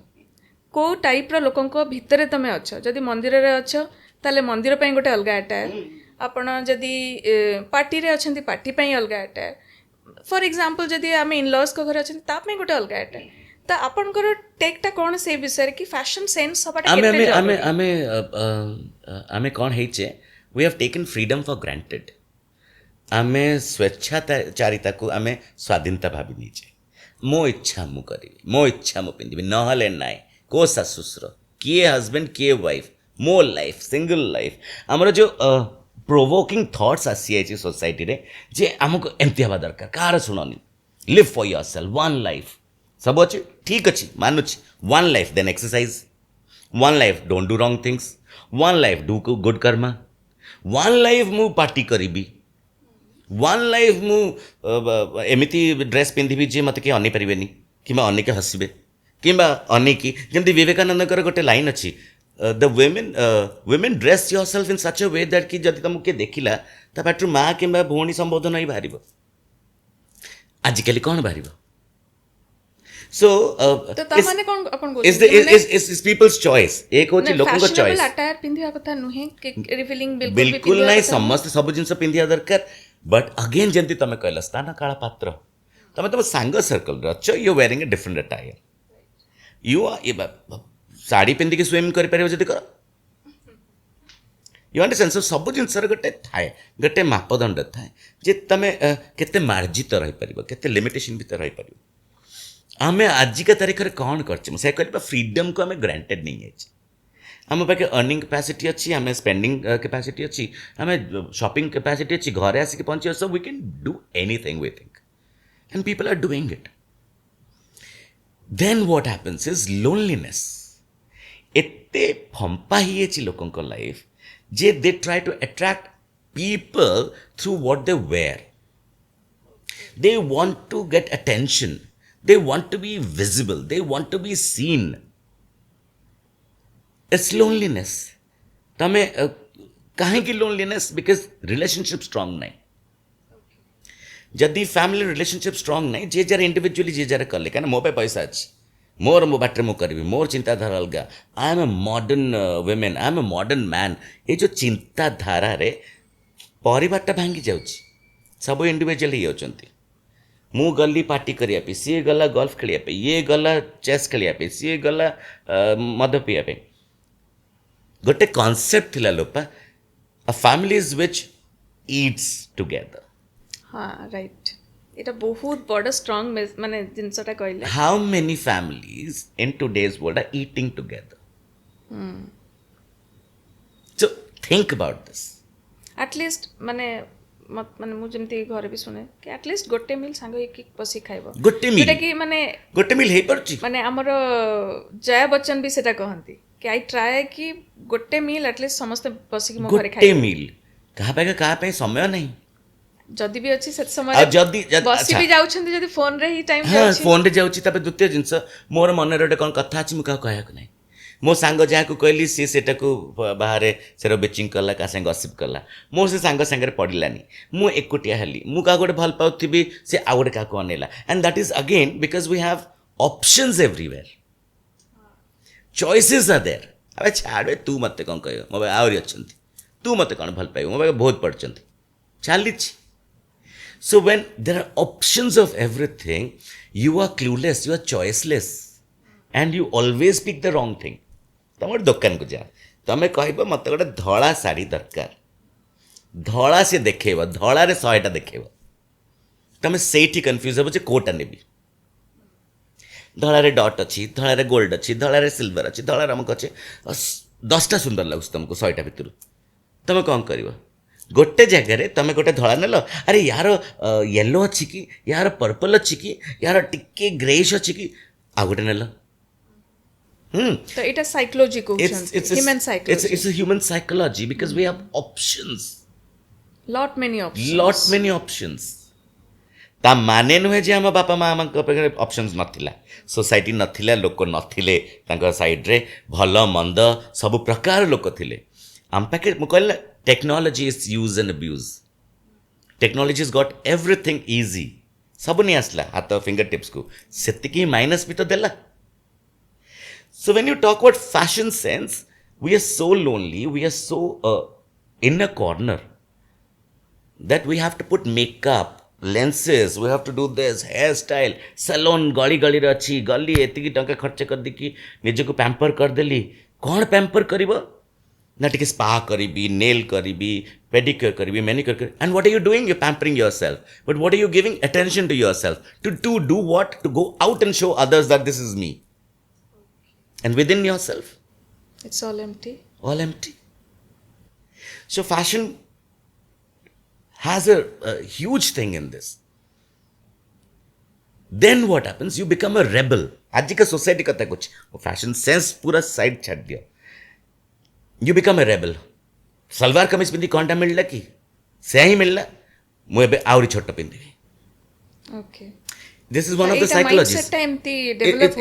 को टाइप रो लोकन को भितरे तमे अच्छो जदि मंदिर रे अच्छो ताले मंदिर पे गोटे अलग अटायर आपण जदि पार्टी रे अछंती पार्टी पे अलग अटायर फॉर एग्जांपल जदि आम इनलॉज को घर अछंती ता पे गोटे अलग अटायर तो आपनकर टेकटा कोन से विषय कि फैशन सेंस हबाटा केते आमे कोन हेचे we have taken freedom for granted आमे स्वेच्छाचारिता को आमे स्वाधीनता भाबी नीचे मो इच्छा मु करी मो इच्छा मु पिंदिबी नहले नाय को ससुसुर किए हस्बैंड किए वाइफ मो लाइफ सिंगल लाइफ आमर जो प्रोवोकिंग थॉट्स आसी है सोसाइटी रे जे आमको एमती हवा दरकार कार सुननी live for yourself one life सब अच्छे ठीक अच्छे मानुच one life then exercise one life don't do wrong things one life do good karma one life मु पार्टी करी वन लाइफ मु एमती ड्रेस पिंधि जे मत किए अनै पारे कि अनेक हसबे कि अनेकी जमी विवेकानंद गोटे लाइन अच्छी the women dress yourself in such a way that कि जदि तुमको किए देखिला ता पाटू माँ कि भौणी संबोधन ही बाहर आजिकल कौन बाहर सो इट्स पीपल्स चॉइस एक होची लोकन को चॉइस अटायर पिंधिया कथा नुहे रिवीलिंग बिल्कुल नहीं समस्त सब जिंस पिंधिया दरकार बट अगेन जंती तमे कहला स्थान काला पात्र तमे तुम सांग सर्कल रे अच्छो you wearing a different attire you are sari पिंधिकी स्विम कर कर यू अंडरस्टैंड सो सब जिन गोटे थाए गोटे मापदंड थाए जे तुम केते मार्जित रही पार केते लिमिटेशन भीतर रही पार आम आजिका तारीख में कौन कर फ्रीडम को आम ग्रांटेड नहीं है आम पाखे अर्निंग कैपेसिटी अच्छी आम स्पेंडिंग कैपेसिटी अच्छी आम शॉपिंग कैपेसिटी अच्छी घरे आसिक पहुँचे so we can do anything we think and people are doing it then what happens is loneliness एते फंपा ही लोकों लाइफ जे they try to attract people through what they wear they want to get attention they want to be visible they want to be seen it's loneliness तमें कहीं की loneliness because relationship strong नहीं जदि family relationship strong नहीं जे jar individually जे jar कले क्या मो पे पैसा अच्छी मोर मो बाटे मु करी मोर चिंताधारा अलग I am a modern woman I am a modern man ये जो चिंताधारा रे परिवारटा भांगी जाउची सब इंडिविजुअल ही होचंती मु गली पार्टी करिया पे सी गला गोल्फ खेलिया पे ये गला चेस खेलिया पे सी गला मद पिया पे गोटे कॉन्सेप्ट थिला लोपा अ फैमिलीज व्हिच ईट्स टुगेदर हाँ राइट এটা ବହୁତ ବଡ଼ ଷ୍ଟ୍ରଙ୍ଗ ମାନେ ଜିନିଷଟା କହିଲେ how many families in today's world are eating together so think about this at least ମାନେ ମାନେ ମୁଁ ଯେମିତି ଘରେ ବି ଶୁଣେ କି ଆଟଲିଷ୍ଟ ଗୋଟେ ମିଲ୍ ସାଙ୍ଗ ହେଇକି ବସି ଖାଇବ ଗୋଟେ meal ଯୋଉଟା କି ମାନେ ଗୋଟେ ମିଲ୍ ହେଇ ପାରୁଛି ମାନେ ଆମର ଜୟା ବଚ୍ଚନ ବି ସେଟା କହନ୍ତି କି ଆଇ ଟ୍ରାଏ କି ଗୋଟେ ମିଲ୍ ଆଟଲିଷ୍ଟ ସମସ୍ତେ ବସିକି ମୋ ଘରେ ଗୋଟେ ଖାଇବେ ମିଲ୍ କାହା ପାଇଁ ସମୟ ନାହିଁ ଯଦି ବି ଅଛି ସେ ଆଉ ସମୟରେ ଯଦି ବସି ବି ଯାଉଛନ୍ତି ଯଦି ଫୋନରେ ହିଁ ଟାଇମ୍ ହଁ ଯାଉଛି ଫୋନରେ ଯାଉଛି ତାପରେ ଦ୍ୱିତୀୟ ଜିନିଷ ମୋର ମନରେ ଗୋଟେ କ'ଣ କଥା ଅଛି ମୁଁ କାହାକୁ କହିବାକୁ ନାହିଁ ମୋ ସାଙ୍ଗ ଯାହାକୁ କହିଲି ସିଏ ସେଟାକୁ ବାହାରେ ସେର ବେଚିଂ କଲା କାହା ସାଙ୍ଗେ ଗସିପ୍ କଲା ମୋର ସେ ସାଙ୍ଗ ସାଙ୍ଗରେ ପଡ଼ିଲାନି ମୁଁ ଏକୁଟିଆ ହେଲି ମୁଁ କାହାକୁ ଗୋଟେ ଭଲ ପାଉଥିବି ସେ ଆଉ ଗୋଟେ କାହାକୁ ଅନେଇଲା and that is again because we have options everywhere choices are there अबे छाड़े तू मते कौन कहयो मो भाई आउरी अछंती तू मते कौन भल पाइबो मो भाई बहुत पढ़चंती चालीछि so when there are options of everything you are clueless you are choiceless and you always pick the wrong thing तमर दुकान को जा तमे कहबो मते गोटे धळा साड़ी दरकार धळा से देखेबो धळा रे 100 टा देखेबो तमे सेठी कंफ्यूज हो जे कोटा नेबी धड़ा रे डॉट अच्छी धड़ा रे गोल्ड अच्छी धड़ा रे सिल्वर अच्छी धड़ा रमक अच्छे 10टा सुंदर लगुच तुमको 100टा भितर तुम कौन कर गोटे जगह तुम गोटे धड़ा नेल अरे यार येलो अच्छी कि यार पर्पल अच्छी कि यार टिके ग्रेइश अच्छी कि आ गोटे नेल तो এটা psychology question human psychology it's a human psychology because we have options lot many options ता माने नुहे जे हम बापा माँ पाखे ऑप्शंस नथिला सोसाइटी नथिला लोक नथिले तांका साइड रे भल मंद सब प्रकार लोक थिले आम पाखे मु कहले technology is use and abuse technology is got everything easy सब नहीं आसला हाथ फिंगर टिप्स को सेतिकी माइनस भी तो देला so when you talk about fashion sense we are so lonely we are so in a corner that we have to put makeup lenses we have to do this hairstyle salon गली गली रे अच्छी गली एतिकी टंका खर्च कर दी कि निज को पैम्पर कर देली कौन पैम्पर करिवो ना टिके स्पा करिबी नेल करिबी पेडिक्योर करिबी मैनिक्योर करिबी and what are you doing you pampering yourself but what are you giving attention to yourself to do what to go out and show others that this is me and within yourself it's all empty so fashion has a huge thing in this. Then what happens? You become a rebel. आज का society कहता है कुछ fashion sense पूरा side छाड़ दिया you become a rebel salwar kameez पिंधि कौनटा मिलला कि से ही मिलला मु एबे आउरी छोट पिंधि okay this is one of the psychologies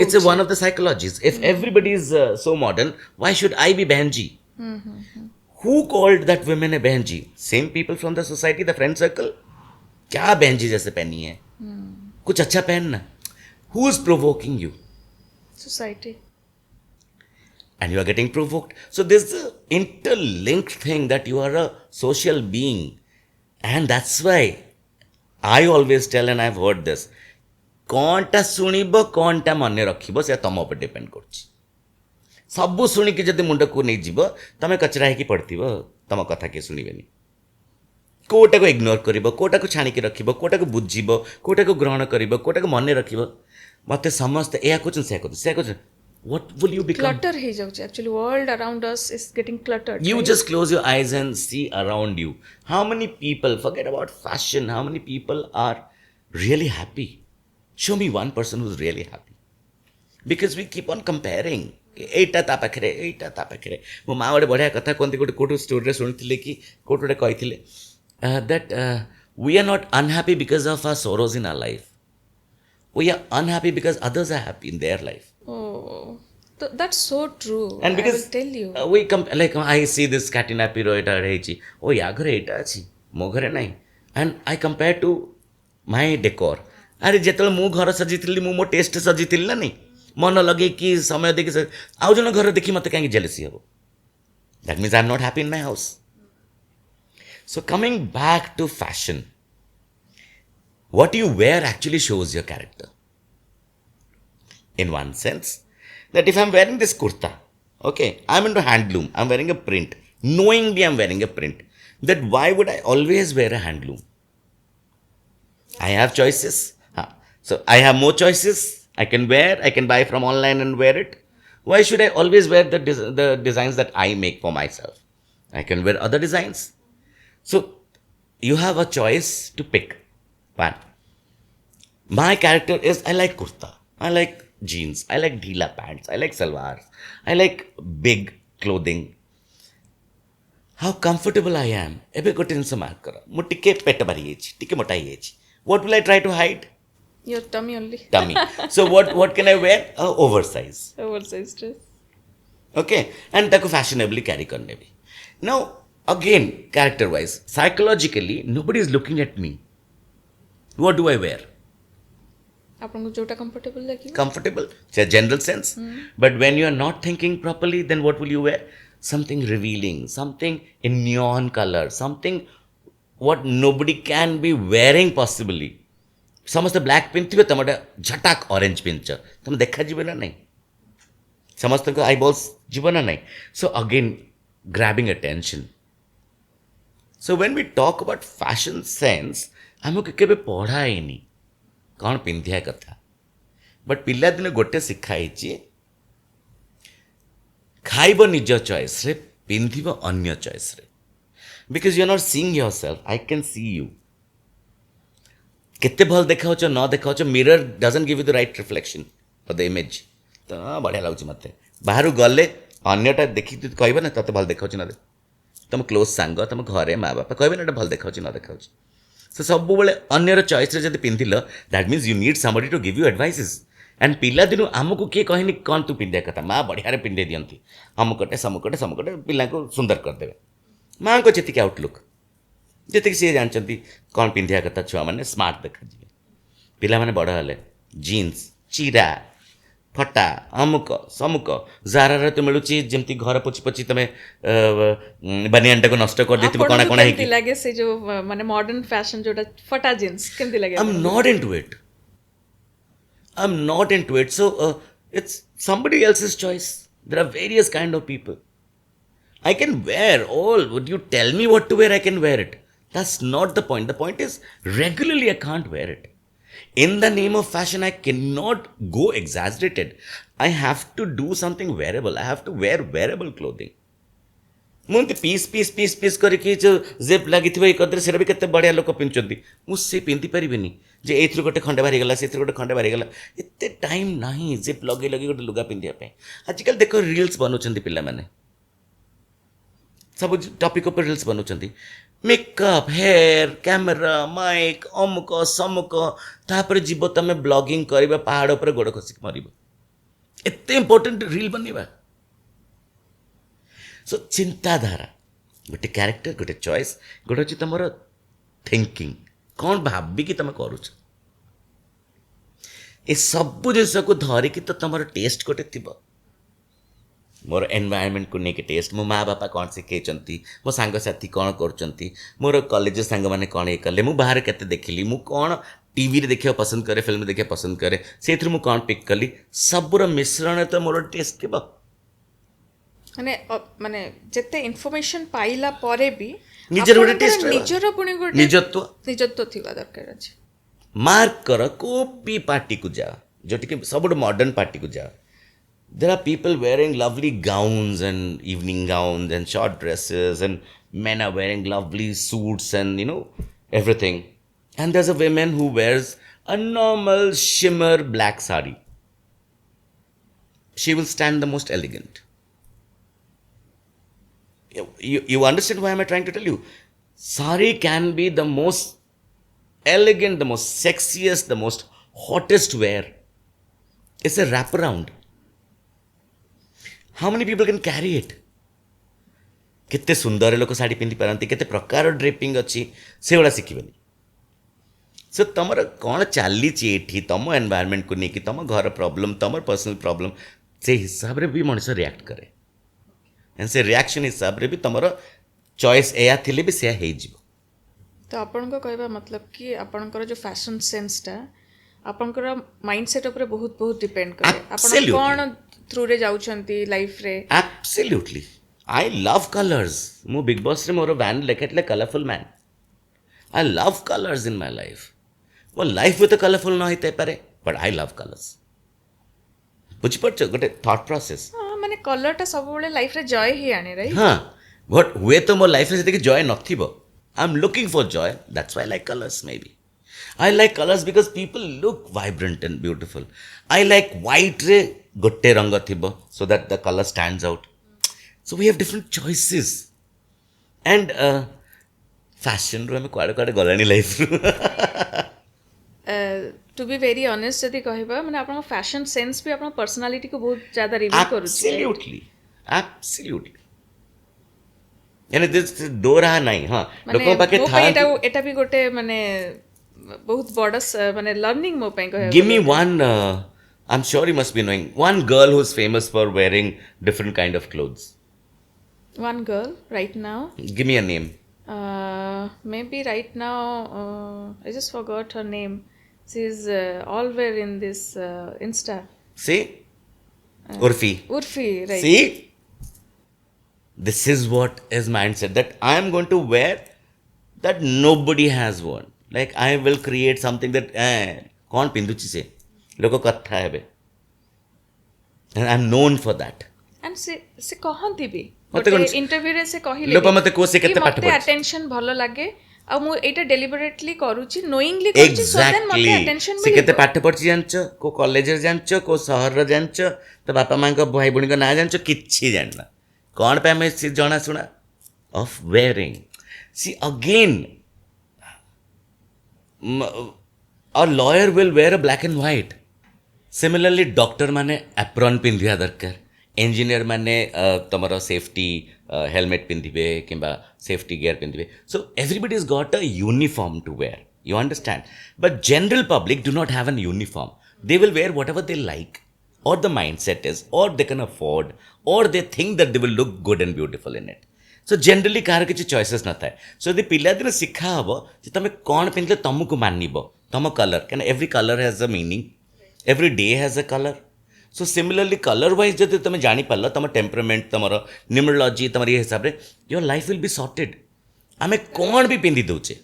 it's one of the psychologies if everybody is so modern why should I be Benji Who called that women a Benji? Same people from the society, the friend circle. क्या Benji जैसे पहनी है? कुछ अच्छा पहनना. Who is provoking you? Society. And you are getting provoked. So there's the interlinked thing that you are a social being. And that's why I always tell and I've heard this. कौनटा सुनिबो कौनटा मने रखिबो से तम ऊपर depend करछि. सबू शुणिकी जब मुंड को नहीं जीव तुम कचरा होगी पड़ो तुम कथा किए शुणवेनि कोटा को इग्नोर कर कोटा को छाणिकी रख कोटा को बुझ कोटा को ग्रहण कर कोटा को मन रख मत समस्ते या कहते से कहते what will you become clutter he jauche actually world around us is getting cluttered you right? just close your eyes and see around you how many people forget about fashion how many people are really happy show me one person who's really happy because we keep on comparing एटा ता पाखरे एटा ता पाखरे मो माँ गोटे बढ़िया कथा कहते गोटे कोटो स्टोरी शुणी कि कोट गोटे कही that we are not unhappy because of our sorrows in our life we are unhappy because others are happy in their life so that's so true and because I will tell you we like I see this Katina Piro eta heichi o ya ghare eta achi mo ghare nai and I compare to my decor अरे जेतल मु घर सजीथिली मु मो test सजीथिली ना नहीं मन लगे कि समय देखि आउ जन घर देखि मत कहीं जेलसी हो that means I am not happy in my house so coming back to fashion what you wear actually shows your character in one sense that if I'm wearing this kurta okay I'm into handloom I'm wearing a print knowingly I'm wearing a print that why would I always wear a handloom I have choices so I have more choices I can wear I can buy from online and wear it why should I always wear the designs that I make for myself I can wear other designs so you have a choice to pick one my character is I like kurta I like jeans I like dhila pants I like salwars I like big clothing how comfortable I am ebe gote jinsa mark kara mu tike pet bari hechi tike mota hechi what will I try to hide your tummy only. tummy so what can I wear oversize Oversized dress. okay and taku fashionably carry karne bhi now again character wise psychologically nobody is looking at me what do I wear आपको जोटा comfortable लगे comfortable it's a general sense but when you are not thinking properly then what will you wear something revealing something in neon color something what nobody can be wearing possibly ସମସ୍ତେ black ପିନ୍ଧିଥିବେ ତମେ ଗୋଟେ ଝଟାକ orange ପିନ୍ଧିଛ ତମେ ଦେଖାଯିବ ନା ନାହିଁ ସମସ୍ତଙ୍କ I balls ଯିବ ନା ନାହିଁ so again grabbing attention so when we talk about fashion sense ଆମକୁ କେବେ ପଢ଼ା ହେଇନି କ'ଣ ପିନ୍ଧିବା କଥା ବଟ୍ ପିଲାଦିନେ ଗୋଟେ ଶିଖା ହେଇଛି ଖାଇବ ନିଜ ଚଏସ୍ରେ ପିନ୍ଧିବ ଅନ୍ୟ ଚଏସ୍ରେ because you are not seeing yourself I can see you କେତେ ଭଲ ଦେଖାଉଛ ନ ଦେଖାଉଛ mirror doesn't give you the right reflection of the image ତ ବଢ଼ିଆ ଲାଗୁଛି ମୋତେ ବାହାରୁ ଗଲେ ଅନ୍ୟଟା ଦେଖିକି କହିବ ନା ତତେ ଭଲ ଦେଖାଉଛି ନ ଦେଖ ତମ କ୍ଲୋଜ୍ ସାଙ୍ଗ ତମ ଘରେ ମା ବାପା କହିବେ ନା ଏଟା ଭଲ ଦେଖାଉଛି ନ ଦେଖାଉଛି ସो ସବୁବେଳେ ଅନ୍ୟର ଚଏସ୍ରେ ଯଦି ପିନ୍ଧିଲ that means you need somebody to give you advices and ପିଲାଦିନୁ ଆମକୁ କିଏ କହେନି କ'ଣ ତୁ ପିନ୍ଧିବା କଥା ମା ବଢ଼ିଆରେ ପିନ୍ଧେଇ ଦିଅନ୍ତି ଅମୁକଟେ ସମୁକଟେ ପିଲାଙ୍କୁ ସୁନ୍ଦର କରିଦେବେ ମାଆଙ୍କ ଯେତିକି ଆଉଟଲୁକ୍ ଯେତିକି ସିଏ ଜାଣିଛନ୍ତି କ'ଣ ପିନ୍ଧିବା କଥା ଛୁଆମାନେ ସ୍ମାର୍ଟ ଦେଖାଯିବେ ପିଲାମାନେ ବଡ଼ ହେଲେ ଜିନ୍ସ ଚିରା ଫଟା ଅମୁକ ସମୁକ ଜାରାରେ ତ ମିଳୁଛି ଯେମିତି ଘର ପୋଛି ପୋଛି ତମେ ବାନିଆନଟାକୁ ନଷ୍ଟ କରିଦେଇଥିବ କଣା କଣା ହେଇକି ଲାଗେ ସେ ଯୋଉ ମାନେ ମଡର୍ନ ଫ୍ୟାଶନ ଯୋଉଟା ଫଟା ଜିନ୍ସ କେମିତି ଲାଗେ I am not into it I'm not into it. So it's somebody else's choice. There are various kind of people. I can wear all. Would you tell me what to wear? I can wear it. That's not the point. The point is regularly I can't wear it. In the name of fashion, I cannot go exaggerated. I have to do something wearable. I have to wear wearable clothing. ମୁଁ ଏମିତି piece କରିକି ଯେଉଁ ଜେପ୍ ଲାଗିଥିବ ଏଇ କରିଦେଲେ ସେଇଟା ବି କେତେ ବଢ଼ିଆ ଲୋକ ପିନ୍ଧୁଛନ୍ତି ମୁଁ ସେ ପିନ୍ଧିପାରିବିନି ଯେ ଏଇଥିରୁ ଗୋଟେ ଖଣ୍ଡେ ବାହାରିଗଲା ସେଥିରୁ ଗୋଟେ ଖଣ୍ଡେ ବାହାରିଗଲା ଏତେ ଟାଇମ୍ ନାହିଁ ଜେପ୍ ଲଗେଇ ଗୋଟେ ଲୁଗା ପିନ୍ଧିବା ପାଇଁ ଆଜିକାଲି ଦେଖ ରିଲ୍ସ ବନାଉଛନ୍ତି ପିଲାମାନେ ସବୁ ଟପିକ୍ ଉପରେ ରିଲ୍ସ ବନାଉଛନ୍ତି ମେକଅପ୍ ହେୟାର କ୍ୟାମେରା ମାଇକ୍ ଅମୁକ ସମୁକ ତାପରେ ଯିବ ତମେ ବ୍ଲଗିଂ କରିବା ପାହାଡ଼ ଉପରେ ଗୋଡ଼ ଖସିକି ମରିବ ଏତେ ଇମ୍ପୋର୍ଟାଣ୍ଟ ରିଲ୍ ବନେଇବା सो चिंताधारा गोटे क्यारेक्टर गोटे चॉइस गोटे हूँ तुम थिंकिंग कौन भाविकी तुम करुच ए सबू जिस को धरिकी तो तुम टेस्ट गोटे थी मोर एनवायरनमेंट को लेकिन टेस्ट मो माँ बापा कौन शिखई मो सांगसाथी कौन कर मोर कॉलेज सांग मैंने कौन ये कले मु बाहर केते देखिली मु कौन टीवी रे देखा पसंद करे फिल्म देखा पसंद करे से मु कौन पिक कली सबूर मिश्रण तो मोर टेस्ट थी माने माने जेते इन्फॉर्मेशन पाइला परे भी निजर गोटे टेस्ट निजर पुणी गोटे निजत्व थिबा दरकार अछि मार्क कर को भी पार्टी को जा जो टिके सबुठ मॉडर्न पार्टी को जा there are people wearing lovely gowns and evening gowns and short dresses and men are wearing lovely suits and you know everything and there's a woman who wears a normal shimmer black sari she will stand the most elegant. You understand why am I trying to tell you? Sari can be the most elegant, the most sexiest, the most hottest wear. It's a wraparound. How many people can carry it? केते सुंदर लोक साड़ी पिंधि पारती केते प्रकार draping अच्छी से गुड़ा शिखिबेनि सो तुमर कौन चली ये तुम एनवायरमेंट को लेकिन तुम घर प्रॉब्लम तुम पर्सनल प्रॉब्लम से हिसाब से भी मनुष्य रिएक्ट करे एंड से रिएक्शन हिसाब से भी तुमर चॉइस या थिले भी से हो तो आपणको कहवा मतलब कि आपणकर जो फैशन सेंसटा आपणकर माइंडसेट ऊपर बहुत बहुत डिपेंड करे आपण Absolutely. कोन थ्रू रे जाउछंती लाइफ रे एब्सोल्युटली आई लव कलर्स मु बिग बॉस रे मोर वैन लेखेटले colourful man I love colours in my life मो लाइफ भी तो कलरफुल न होते पारे बट आई लव कलर्स बुझिपारछ गोटे थॉट प्रोसेस माने कलरटा सब बेले लाइफ रे जॉय ही आने राइट हाँ बट हुए तो मो लाइफ रे जति जॉय नथिबो I am looking for joy that's why I like colours maybe I like colors because people look vibrant and beautiful. I like white रे गोटे रंग थिबो so that the color stands out. So we have different choices. And fashion रो हमें कुआडे कुआडे गलानी life to be very honest जदि कहबा माने आपण फैशन सेंस भी आपण पर्सनालिटी को बहुत ज्यादा रिवील करूची Absolutely. Absolutely. यानी दिस डोरा नहीं हाँ लोगों पाके था एटा भी गोटे माने बहुत बड़ा माने लर्निंग मो पई कहबा Give me one, I'm sure you must be knowing, one girl who's famous for wearing different kind of clothes. one girl right now Give me a name. maybe right now I just forgot her name. She's always in this Insta. See? Urfi. Urfi, right? See? This is what is mindset that I am going to wear that nobody has worn. Like I will create something that कौन पिंदुची से लोगों कथा है बे and I'm known for that. And से कहंती भी मते गोटे interview रे से कहिले लोक मते को से केते पाठ मते पढ़ अटेंशन भलो लागे आ मु एटा डेलिबरेटली करूची नोइंगली करूची सो देन मते अटेंशन से मिले केते पाठ पढ़ जानछ को कॉलेज रे जानछ को शहर रे जानछ तो बापा मां को भाई बणी को ना जानछ किछि जानना कौन पे हमें से जाना सुना of wearing. See again a lawyer will wear a black and white. Similarly doctor माने एप्रॉन पिंधिया दरकार इंजीनियर माने तमरो सेफ्टी हेलमेट पिंधिबे किंबा सेफ्टी गियर पिंधिबे so everybody is got a uniform to wear you understand but general public do not have an uniform they will wear whatever they like or the mind set is or they can afford or they think that they will look good and beautiful in it so generally कहार किसी choices न थाए सो यदि पिलादिन शिखा हम जे तुम कौन पिंधले तुमको मानब तुम कलर क्या every colour has a meaning every day has a colour so similarly colour wise जब तुम जापर तुम टेम्परामेंट तुम न्यूमरोलॉजी तुम ये हिसाब से your life will be sorted आम कौन भी पिंधि दौचे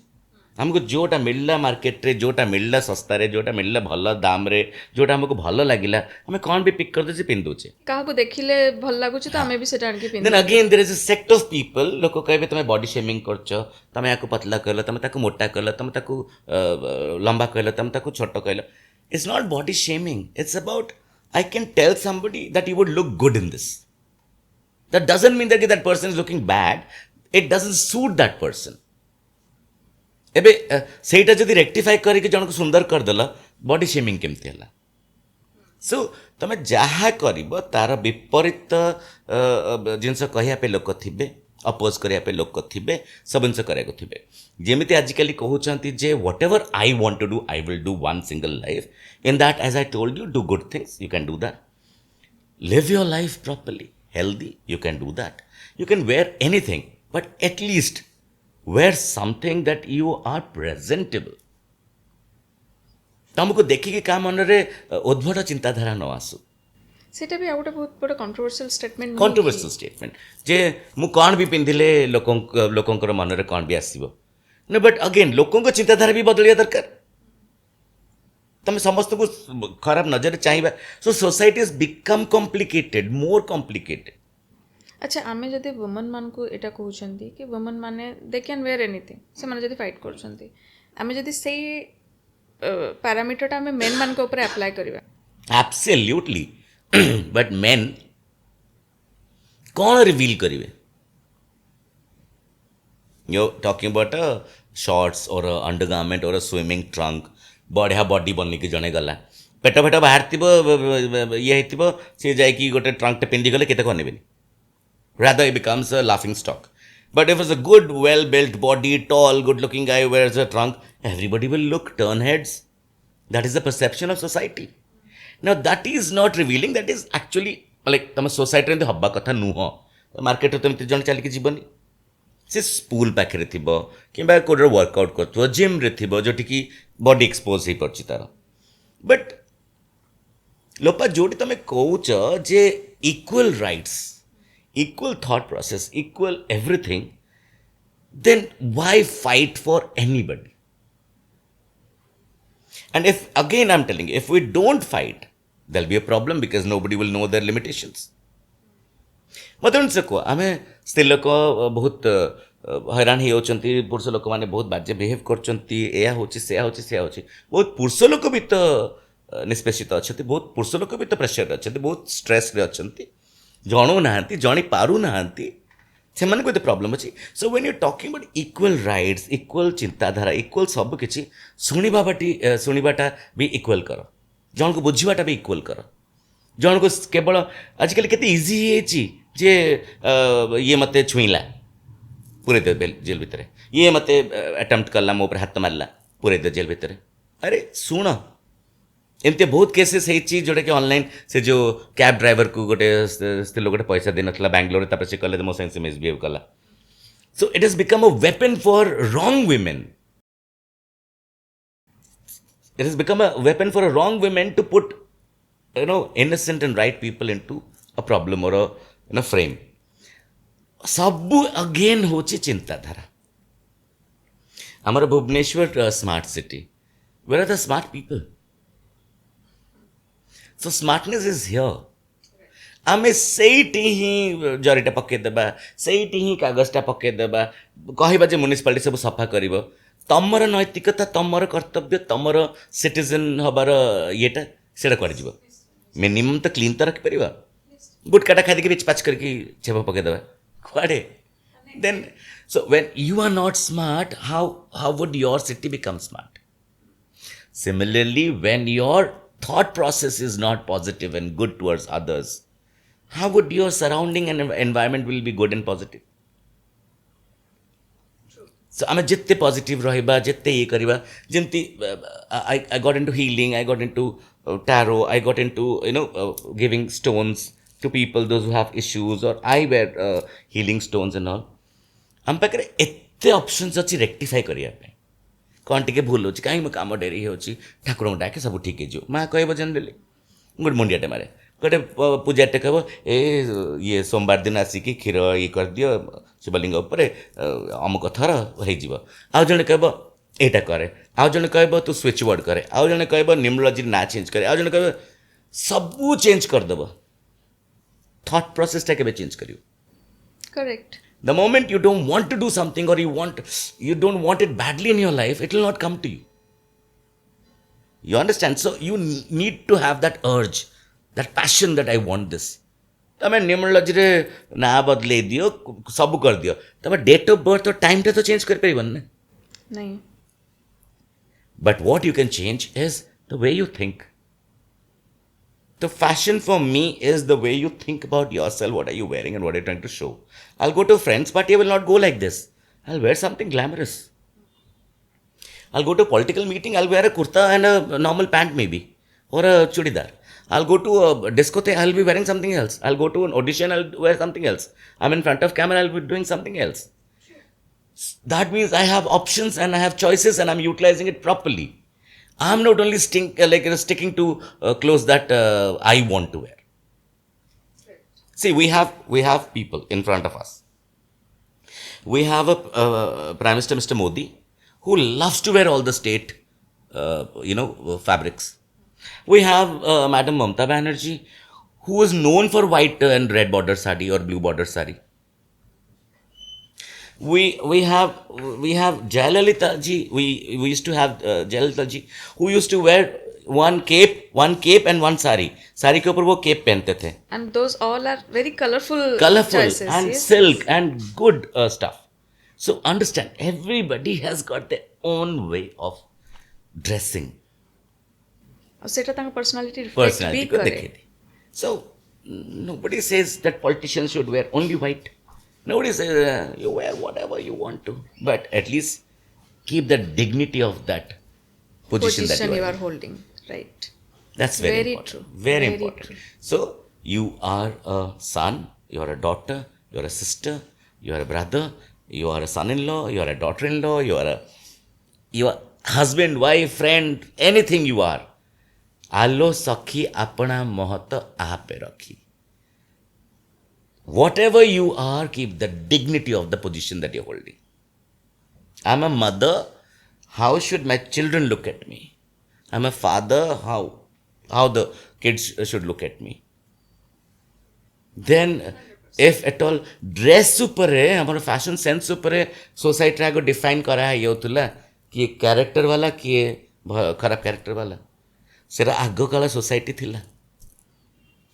आमको जोटा मिलला मार्केट रे जोटा मिलला सस्ता रे जोटा मिलला भल दाम रे जोटा हमको भल लागिला हमें कौन भी पिक कर दे पिंध दौचे काहाको देखिले भल लागुची तो हमें भी सेटा आनके पिन then again there is a sect of people लोक कहबे तुम बॉडी शेमिंग करछ तुम याको पतला कहल तुम ताको मोटा कहल तुम ताको लंबा कहल तुम ताको छोटो कहल it's not body shaming it's about I can tell somebody that you would look good in this that doesn't mean that that person is looking bad it doesn't suit that person एबे सेटा जदि rectify करके जन को सुंदर करदेल body shaming केमती है सो तुम जहाँ कर तार विपरीत जिनस कहवाई लोक थे अपोज करने लोक थे सब जिन कराया थे जमी आजिकल कहते जे whatever I want to do I will do one single life in that age I told you do good things you can do that live your life properly healthy you can do that you can wear anything but at least wear something that you are presentable तुमको देखिए क्या मन रे उद्भट चिंताधारा न आसु सेटा भी out बहुत बड़ा कंट्रोवर्शियल स्टेटमेंट जे मु कौन भी पिंधिले लोकंकर मन रे कौन भी आसीबो न बट अगेन लोकों को चिंताधारा भी बदलिया दरकार तुम समस्त को खराब नजर चाहिए so society is become complicated more complicated अच्छा आमे जदि वुमन मान को एटा कहउछंती कि वुमन माने दे कैन वेयर एनीथिंग से माने जदि फाइट करछंती आमे जदि सेही पैरामीटरटा आमे मेन मान को ऊपर अप्लाई करबा एब्सोल्युटली बट मेन कौन रिवील करिवे you talking about a shorts और अंडरगारमेंट और स्विमिंग ट्रंक बढ़िया बॉडी बन के जने गला पेट फेट बाहर ये सी जाकि गोटे ट्रंकटे पिंधि गले केते कनेबेनी rather it becomes a laughing stock but if it's a good well built body tall good looking guy wears a trunk everybody will look, turn heads. That is the perception of society. Now that is not revealing, that is actually like ତମ ସୋସାଇଟିରେ ହବା କଥା ନୁହଁ। ମାର୍କେଟରେ ତ ଏମିତି ଜଣେ ଚାଲିକି ଯିବନି, ସେ ସ୍କୁଲ ପାଖରେ ଥିବ କିମ୍ବା କୋଉଠି ୱାର୍କଆଉଟ୍ କରୁଥିବ, ଜିମ୍ରେ ଥିବ ଯୋଉଠିକି ବଡି ଏକ୍ସପୋଜ ହେଇପାରୁଛି ତାର। ବଟ୍ ଲୋପା ଯୋଉଠି ତମେ କହୁଛ ଯେ equal rights, equal thought process, equal everything, then why fight for anybody? And if, again I'm telling you, if we don't fight, there'll be a problem because nobody will know their limitations. ମତେ ସେ କୁହ, ଆମେ ସ୍ତ୍ରୀ ଲୋକ ବହୁତ ହଇରାଣ ହେଇଯାଉଛନ୍ତି, ପୁରୁଷ ଲୋକମାନେ ବହୁତ ବାଜେ ବିହେଭ୍ କରୁଛନ୍ତି, ଏୟା ହେଉଛି ସେୟା ହେଉଛି ସେୟା ହେଉଛି। ବହୁତ ପୁରୁଷ ଲୋକ ବି ତ ନିଷ୍ପେଷିତ ଅଛନ୍ତି, ବହୁତ ପୁରୁଷ ଲୋକ ବି ତ ପ୍ରେସରରେ ଅଛନ୍ତି, ବହୁତ ଷ୍ଟ୍ରେସ୍ରେ ଅଛନ୍ତି, ଜଣୁନାହାନ୍ତି, ଜାଣି ପାରୁନାହାନ୍ତି, ସେମାନଙ୍କୁ ଏତେ ପ୍ରୋବ୍ଲେମ୍ ଅଛି। So when you talking about equal rights, equal ଚିନ୍ତାଧାରା, ଇକ୍ୱାଲ୍ ସବୁ କିଛି, ଶୁଣିବାଟା ବି ଇକ୍ୱାଲ୍ କର, ଜଣକୁ ବୁଝିବାଟା ବି ଇକ୍ୱାଲ୍ କର। ଜଣକୁ କେବଳ ଆଜିକାଲି କେତେ ଇଜି ହେଇଯାଇଛି ଯେ ଇଏ ମୋତେ ଛୁଇଁଲା ପୁରେଇ ଦେବେ ଜେଲ୍ ଭିତରେ, ଇଏ ମୋତେ ଆଟେମ୍ପ୍ଟ କଲା, ମୋ ଉପରେ ହାତ ମାରିଲା, ପୁରେଇ ଦେ ଜେଲ୍ ଭିତରେ। ଆରେ ଶୁଣ, ଏମିତି ବହୁତ କେସେସ୍ ହେଇଛି ଯେଉଁଟାକି ଅନଲାଇନ୍, ସେ ଯେଉଁ କ୍ୟାବ୍ ଡ୍ରାଇଭରକୁ ଗୋଟେ ସ୍ତ୍ରୀ ଲୋକଟେ ପଇସା ଦେଇନଥିଲା ବାଙ୍ଗାଲୋରରେ, ତାପରେ ସେ କହିଲେ ମୋ ସାଙ୍ଗେ ସେ ମିସବିହେଭ୍ କଲା। ସୋ ଇଟ୍ ହାଜ୍ ବିକମ୍ ଅ ୱେପନ୍ ଫର୍ ରଙ୍ଗ women. It has become a weapon for a wrong women to put, innocent and right people into a problem or a frame. सबू अगेन होची चिंताधारा। हमारा Bhubaneswar smart city, where are the smart people? So smartness is here. आमे ସେଇଠି ହିଁ ଜରିଟା ପକେଇଦେବା, ସେଇଠି ହିଁ କାଗଜଟା ପକେଇଦେବା, କହିବା ଯେ ମ୍ୟୁନିସିପାଲିଟି ସବୁ ସଫା କରିବ। ତମର ନୈତିକତା, ତମର କର୍ତ୍ତବ୍ୟ, ତମର ସିଟିଜେନ୍ ହବାର ଇଏଟା ସେଇଟା କୁଆଡ଼େ ଯିବ? ମିନିମମ୍ ତ କ୍ଲିନ୍ ତ ରଖିପାରିବ। ଗୁଟକାଟା ଖାଇଦେଇକି ବିଚପାଚ କରିକି ଛେପ ପକେଇଦେବା, କୁଆଡ଼େ? ଦେନ୍ show when you are not smart, how would your city become smart? Similarly, when your thought process is not positive and good towards others, how would your surrounding and environment will be good and positive? So ଆମେ ଯେତେ positive ରହିବା, ଯେତେ ଇଏ କରିବା, ଯେମିତି I got into healing, I got into tarot, I got into giving stones to people, those who have issues, or I wear healing stones and all. ଆମ ପାଖରେ ଏତେ ଅପସନ୍ସ ଅଛି ରେକ୍ଟିଫାଏ କରିବା ପାଇଁ। କ'ଣ ଟିକେ ଭୁଲ ହେଉଛି, କାହିଁକି ମୋ କାମ ଡେରି ହେଉଛି, ଠାକୁରଙ୍କୁ ଡାକେ ସବୁ ଠିକ୍ ହେଇଯିବ। ମାଆ କହିବ ଜେନେରାଲି, ଗୋଟେ ମୁଣ୍ଡିଆଟେ ମାରେ, ଗୋଟେ ପୂଜାଟେ କହିବ ଇଏ ସୋମବାର ଦିନ ଆସିକି କ୍ଷୀର ଇଏ କରିଦିଅ ଶିବଲିଙ୍ଗ ଉପରେ, ଅମୁକ ଥର ହେଇଯିବ। ଆଉ ଜଣେ କହିବ ଏଇଟା କରେ, ଆଉ ଜଣେ କହିବ ତୁ ସୁଇଚ୍ ବୋର୍ଡ଼ କରେ, ଆଉ ଜଣେ କହିବ ନ୍ୟୁମରୋଲୋଜିର ନାଁ ଚେଞ୍ଜ କରେ, ଆଉ ଜଣେ କହିବ ସବୁ ଚେଞ୍ଜ କରିଦେବ। ଥଟ୍ ପ୍ରୋସେସଟା କେବେ ଚେଞ୍ଜ କରିବ? Correct. The moment you don't want to do something, or you don't want it badly in your life, it will not come to you. You understand? So you need to have that urge, that passion that I want this. ତମେ ନ୍ୟୁମରୋଲୋଜିରେ ନାଁ ବଦଲେଇ ଦିଅ, ସବୁ କରିଦିଅ, ତମେ date of birth और ଟାଇମ୍ଟା ତ change କରିପାରିବନି ନା। ନାଇଁ। But what you can change is the way you think. The fashion for me is the way you think about yourself, what are you wearing and what are you trying to show. I'll go to a friend's party, I will not go like this. I'll wear something glamorous. I'll go to a political meeting, I'll wear a kurta and a normal pant maybe, or a chudidar. I'll go to a discotheque, I'll be wearing something else. I'll go to an audition, I'll wear something else. I'm in front of camera, I'll be doing something else. That means I have options and I have choices and I'm utilizing it properly. I'm not only sticking to clothes that I want to wear. See, we have people in front of us. We have a Prime Minister, Mr. Modi, who loves to wear all the state, fabrics. We have Madam Mamata Banerjee, who is known for white and red border sari or blue border sari. We have Jayalalitha ji. We used to have Jayalalitha ji, who used to wear one cape and one sari. Sari के ऊपर वो cape पहनते थे. And those all are very colorful choices, and yes? silk and good stuff. So understand, everybody has got their own way of dressing. और सेटा तांका personality reflect भी Personality को करे। देखे थे. So nobody says that politicians should wear only white. Nobody says you wear whatever you want to, but at least keep the dignity of that position that Position you you are are in. holding, right? That's very, Very important. true. Very Very important. true. So you are a son, you are a daughter, you are a sister, you are a brother, you are a son-in-law, you are a daughter-in-law, you are husband, wife, friend, anything you are. आलो सखी अपना महत्व आपे रखी. Whatever you are, keep the dignity of the position that you're holding. I'm a mother. How should my children look at me? I'm a father. How the kids should look at me? Then, if at all dress उपरे हमारे fashion sense उपरे society को define करा है ये होतुला कि character वाला कि खराब कैरेक्टर वाला सेरा आगो काला सोसाइटी थिला.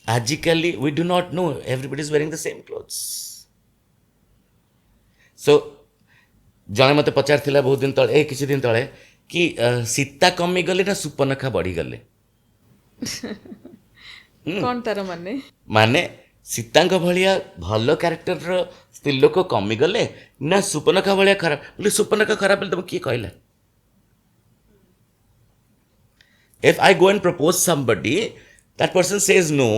आजिकली we do not know, everybody is wearing the same clothes. So जणे मते पचार थिला बहुत दिन तळे किछि दिन तळे कि सीता कमी गले ना सुपनखा बढ़ी गले. कौन तार माने? माने सीताଙ୍କ ଭଳିଆ ଭଲ କ୍ୟାରେକ୍ଟରର ସ୍ତ୍ରୀ ଲୋକ କମିଗଲେ ନା ସୁପନଖା ଭଳିଆ ଖରାପ ବୋଲି. ସୁପନଖା ଖରାପ ବୋଲି ତମକୁ କିଏ କହିଲା? If I go and propose somebody, that person says no,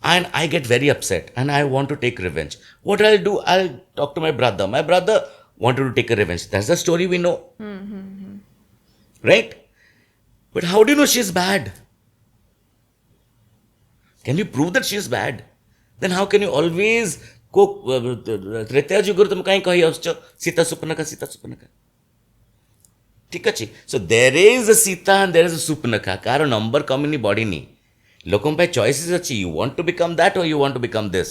and I get very upset and I want to take revenge. What I'll do, I'll talk to my brother. My brother wanted to take a revenge. That's the story we know. Right? But how do you know she's bad? Can you prove that she is bad? Then how can you always go त्रेतया जुगर तुम कहीं कही आसुच सीता सुपनखा सीता सुपनखा. ठीक अच्छे. So there is a Sita and there is a Supnakha. कार number कमी बढ़नी. लोकों पे चॉइसेस अच्छी. You want to become that or you want to become this.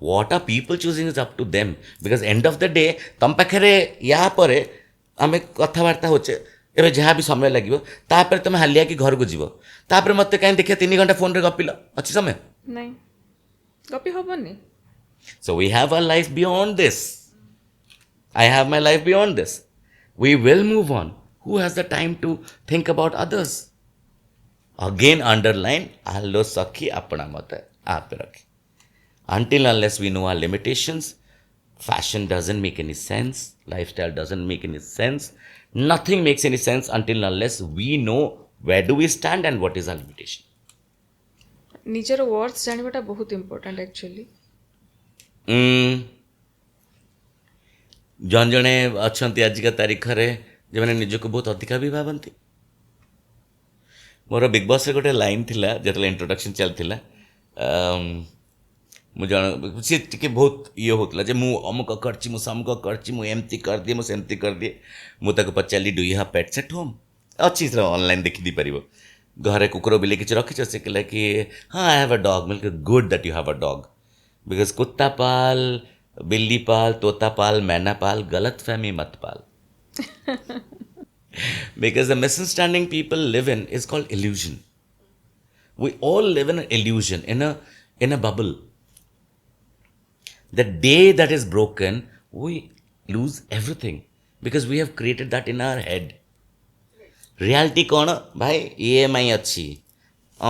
What are people choosing is up to them. Because end of the day तम पाखे या परे आम कथबार्ता होचे एवं जहाँ भी समय लगे तापर तुम हालिया कि घर को जीव तापर मत कहीं देखिए 3 घंटा फोन रे गपिल अच्छी समय नहीं गपी हबनी. So we have our life beyond this. I have my life beyond this. We will move on. Who has the time to think about others? Again underline allo sakhi apna mata aap rakhi. Until unless we know our limitations, fashion doesn't make any sense, lifestyle doesn't make any sense, nothing makes any sense until unless we know where do we stand and what is our limitation. निजर worth जानिबाटा बहुत important actually. जन जने अच्छे आजिका तारीख में जो मैंने निजक बहुत अधिका भी भावती. मोर बिग बॉस गोटे लाइन थिला जो इंट्रोडक्शन चलता मुझे सी टे बहुत ये होता जे मु अमुक करची मु समक करची मु एमती कर दिए मु सेमती कर दिए. मुझे पचारि do you have pets at home अच्छी ऑनलाइन देखी पार. घरे कुकुर बिले किसी रखी से कहला कि हाँ I have a dog. Mill good that you have a dog. Because कुत्ता पाल बिल्ली पाल तोता पाल मैना पाल गलत फहमी मत पाल. Because the misunderstanding people live in is called illusion. We all live in an illusion, in a bubble. The day that is broken, we lose everything because we have created that in our head. Reality कौन भाई EMI अच्छी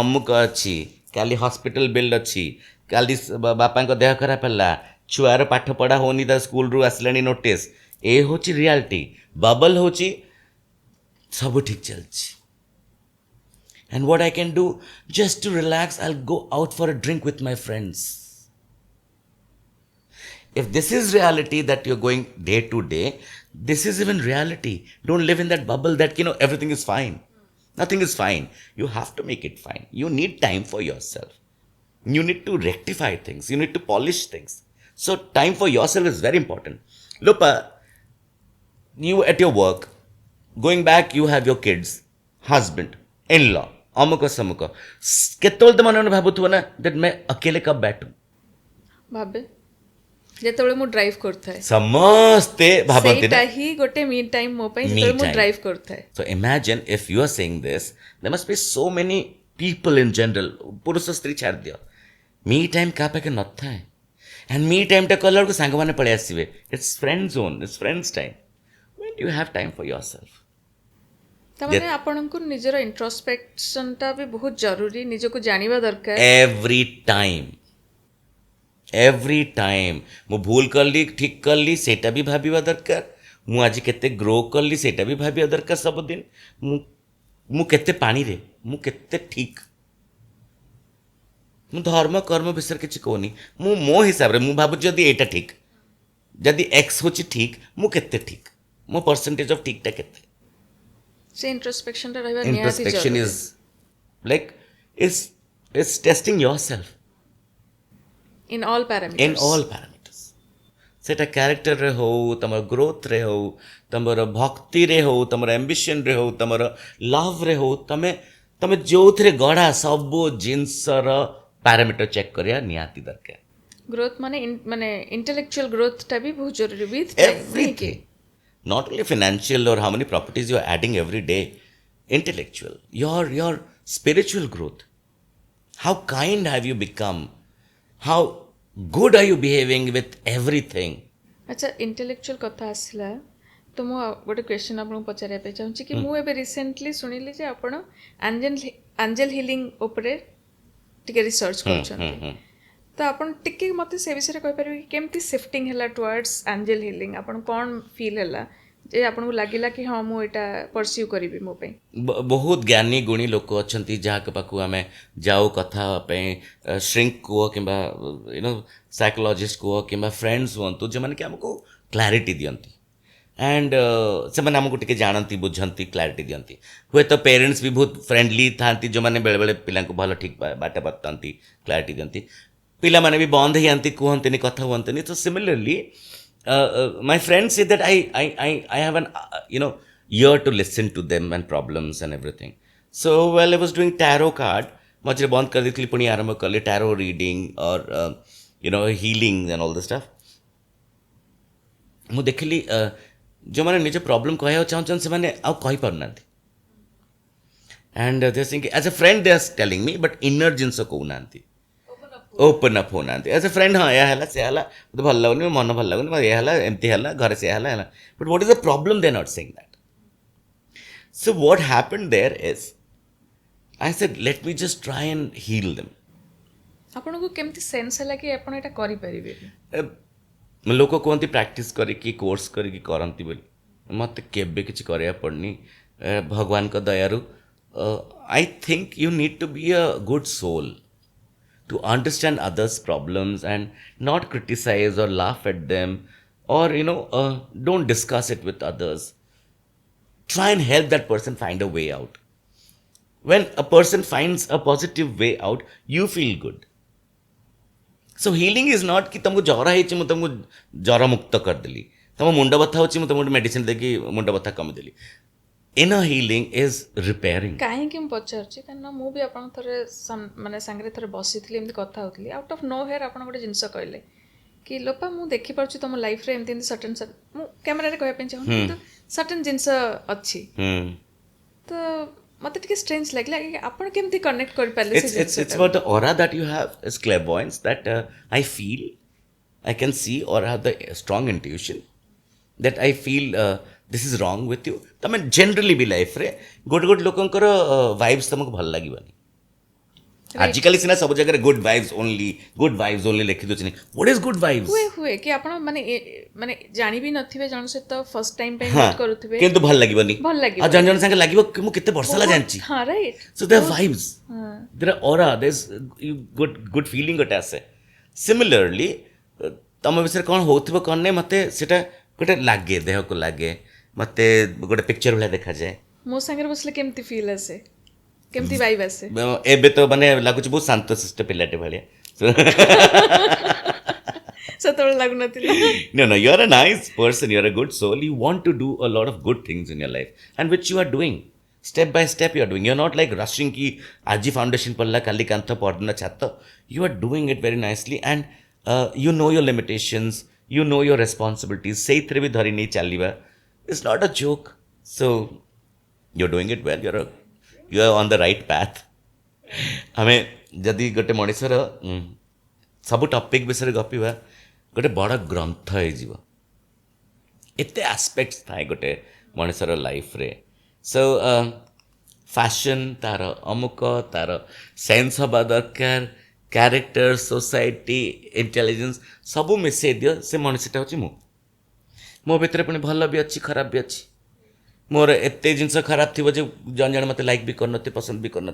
अमुक अच्छी काली hospital bill अच्छी काली बापा को देह खराब है छुआर पाठ पढ़ा होनी ता स्कूल रु आसलानी नोटिस ए होची रियलिटी. बबल होची सब ठीक चलची. And what I can do just to relax, I'll go out for a drink with my friends. If this is reality that you're going day to day, this is even reality. Don't live in that bubble that everything is fine. Nothing is fine. You have to make it fine. You need time for yourself. You need to rectify things. You need to polish things. So time for yourself is very important. Lupa, you at your work, going back you have your kids, husband, in-law, अमुक समुक केतोल तो मन भावुव ना that मैं अकेले कब बैठू भाबे जेतबेले मु drive करथाय समस्ते भाबंती सेटा ही गोटे मी टाइम मो पई जेतबेले मु ड्राइव करथाय. So imagine if you are saying this there must be so many people in general पुरुष स्त्री छाड़ दियो मी टाइम का पाके न थाए एंड मी टाइम टा कलर को सांग माने पळे आसीबे. It's friend zone it's friends time when you have time for yourself. तमाने आपनको निजर इंट्रोस्पेक्शन टा भी बहुत जरूरी निजको जानिबा दरकार. एवरी टाइम मु भूल कर ली ठीक कर ली सेटा भी भाबिबा दरकार. ମୁଁ ଆଜି କେତେ ଗ୍ରୋ କଲି ସେଇଟା ବି ଭାବିବା ଦରକାର ସବୁଦିନ। ମୁଁ କେତେ ପାଣିରେ, ମୁଁ କେତେ ଠିକ୍। ମୁଁ ଧର୍ମ କର୍ମ ବିଷୟରେ କିଛି କହୁନି, ମୁଁ ମୋ ହିସାବରେ ମୁଁ ଭାବୁଛି ଯଦି ଏଇଟା ଠିକ୍, ଯଦି ଏକ୍ସ ହେଉଛି ଠିକ୍, ମୁଁ କେତେ ଠିକ୍, ମୋ ପରସେଣ୍ଟେଜ୍ ଅଫ୍ ଠିକ୍ଟା କେତେ। ସେ ଇଣ୍ଟ୍ରୋସ୍ପେକ୍ସନଟା ରହିବା ନିହାତି Introspection ଜରୁରୀ। is like is testing yourself in all in parameters. all parameters। ସେଟା କ୍ୟାରେକ୍ଟରରେ ହଉ, ତମର ଗ୍ରୋଥରେ ହଉ, ତମର ଭକ୍ତିରେ ହଉ, ତମର ଆମ୍ବିସନରେ ହଉ, ତମର ଲଭରେ ହଉ, ତମେ ଯୋଉଥିରେ ଗଢ଼ା ସବୁ ଜିନିଷର ପାରାମିଟର ଚେକ୍ କରିବା ନିହାତି ଦରକାର। ଗ୍ରୋଥ ମାନେ ଇଣ୍ଟେଲେକ୍ଚୁଆଲ ଗ୍ରୋଥଟା ବି ବହୁତ ଜରୁରୀ ୱିଥ୍ ଟାଇମ୍, ନାଇଁ କି? Everything, not only financial or how many properties you are adding every day, intellectual, your spiritual growth, how kind have you become, how good are you behaving with everything। ଆଚ୍ଛା, intellectual କଥା ଆସିଲା ତ ମୁଁ ଗୋଟେ question ଆପଣଙ୍କୁ ପଚାରିବା ପାଇଁ ଚାହୁଁଛି କି ମୁଁ ଏବେ ରିସେଣ୍ଟଲି ଶୁଣିଲି ଯେ ଆପଣ ଆଞ୍ଜେଲ ହିଲିଂ ଉପରେ ଟିକେ ରିସର୍ଚ୍ଚ କରୁଛନ୍ତି। ତ ଆପଣ ଟିକେ ମୋତେ ସେ ବିଷୟରେ କହିପାରିବେ କି କେମିତି ସିଫ୍ଟିଂ ହେଲା ଟୁୱାର୍ଡସ୍ ଆଞ୍ଜେଲ ହିଲିଂ? ଆପଣ କ'ଣ ଫିଲ୍ ହେଲା ଯେ ଆପଣଙ୍କୁ ଲାଗିଲା କି ହଁ ମୁଁ ଏଇଟା ପରସ୍ୟୁ କରିବି ମୋ ପାଇଁ? ବହୁତ ଜ୍ଞାନୀ ଗୁଣୀ ଲୋକ ଅଛନ୍ତି ଯାହାଙ୍କ ପାଖକୁ ଆମେ ଯାଉ କଥା ହେବା ପାଇଁ, ଶ୍ରିଙ୍କ କୁହ କିମ୍ବା ସାଇକୋଲୋଜିଷ୍ଟ କୁହ କିମ୍ବା ଫ୍ରେଣ୍ଡସ୍ ହୁଅନ୍ତୁ, ଯେଉଁମାନେ କି ଆମକୁ କ୍ଲାରିଟି ଦିଅନ୍ତି। ଆଣ୍ଡ ସେମାନେ ଆମକୁ ଟିକେ ଜାଣନ୍ତି, ବୁଝନ୍ତି, କ୍ଲାରିଟି ଦିଅନ୍ତି। ହୁଏତ ପେରେଣ୍ଟସ୍ ବି ବହୁତ ଫ୍ରେଣ୍ଡଲି ଥାନ୍ତି, ଯେଉଁମାନେ ବେଳେବେଳେ ପିଲାଙ୍କୁ ଭଲ ଠିକ୍ ବାଟ ବତାନ୍ତି, କ୍ଲାରିଟି ଦିଅନ୍ତି। ପିଲାମାନେ ବି ବନ୍ଦ ହେଇଯାନ୍ତି, କୁହନ୍ତିନି, କଥା ହୁଅନ୍ତିନି। ତ similarly my friends say that I have an ear to listen to them and problems and everything. So while I was doing tarot card, ମଝିରେ ବନ୍ଦ କରିଦେଇଥିଲି, ପୁଣି ଆରମ୍ଭ କଲି tarot reading or healing and all this stuff। ମୁଁ ଦେଖିଲି ଯେଉଁମାନେ ନିଜ ପ୍ରୋବ୍ଲେମ୍ କହିବାକୁ ଚାହୁଁଛନ୍ତି ସେମାନେ ଆଉ କହିପାରୁନାହାନ୍ତି। And they sing as a friend they are telling me, but inner ଜିନିଷ କହୁନାହାନ୍ତି, ଓପନ୍ ଅପ୍ ହଉନାହାନ୍ତି। ଆଜ୍ ଏ ଫ୍ରେଣ୍ଡ ହଁ ଏହା ହେଲା ସେ ହେଲା, ମୋତେ ଭଲ ଲାଗୁନି, ମୋ ମନ ଭଲ ଲାଗୁନି, ଏହା ହେଲା, ଏମିତି ହେଲା, ଘରେ ସେ ହେଲା। But what is the problem? They are not saying that. So what happened there is I said, let me just try and heal them। ଆପଣଙ୍କୁ କେମିତି ସେନ୍ସ ହେଲା କି ଆପଣ ଏଇଟା କରିପାରିବେ? ଲୋକ କୁହନ୍ତି ପ୍ରାକ୍ଟିସ୍ କରିକି, କୋର୍ସ କରିକି କରନ୍ତି ବୋଲି। ମୋତେ କେବେ କିଛି କରିବାକୁ ପଡ଼ିନି, ଭଗବାନଙ୍କ ଦୟାରୁ। I think you need to be a good soul to understand others' problems and not criticize or laugh at them, or don't discuss it with others. Try and help that person find a way out। When a person finds a positive way out, you feel good। So healing is not कि तुमको ज्वर है ମୁଁ तुमको ज्वर मुक्त କରିଦେଲି, तुम मुंड बथा होची ମୁଁ तुमको मेडिसिन देकी मुंड बथा कमिदेली। Inner healing is repairing। କାହିଁକି ମୁଁ ପଚାରୁଛି କାରଣ ମୁଁ ବି ଆପଣଙ୍କ ଥରେ ମାନେ ସାଙ୍ଗରେ ଥରେ ବସିଥିଲି, ଏମିତି କଥା ହେଉଥିଲି, ଆଉଟ୍ ଅଫ୍ ନୋ ହେୟାର ଆପଣ ଗୋଟେ ଜିନିଷ କହିଲେ କି ଲୋପା ମୁଁ ଦେଖିପାରୁଛି ତୁମ ଲାଇଫ୍ରେ ଏମିତି ଏମିତି ସଟନ୍ ମୁଁ କ୍ୟାମେରାରେ କହିବା ପାଇଁ ଚାହୁଁନି, କିନ୍ତୁ ସଟନ୍ ଜିନିଷ ଅଛି। ତ ମୋତେ ଟିକେ ଷ୍ଟ୍ରେଞ୍ଜ ଲାଗିଲା କି ଆପଣ କେମିତି କନେକ୍ଟ କରିପାରିଲେ ସେ ଜିନିଷଟା? It's about the aura that you have is clairvoyance that I feel, I can see, or have the strong intuition that I feel this is wrong with you। ତମେ ଜେନେରାଲି ବି ଲାଇଫ୍ରେ ଗୋଟେ ଲୋକଙ୍କର ଭାଇବ୍ସ ତମକୁ ଭଲ ଲାଗିବନି। ଆଜିକାଲି ସିନା ସବୁ ଜାଗାରେ ଗୁଡ୍ ଭାଇବ୍ସ ଓନ୍ଲି ଲେଖି ଦେଉଛନ୍ତି। What is good vibes? ହୁଏ କି ଆପଣ ମାନେ ଜାଣି ବି ନଥିବେ ଜଣ ସହିତ ଫର୍ଷ୍ଟ ଟାଇମ୍ ପାଇଁ ମିଟ୍ କରୁଥିବେ, କିନ୍ତୁ ଭଲ ଲାଗିବନି, ଆଉ ଜଣ ସାଙ୍ଗେ ଲାଗିବ କି ମୁଁ କେତେ ବର୍ଷ ହେଲା ଜାଣିଛି। ହଁ right. So there are vibes, there are aura, there's good feeling ଗୋଟେ ଆସେ। Similarly ତମ ବିଷୟରେ କ'ଣ ହଉଥିବ କ'ଣ ନାହିଁ ମୋତେ ସେଟା ଗୋଟେ ଲାଗେ, ଦେହକୁ ଲାଗେ, ମୋତେ ଗୋଟେ ପିକ୍ଚର ଭଳିଆ ଦେଖାଯାଏ। ମୋ ସାଙ୍ଗରେ ବସିଲେ କେମିତି ଫିଲ୍ ଆସେ, କେମିତି ଭାଇବ୍ ଆସେ? ଏବେ ତ ମାନେ ଲାଗୁଛି ବହୁତ ଶାନ୍ତଶିଷ୍ଟ ପିଲାଟେ ଭଳିଆ। ସେତେବେଳେ ଲାଗୁନଥିଲା? No, you are a nice person, you are a good soul, you want to do a lot of good things in your life and which you are doing step by step। you are doing, you are not like rushing ki aji foundation palla kali kantha pardna chatta। you are doing it very nicely and you know your limitations, you know your responsibilities। seithre bi dhari nei chaliba is not a joke। so you're doing it well, you are on the right path। ଆମେ ଯଦି ଗୋଟେ ମଣିଷର ସବୁ topic ବିଷୟରେ ଗପିବା ଗୋଟେ ବଡ଼ ଗ୍ରନ୍ଥ ହେଇଯିବ। ଏତେ ଆସ୍ପେକ୍ଟସ୍ ଥାଏ ଗୋଟେ ମଣିଷର ଲାଇଫ୍ରେ। ସୋ ଫ୍ୟାସନ୍ ତାର ଅମୁକ, ତାର ସେନ୍ସ ହେବା ଦରକାର, କ୍ୟାରେକ୍ଟର, ସୋସାଇଟି, ଇଣ୍ଟେଲିଜେନ୍ସ ସବୁ ମିଶାଇ ଦିଅ, ସେ ମଣିଷଟା ହେଉଛି ମୁଁ। मो भितर पुणी भल भी अच्छी खराब भी अच्छी मोर एते जिनस खराब थी जो जन जन मत लाइक भी करन पसंद भी करन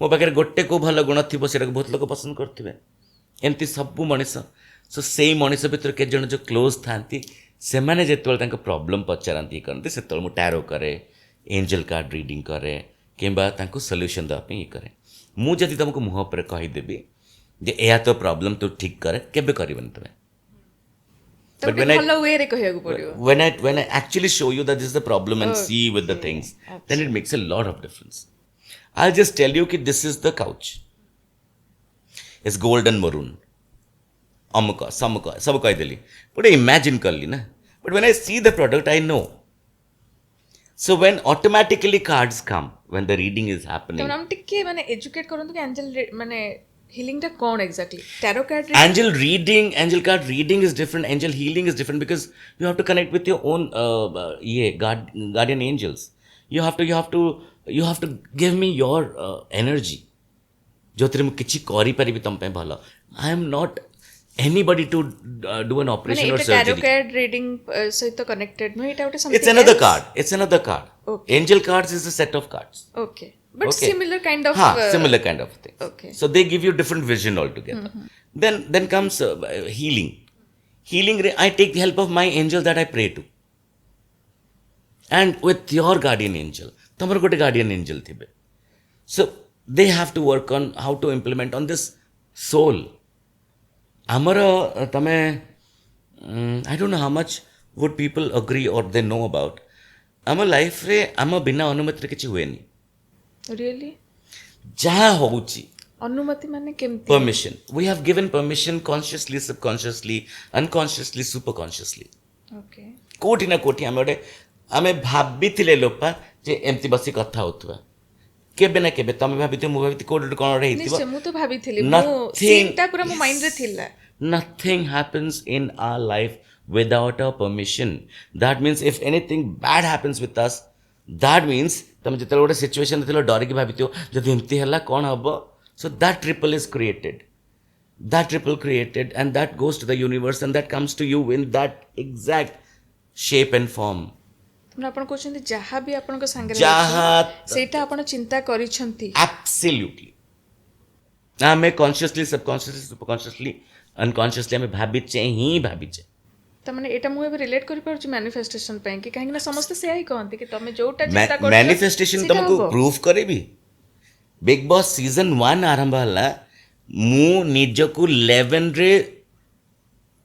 मो पाखे गोटे को भल गुण थी से बहुत लोग पसंद करेंगे एमती सब मनीष सो से मनीष भितर के जन जो क्लोज था से मैंने जिते प्रॉब्लम पचारती करते से मुझे टैरो करे एंजल कार्ड रीडिंग करे कि सॉल्यूशन देवाई ये करे मुझे तुमको मुँह पर कहीदेवी जे यह तो प्रॉब्लम तू ठीक करे केबे करबन तुम But when I actually show you that this is the problem and see with the things, then it makes a lot of difference. I'll just tell you that this is the couch. It's golden maroon. Amuka, samuka, सब कह दिली. But imagine कर ली ना. But when I see the product, I know. So when automatically cards come, when the reading is happening. तो हम टिके माने educate करूँ तो कि angel माने healing टा कौन exactly? Tarot card reading? Angel card reading is different. Angel healing is different because you have to connect with your own guardian angels. You have to give me your energy. जो तेरे मुझे किसी करी परिबी तम पे भला. I am not anybody to do an operation or surgery. Tarot card reading सहित तो connected no इटा उटे something. It's another card. Okay. Angel cards is a set of cards. Okay. But okay. Similar kind of similar kind of thing. Okay. So they give you different vision altogether. Then comes healing. Healing, I take the help of my angel that I pray to. And with your guardian angel. Tamar gote guardian angel thibe. So they have to work on how to implement on this soul. Amara tame I don't know how much would people agree or they know about. Ama life re ama bina anumati kichi hueni. Really? जहाँ होची अनुमति माने केमती permission. We have given permission consciously, subconsciously, unconsciously, superconsciously. Okay. कोटी ना कोटी आमे भाबिथिले लोपा जे एमती बसी कथा होतबा केबे ना केबे तमे भाबिथे मु भाबिथे कोड कोन रे हितबा निश्चय मु तो भाबिथिले मु सीनटा पूरा मो माइंड रे थिला nothing happens in our life without our permission. That means if anything bad happens with us, that means तुम जिते गोटे सिचुएशन थे डर कि भाभी जब एमती है कौन हम so that triple is created and that goes to the universe and that comes to you in that exact shape and form आपण कहते जहाँ भी आपण सेटा आपण चिंता करिसंती एब्सोल्युटली आमे कॉन्शियसली सबकॉन्शियसली सुपरकॉन्शियसली अनकॉन्शियसली आमे भाबिचे ही भाबिचे तमने एटा मु एबे रिलेट करि परछु मैनिफेस्टेशन पे कि काहे ना समस्त से ही कहंती कि तमे जोटा चिंता कर मैनिफेस्टेशन तुमको प्रूफ करेबी बिग बॉस सीजन 1 आरंभ हला मु निजको 11 रे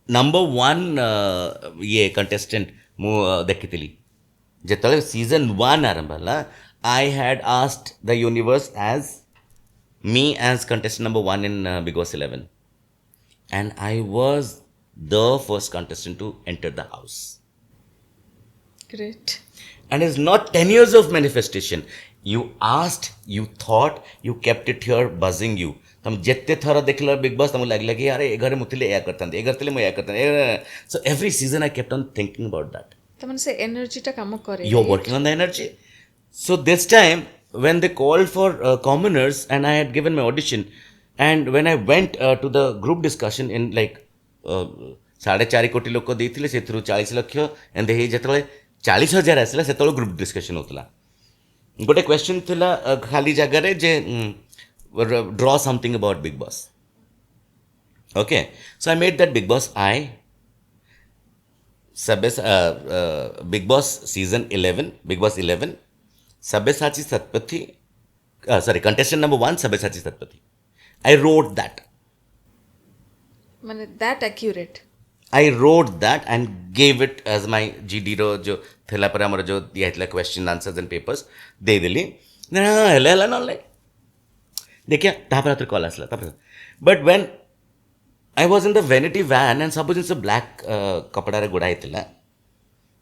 नंबर 1 ये कंटेस्टेंट मु देखितली जेतले सीजन 1 आरंभ हला I had asked the universe as me as contestant number 1 in Bigg boss 11 and I was the first contestant to enter the house. Great. And it's not 10 years of manifestation. You asked, you thought, you kept it here buzzing you. तुम जितने थोड़ा देख लो big boss तुम लगे कि यार ये घर मुतले या करता है, ये घर तले मैं या करता है. So every season I kept on thinking about that. तुमने से energy टा काम करे. You're working on the energy. So this time when they called for commoners and I had given my audition and when I went to the group discussion in like 4.5 कोटी लोक देते से 40 लक्ष एंड जो 40,000 आसला से ग्रुप डिस्कशन होता गोटे क्वेश्चन थिला खाली जगह जे draw something about Bigg Boss okay so I made that Bigg Boss I Bigg Boss season 11 Bigg boss 11 Sabyasachi Satpathy sorry contestant number 1 Sabyasachi Satpathy I wrote that माने that accurate. I wrote that and gave it as my GD रो जो थिला पर हमर जो दिया थिला question answers and papers दे देली ना हला नले देखिया तापर आतर कॉल आसला तापर but when I was in the vanity van and सब जिनस ब्लैक कपड़ा रे गुडाई थिला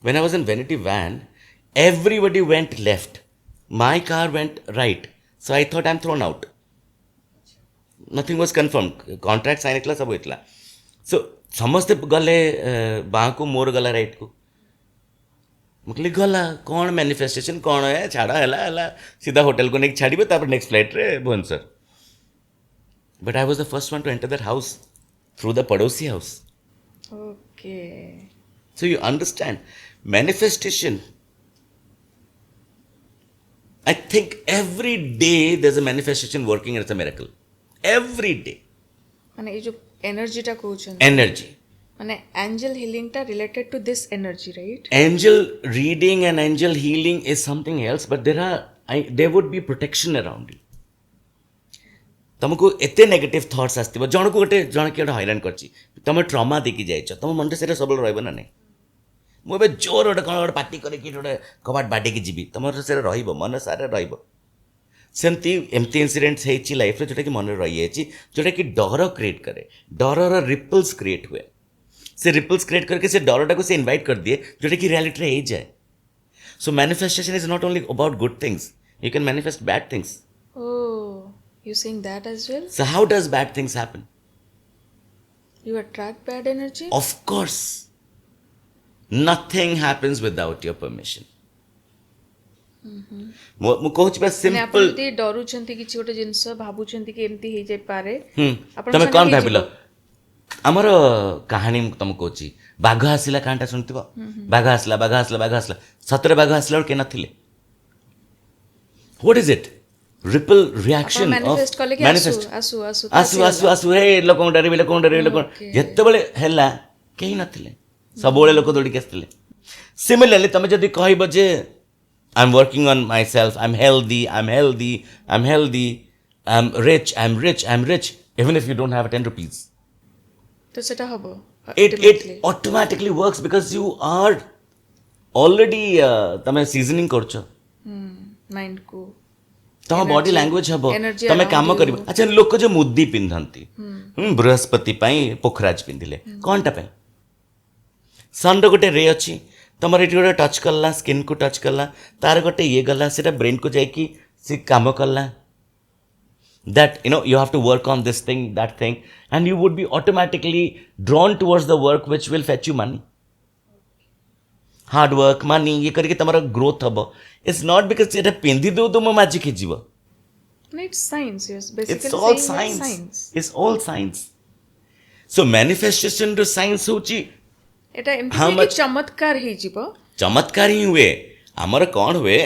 when I was in vanity van everybody went left my car went right so I thought I am thrown out nothing was confirm contract sign इतला सब इतला सो समस्ते गले बाँ को मोर गला राइट को मुकली गला कौन मैनिफेस्टेशन कौन है छाड़ा है सीधा होटल को नहीं छाड़ी तापर नेक्स्ट फ्लाइट रे Bhubaneswar but I was the first one to enter that house through the पड़ोसी house okay So you understand, manifestation, I think every day there's a manifestation working and it's a miracle. Every day. ମାନେ ଏଇ ଯୋଉ ଏନର୍ଜିଟା କହୁଛନ୍ତି Energy. ମାନେ angel ହିଲିଂଟା related to this energy right? Angel reading and angel healing is something else, but there would be protection around you. तुमको एते negative thoughts आसथिबो जणको जण के हैरान करछि तुम ट्रॉमा देखि जाइछ तुम मन से सबल रहइबो ना नहीं मु एबे जोर गोटे कौन गोटे पार्टी करे कि गोटे कबाट बाटे की जीवी तुम से रहिबो मन सारे रहिबो सेमती एमती इनसीडेंट्स हेछि लाइफ रे जोटा कि मन रहि जाइछि जोटा कि डर क्रिएट करे डरर रिपल्स क्रिएट हुए से रिपल्स क्रिएट करके से डरटा को से इनवाइट कर दिए जोटा कि रियलिटी रे जाए so manifestation is not only about good things you can manifest bad things Oh, you saying that as well? So how does bad things happen You attract bad energy? Of course. Nothing happens without your permission. ମୁଁ କହୁଛି ବା ମାନେ ଆପଣ simple ଯଦି ଡରୁଛନ୍ତି କିଛି ଗୋଟେ ଜିନିଷ ଭାବୁଛନ୍ତି କି ଏମିତି ହେଇଯାଇପାରେ ଆପଣଙ୍କ ତମେ ସାଙ୍ଗେ କ'ଣ ହେଇଯିବ। ଭାବିଲ ଆମର କାହାଣୀ ମୁଁ ତମକୁ କହୁଛି ବାଘ ଆସିଲା କାହାଣୀଟା ଶୁଣିଥିବ ବାଘ ଆସିଲା ସତରେ ବାଘ ଆସିଲା ବେଳେ କେହି ନଥିଲେ what is it ripple reaction manifest କଲେ କି manifest ଆସୁ ଆସୁ ଆସୁ ହେ ଲୋକଙ୍କୁ ଡରିବି ଯେତେବେଳେ ହେଲା କେହି ନଥିଲେ ସବୁବେଳେ ଲୋକ ଦୌଡ଼ିକି ଆସିଥିଲେ ସିମିଲାରଲି ତମେ ଯଦି କହିବ ଯେ I am working on myself I am healthy I am rich even if you don't have 10 rupees ତ ସେଟା ହବ it automatically works because you are already ତମେ ସିଜନିଂ କରୁଛ ମାଇଣ୍ଡ କୁ ତମ ବଡି ଲାଙ୍ଗୁଏଜ ହବ energy ତମେ around କାମ you. କରିବ ଆଚ୍ଛା ଲୋକ ଯୋଉ ମୁଦି ପିନ୍ଧନ୍ତି ବୃହସ୍ପତି ପାଇଁ ପୋଖରାଜ ପିନ୍ଧିଲେ କ'ଣଟା ପାଇଁ ସନ୍ର ଗୋଟେ ରେ ଅଛି ତମର ଏଠି ଗୋଟେ ଟଚ୍ କଲା ସ୍କିନ୍କୁ ଟଚ୍ କଲା ତାର ଗୋଟେ ଇଏ ଗଲା ସେଟା ବ୍ରେନ୍କୁ ଯାଇକି ସେ କାମ କଲା that you have to work on this thing that thing and you would be automatically drawn towards the work which will fetch you money hard work money ये करके तुम्हारा growth हबो it's not because এটা पिंदी दो तुम magic ही जीव it's science yes basically it's all saying it's science it's all science so manifestation to science होची ଏଟା ଏମିତି How ନୁହେଁ କି much- ଚମତ୍କାର ହେଇଯିବ चमत्कार ही हुए ଆମର କ'ଣ ହୁଏ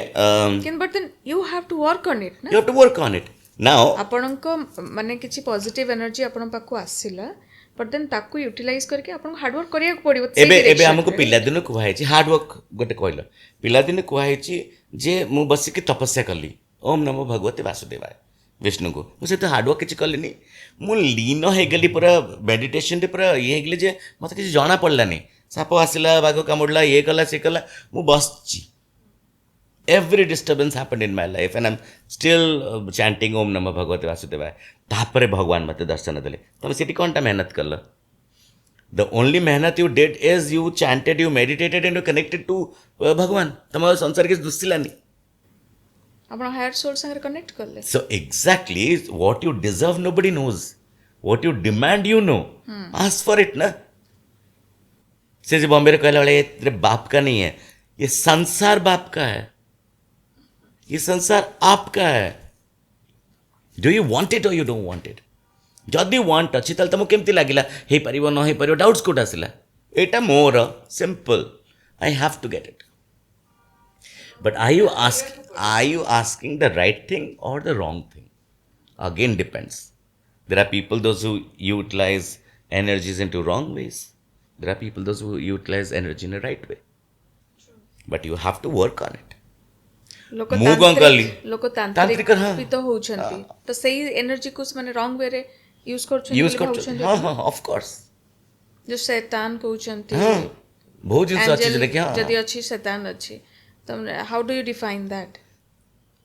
can but then you have to work on it ନା you have to work on it now ଆପଣଙ୍କ ମାନେ କିଛି ପଜିଟିଭ ଏନର୍ଜି ଆପଣଙ୍କ ପାଖକୁ ଆସିଲା ବଟ୍ ଦେନ୍ ତାକୁ ୟୁଟିଲାଇଜ କରିକି ଆପଣଙ୍କୁ ହାର୍ଡୱାର୍କ କରିବାକୁ ପଡିବ ସେଇ ଏବେ ଏବେ direction ଆମକୁ ରେ। ପିଲାଦିନୁ କୁହାହେଇଛି ହାର୍ଡୱାର୍କ ଗୋଟେ କହିଲ ପିଲାଦିନୁ କୁହାହେଇଛି ଯେ ମୁଁ ବସିକି ତପସ୍ୟା କଲି ଓମ୍ ନମୋ ଭଗବତେ ବାସୁଦେବାୟ ବିଷ୍ଣୁଙ୍କୁ ମୁଁ ସେତେ ହାର୍ଡୱାର୍କ କିଛି କଲିନି ମୁଁ ଲୀନ ହେଇଗଲି ପୁରା ମେଡିଟେସନରେ ପୁରା ଇଏ ହେଇଗଲି ଯେ ମୋତେ କିଛି ଜଣା ପଡ଼ିଲାନି ସାପ ଆସିଲା ବାଘ କାମୁଡ଼ିଲା ଇଏ କଲା ସେ କଲା ମୁଁ ବସିଛି every disturbance happened in my life and I'm still chanting Om Namah Bhagavate Vasudevaya तापरे भगवान मते दर्शन देले तुम सेठी कोनटा मेहनत करल the only मेहनत you did is you chanted you meditated and you connected to भगवान तुम संसार के दुसिलानी ଆପଣ ହାୟର ସୋଲ୍ ସାଙ୍ଗରେ କନେକ୍ଟ କଲେ so exactly what you deserve nobody knows what you demand you know ask for it na से जो बॉम्बे रे कहला वाले ये तेरे बाप का नहीं है ये संसार बाप का है ये संसार आपका है डू यू वांट इट और यू डोंट वांट इट जदि वांट अच्छी ताल तुमको केमती लागिला हे परिबो न हे परिबो डाउट्स कोट आसिला एटा मोर simple I have to get it but are you asking the right thing or the wrong thing again depends there are people those who utilize energies into wrong ways there are people those who utilize energy in a right way but you have to work on it ଲୋକ ମୁଁ କ'ଣ କଲି? ତାନ୍ତ୍ରିକ ତାନ୍ତ୍ରିକ, ହଁ। ବି ତ ହଉଛନ୍ତି ତ ସେଇ ଏନର୍ଜିକୁ ସେମାନେ ରଙ୍ଗ ୱେରେ ୟୁଜ କରୁଛନ୍ତି यूज ବୋଲି कर ଭାବୁଛନ୍ତି हाँ हाँ ऑफ कोर्स ଯୋଉ ଶୈତାନ କହୁଛନ୍ତି हाँ बहुत जिन अच्छी angel जगह हाँ ଯଦି ଅଛି ଶୈତାନ ଅଛି ତ how do you define that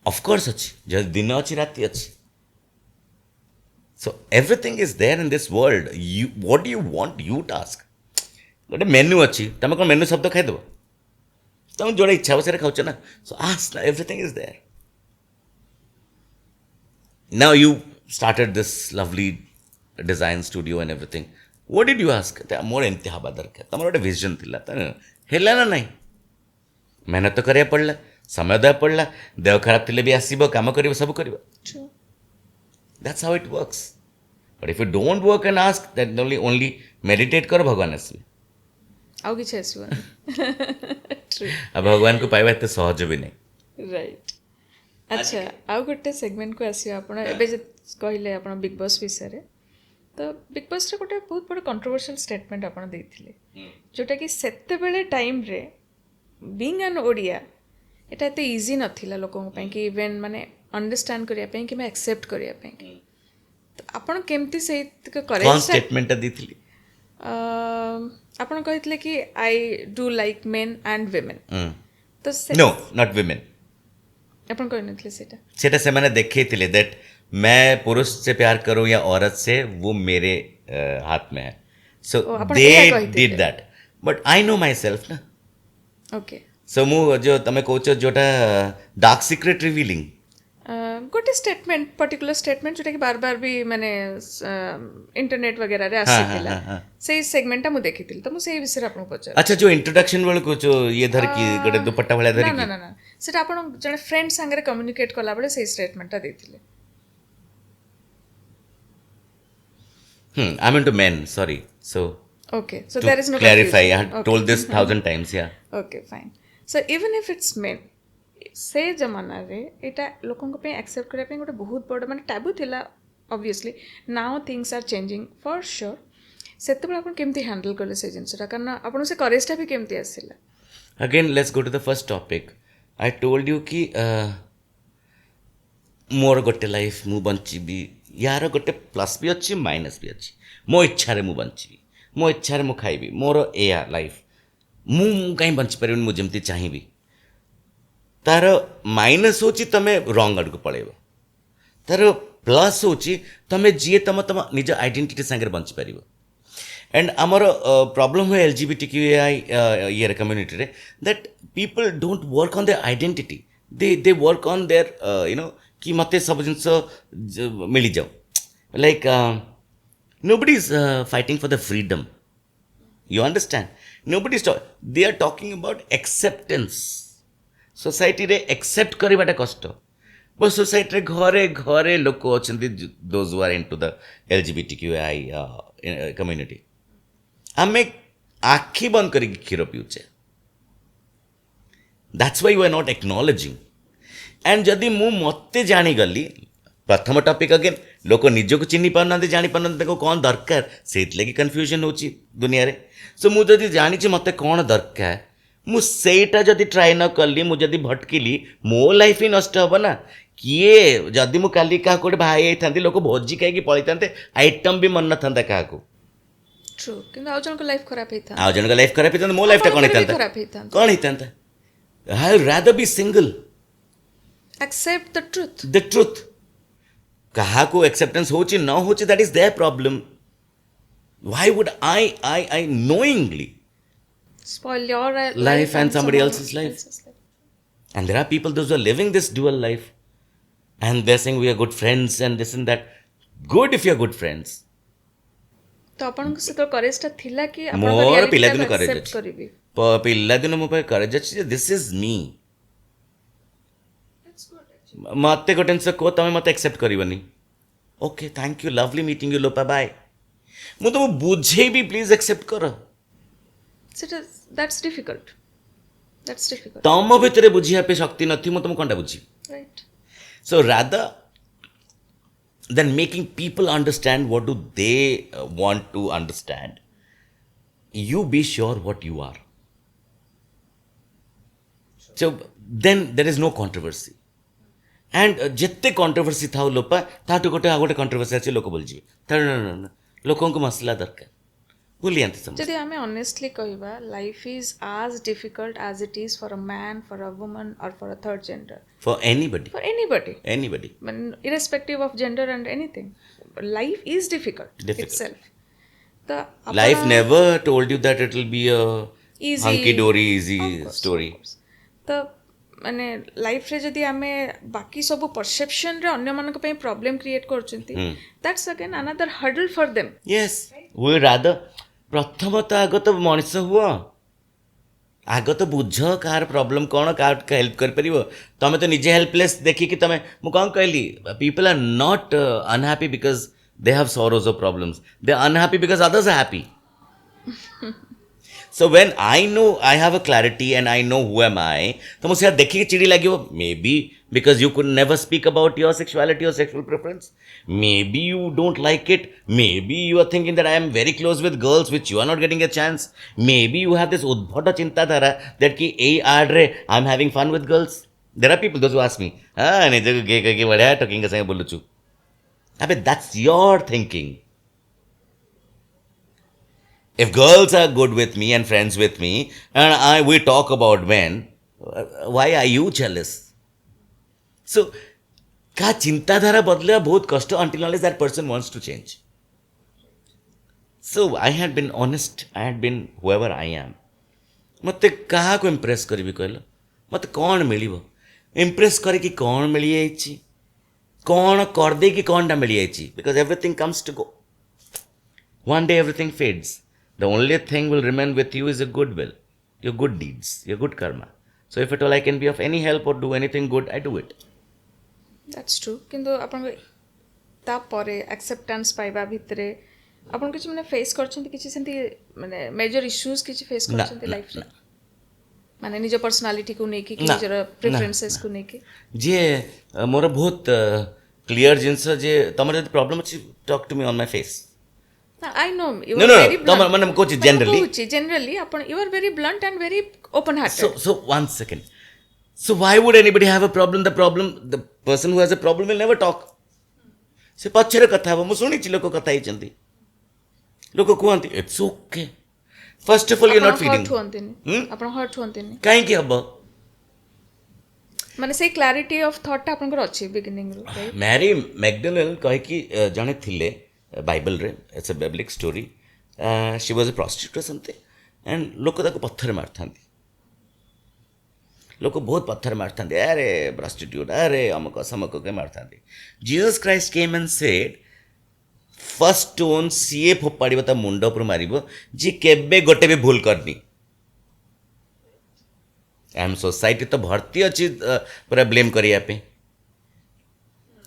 of course अच्छी जब दिन अच्छी रात अच्छी so everything is there in this world you what do you want you to ask ଗୋଟେ ମେନୁ ଅଛି ତମେ କ'ଣ ମେନୁ ଶବ୍ଦ ଖାଇଦେବ ତମେ ଯୋଉଟା ଇଚ୍ଛା ହେବ ସେଇଟା ଖାଉଛ ନା so ask everything is there now you started this lovely design studio and everything what did you ask ମୋର ଏମିତି ହେବା ଦରକାର ତମର ଗୋଟେ ଭିଜନ ଥିଲା ତ ହେଲା ନା ନାହିଁ ମେହନତ ତ କରିବାକୁ ପଡ଼ିଲା ସମୟ ଦେବାକୁ ପଡ଼ିଲା ଦେହ ଖରାପ ଥିଲେ ବି ଆସିବ କାମ କରିବ ସବୁ କରିବ that's how it works but if you don't work and ask then only meditate karo bhagwan asbe ଆଉ କିଛି ଆସିବନି ଟ୍ରୁ ଆଉ ଭଗବାନଙ୍କୁ ପାଇବା ଏତେ ସହଜ ବି ନାହିଁ। ରାଇଟ୍। ଆଚ୍ଛା ଆଉ ଗୋଟେ ସେଗମେଣ୍ଟକୁ ଆସିବା ଆପଣ ଏବେ ଯେ କହିଲେ ଆପଣ ବିగ్ ବସ୍ ବିଷୟରେ, ତ ବିగ్ ବସ୍ରେ ଗୋଟେ ବହୁତ ବଡ଼ କଣ୍ଟ୍ରୋଭର୍ସିଆଲ୍ ଷ୍ଟେଟମେଣ୍ଟ ଆପଣ ଦେଇଥିଲେ ଯେଉଁଟାକି ସେତେବେଳେ ଟାଇମ୍ରେ ବିଙ୍ଗ ଆନ୍ ଓଡ଼ିଆ ଏଇଟା ଏତେ ଇଜି ନଥିଲା ଲୋକଙ୍କ ପାଇଁ କି ଇଭେନ୍ ମାନେ ଅଣ୍ଡରଷ୍ଟାଣ୍ଡ କରିବା ପାଇଁ କିମ୍ବା ଆକ୍ସେପ୍ଟ କରିବା ପାଇଁ। ତ ଆପଣ କେମିତି ସେଇ କ'ଣ କରେଜଟା ଷ୍ଟେଟମେଣ୍ଟଟା ଦେଇଥିଲି? ଆପଣ କହିଥିଲେ କି I do like men and women, ତ नो नॉट विमेन। ଆପଣ କହିନଥିଲେ ସେଇଟା। सेटा ସେମାନେ ଦେଖେଇଥିଲେ दैट मैं पुरुष से प्यार करूं या औरत से वो मेरे हाथ में है। सो ओ, ଆପଣ दे ଏଇଆ କହିଥିଲେ। Did that but I know my self ना। ଓକେ सो ମୁଁ जो ତମେ କହୁଛ ଯୋଉଟା ଡାର୍କ ସିକ୍ରେଟ ରିଭିଲିଂ, ଗୋଟେ ଷ୍ଟେଟମେଣ୍ଟ ପର୍ଟିକୁଲାର ଷ୍ଟେଟମେଣ୍ଟ ଯେଉଁଟାକି ବାର ବାର ବି ମାନେ ଇଣ୍ଟରନେଟ୍ ବଗେରାରେ ଆସିଥିଲା, ସେଇ ସେଗମେଣ୍ଟଟା ମୁଁ ଦେଖିଥିଲି, ତ ମୁଁ ସେଇ ବିଷୟରେ ଆପଣଙ୍କୁ ପଚାରୁଛି। ଆଚ୍ଛା ଯୋଉ ଇଣ୍ଟ୍ରୋଡକ୍ସନ ବେଳକୁ ଯୋଉ ଇଏ ଧରିକି ଗୋଟେ ଦୁପଟ୍ଟା ଭଳିଆ ନା ଧରିକି, ନା ନା ନା ସେଟା ଆପଣ ଜଣେ ଫ୍ରେଣ୍ଡ ସାଙ୍ଗରେ କମ୍ୟୁନିକେଟ୍ କଲାବେଳେ ସେଇ ଷ୍ଟେଟମେଣ୍ଟଟା ଦେଇଥିଲେ। I mean to men sorry. So okay so to there is no clarify, I had told this 1000 times, yeah. Okay fine. So even if it's men से जमानारे एटा लोकंक पे एक्सेप्ट करबा पे गोटे बहुत बड़ माने टैबू थिला obviously. Now things are changing for sure. सेते बळ आपण केमती हैंडल करले से जिंसटा कारण आपण से करेजटा भी केमती आसिला। Again, let's go to the first topic. I told you कि मोर गोटे लाइफ मु बंचिबी, यार गोटे प्लस भी अच्छी माइनस भी अच्छी। मो इच्छा मु बंचिबी, मो इच्छा मु खाइबी, मोर एया लाइफ मु कहीं बंची पारिबी मु जेमती चाहिबी। तार माइनस होची तमे रॉन्ग आड़ को पळेबो, तार प्लस होची तमे जिए तम तम निज आइडेंटिटी संगे बंची पारिबो। एंड आमर प्रॉब्लम है LGBTQI ये कम्युनिटी रे that people don't work on their identity, they work on their you know कि मते सब जिनस मिली जाओ, like nobody is fighting for the freedom, you understand? Nobody is they are talking about acceptance. Society रे accept करवाटा कष्ट, but society रे घरे घरे लोक अछंती those who are into the LGBTQI community. आमे आखि बंद करी क्षीर पिउचे, that's why you are not acknowledging. And जदि मु मते जानी गली प्रथम टॉपिक अगेन लोक निजको चिन्ह पारना जानी पारना कौन दरकार से लगी कन्फ्यूजन होची दुनिया रे। सो मु जदि जानी मते कौन दरकार मु सेटा जदि ट्राई न कली मु जदि भटकिली मो लाइफ ही नष्ट हब ना। किए जदि मु काली क्या गोटे भाई थांती लोक भोजी खाई पलि था आइटम भी मन न था क्या ट्रू किंतु आउ जन को लाइफ खराब हेता आ जन लाइफ खराब होता मो लाइफ कौन होता खराब हेता कौन होता। I rather be single, accept the truth. The truth कहा को एक्सेप्टेंस होची न होची that is their problem. Why would I knowingly spoil your life and somebody someone else's life? And there are people those who are living this dual life and they're saying we are good friends and this and that. Good if you're good friends. तो आपण से तो करेजटा थिला कि आपण मोर पिला दिन करेज करेज करबी। पिला दिन मो पे करेज अछि दिस इज मी। मते गोटे जिनिस को तमे मते एक्सेप्ट करबनी। Okay thank you, lovely meeting you, Lopa bye. मु तो बुझे भी प्लीज एक्सेप्ट कर। सेटा दैट्स डिफिकल्ट तम भितर बुझिया पे शक्ति नथी मु तुम कोनटा बुझी। Right. So rather than making people understand what do they want to understand, you be sure what you are. So then there is no controversy. And जितने controversy था लोपा ताटू गोटे आ गोटे controversy अच्छे लोक बोल जी ना लोकों को मसला दरकार भूली आंते समझ। जदि हमें ऑनेस्टली कहबा life is as difficult as it is for a man, for a woman or for a third gender. For anybody. Anybody. Irrespective of gender and anything. Life is difficult. Itself. The Life never told you that it will be a easy, hunky-dory easy story. तो माने life रे जदि आमे बाकी सब perception रे अन्य मानक पे प्रॉब्लम क्रिएट करचंती that's again another hurdle for them. Yes we rather प्रथमतः आग तो मनीष हुआ आग तो बुझ कार प्रॉब्लम कौन कार हेल्प कर परिबो। तमे तो निजे हेल्पलेस देखी कि तमे मु कौन कहली people are not unhappy because they have sorrows or problems, they are unhappy because others are happy. So when I know I have a clarity and I know who am I, तो मुझे देखिए चिड़ी लगी वो maybe because you could never speak about your sexuality or sexual preference. Maybe you don't like it. Maybe you are thinking that I am very close with girls which you are not getting a chance. Maybe you have this udbhata चिंताधारा that कि ए आड़ रे I am having fun with girls. There are people those who ask me, हाँ नहीं तो गे के बढ़िया talking के संग बोलूँ चु. अबे that's your thinking. If girls are good with me and friends with me, and we talk about men, why are you jealous? So, का चिंताधारा बदले बहुत कष्ट until unless that person wants to change. So, I had been honest. I had been whoever I am. मते कहा को impress करी कहल मते कौन मिलिबो impress करे कि कौन मिली जाइछि कौन कर दे कि कौन टा मिली जाइछि because everything comes to go. One day everything fades. The only thing will remain with you is your goodwill, your good deeds, your good karma. So if at all I can be of any help or do anything good, I do it. That's true କିନ୍ତୁ ଆପଣ ତାପରେ acceptance ପାଇବା ଭିତରେ ଆପଣ କିଛି ମାନେ face କରିଛନ୍ତି କିଛି ସେମିତି ମାନେ ମେଜର ଇସ୍ୟୁଜ୍ କିଛି ଫେସ୍ କରିଛନ୍ତି ଲାଇଫରେ ମାନେ ନିଜ ପର୍ସନାଲିଟିକୁ ନେଇକି କି ନିଜର ପ୍ରିଫରେନ୍ସେସକୁ ନେଇକି ଯେ ମୋର ବହୁତ କ୍ଲିୟର ଜିନିଷ ଯେ ତମର ଯଦି ପ୍ରୋବ୍ଲେମ ଅଛି ଟକ୍ ଟୁ ମି on my face. I know you No, are no, very no. blunt. Man, coach, generally. Generally, you are very blunt and very open-hearted. So 1 second. So why would anybody have a problem? The person who has a problem will never talk. से पछरे कथा हो मु सुनिछि लोक कथा हिचंती लोक कहंती it's okay first of all you not feeling आपण हर्ट होंतिनी काहे की हबो माने से क्लैरिटी ऑफ थॉट आपनकर अछि बिगिनिंग रो राइट मैरी मैकडोनाल्ड कहे कि जने थिले बाइबल रे it's a biblical story she was a prostitute something and लोक ताको पत्थर मारथांती लोक बहुत पत्थर मारथांती अरे प्रोस्टिट्यूट अरे अमक समक के मारथांती Jesus Christ came and said first stone सीए फोपाड़िब ता मुंड उपर मारिब जी केबे गोटे भी भूल करनी एम सोसाइटी तो भर्ती अच्छी पूरा ब्लेम करिया पे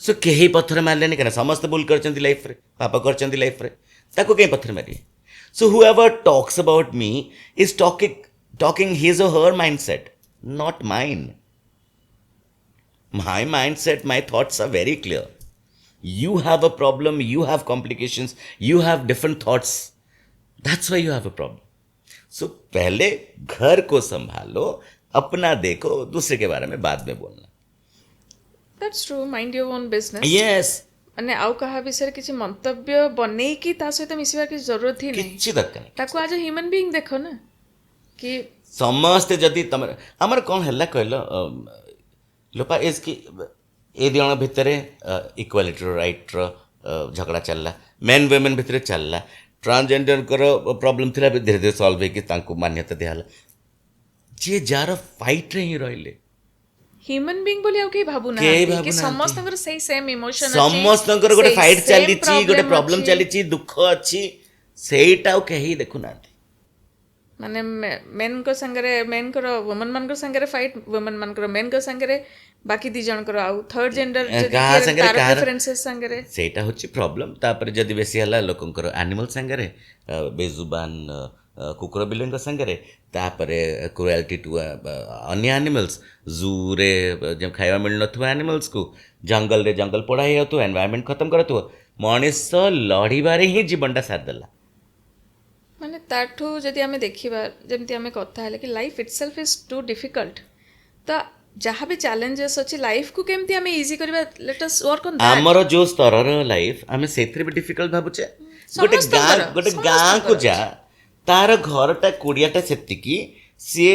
सो कहीं पत्थर मारले क्या समस्त भूल कर लाइफ रे पाप कर लाइफ रे ताको कहीं पत्थर मारिए so whoever talks about me is talking his or her mindset not mine my mindset my thoughts are very clear you have a problem you have complications you have different thoughts that's why you have a problem so पहले घर को संभालो अपना देखो दूसरे के बारे में बाद में बोलना that's true mind your own business yes माने आउ कहा विषय किछि मंतव्य बनै की ता सहित मिसिबा की जरूरत ही नहीं किछि दरकार नहीं ताको आज ह्यूमन बीइंग देखो ना कि समस्त जदि तमर हमर कोन हल्ला कहलो लोपा इज की ए दिण भितर इक्वालिटी राइट झगड़ा चलला मेन वुमेन भितर चलला ट्रांसजेंडर प्रॉब्लम थिला धीरे धीरे सॉल्व होगी तांको मान्यता दियाला जे जार फाइट रे ही रहिले ह्यूमन बीइंग बोली आउ के भाबु ना कि समस्तंकर सही सेम इमोशन अछि समस्तंकर गोटे फाइट चलीची गोटे प्रॉब्लम चलीची दुख अछि सेटा केही देखु ना माने मेन को संगरे मेन को वुमन मान को संगरे फाइट वुमन मान को मेन को संगरे बाकी दी जन करो आउ थर्ड जेंडर कहा संगरे कहा डिफरेंसेस संगरे सेटा होची प्रॉब्लम तापर जदी बेसी हला लोकंकर एनिमल संगरे बेजुबान कुकुर बिलेन संगरे तापर क्रुएल्टी टू अन्य एनिमल्स जू रे जब खाଇବା मिल नथु एनिमल्स को जंगल रे जंगल पड़ाई होतो एनवायरनमेंट खत्म करतो मनीष लड़ीबारे ही जीवनटा साथ देला माने ताठू जदि आमे देखिबा जेमति आमे कथा है कि life itself is too difficult तो जहाँ भी चैलेंजेस अच्छी लाइफ को केमती आमे इजी करबा let us work on that हमर जो स्तरर लाइफ आमे सेथरे भी डिफिकल्ट भाबुचे गोटे गाँ को जा तार घरटा कुड़ियाटा सेतिकी सी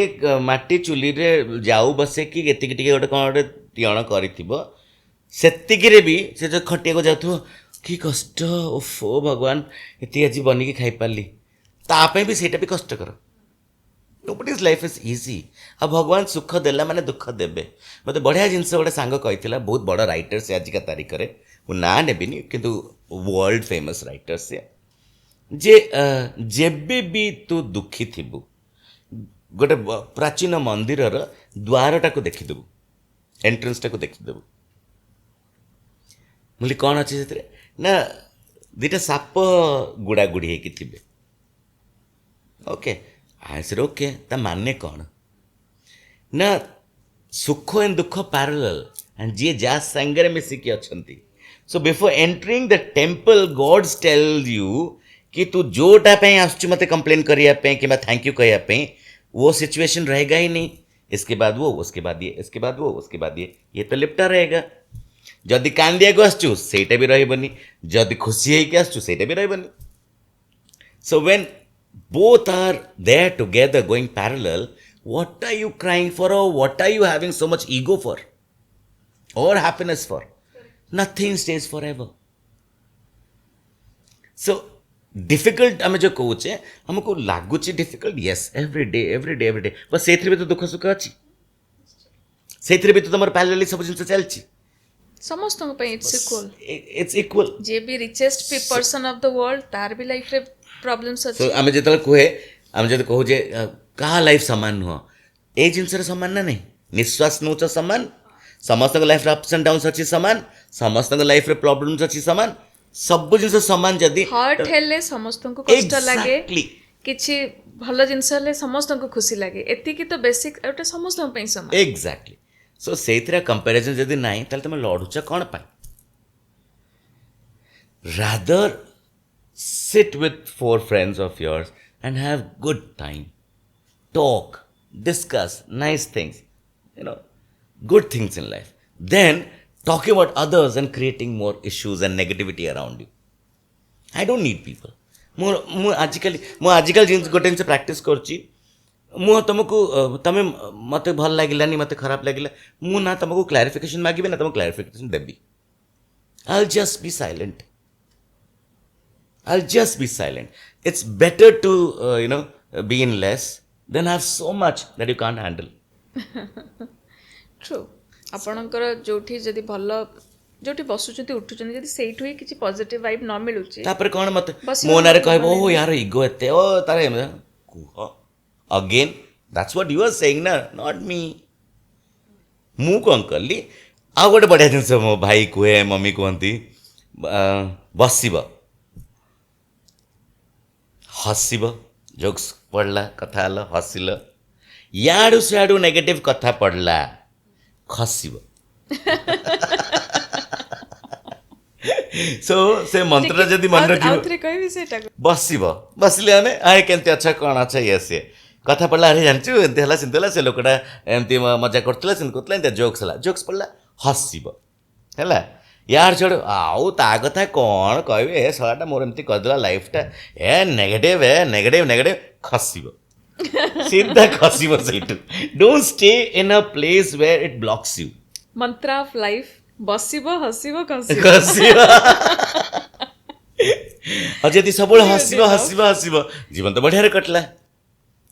माटी चुली रे जाऊ बसे कि एतिकी टिके गोटे कौन गोटे तियण करिथिबो सेतिकी रे भी से जो खटिया को जाथो कि कष्ट ओफो भगवान एति आज बनिकी खाई पारली तापे भी सेटा भी कष्ट कर नोबडीज लाइफ इज इजी अब भगवान सुख देला माने दुख देबे मते बढ़िया जिनस गोटे सांग कहिथिला बहुत बड़ राइटर से आज का तारीख रे वो ना नेबिनी किंतु वर्ल्ड फेमस राइटर से जे जेबे भी तू दुखी थिबु गोटे प्राचीन मंदिर द्वारटा को देखिदेबु एंट्रेंसटा को देखिदेबु मुली कौन अच्छे से ना दीटा साप गुड़ा गुड़ी है कि थिबे ओके आई सेड ओके ता माने कौन ना सुख एंड दुख पैरेलल एंड जी जा संगरे मिसिकी अछंती so before entering the temple gods tell you कि तू जोटा पे आसु मते कंप्लेन करिया पे कि मैं थैंक यू कहिया पे वो सिचुएशन रहेगा ही नहीं इसके बाद वो उसके बाद ये इसके बाद वो उसके बाद ये तो लिपटा रहेगा जदि कांदिया को आसु सेटा भी रहबनी जदि खुशी है कि आसु सेटा भी रहबनी so when both are there together going parallel what are you crying for or what are you having so much ego for or happiness for nothing stays forever so difficult आम जो कहे हमको लगुच डिफिकल्ट यस एवरी डे बस से भी तो दुख सुख अच्छी से भी तो तुम पैरेलली सब जिन चलती समस्त इट्स इक्वल जे भी richest person of the world तार भी लाइफ रे प्रॉब्लम्स सो अछि आम जो कहे आम जो कहूजे क्या लाइफ सामान नुह ए जिनस सामान ना नहीं निश्वास नौच सामान समस्त लाइफ अप्स एंड डाउन्स अच्छी सामान समस्त लाइफ प्रॉब्लम्स अच्छी सामान सब जिन सामान जदि हर्ट हेले समस्त को कष्ट लागे Exactly. किछि भल जिनस हेले समस्त को खुशी लागे एतिकी तो बेसिक एटा समस्त पई समान एग्जैक्टली सो से कंपेरिजन जदि नाई ताले तुम लड़ुच कौन पाई rather sit with 4 friends of yours and have good time talk discuss nice things good things in life then talking about others and creating more issues and negativity around you I don't need people ମୁଁ ଆଜିକାଲି ଜିନିଷ ଗୋଟେ ଜିନିଷ practice କରୁଛି ମୁଁ ତୁମକୁ ତମେ ମୋତେ ଭଲ ଲାଗିଲାନି ମୋତେ ଖରାପ ଲାଗିଲା ମୁଁ ନା ତୁମକୁ କ୍ଲାରିଫିକେସନ୍ ମାଗିବି ନା ତୁମକୁ କ୍ଲାରିଫିକେସନ୍ ଦେବି I'll just be silent I'll just be silent. It's better to, be in less than have so much that you can't handle. True आपणकर जोठी जदि भल जोठी बसुचंती उठुचंती जदि सेइठु ही किछि पॉजिटिव वाइब न मिलुची तापर कौन मत बस मो नारे कहबो ओ यार ईगो एते ओ तारे कुह again that's what you are saying ना नॉट मी मु कोन करली आ गोटे बढ़िया जिनिस मो भाई कुहे मम्मी कहती बसिब हसिब जोक्स पढ़ला कथा हल हसिल याडू सियाडू नेगेटिव कथा पढ़ला खसिब सो से मंत्र जदि मन रखिबो आउथरे कहबी सेटा बसिब बसिले माने आए केनते अच्छा कोन अच्छा ये से कथा पढ़ला अरे जानचु एंते हला सिंतला से लोकटा एमती मजा करतला सिन करतला एंते जोक्स पढ़ला हसिब हला यार छोड़ आउ ता कथा कौन कहबे ए सालाटा मोर एमती करदेला लाइफटा ए नेगेटिव खसिब सीधा खसिब सेटू don't stay in a place where it blocks you मंत्र ऑफ लाइफ बसिब हसिब खसिब खसिब और जदि सब हसिब जीवन तो बढ़िया कटला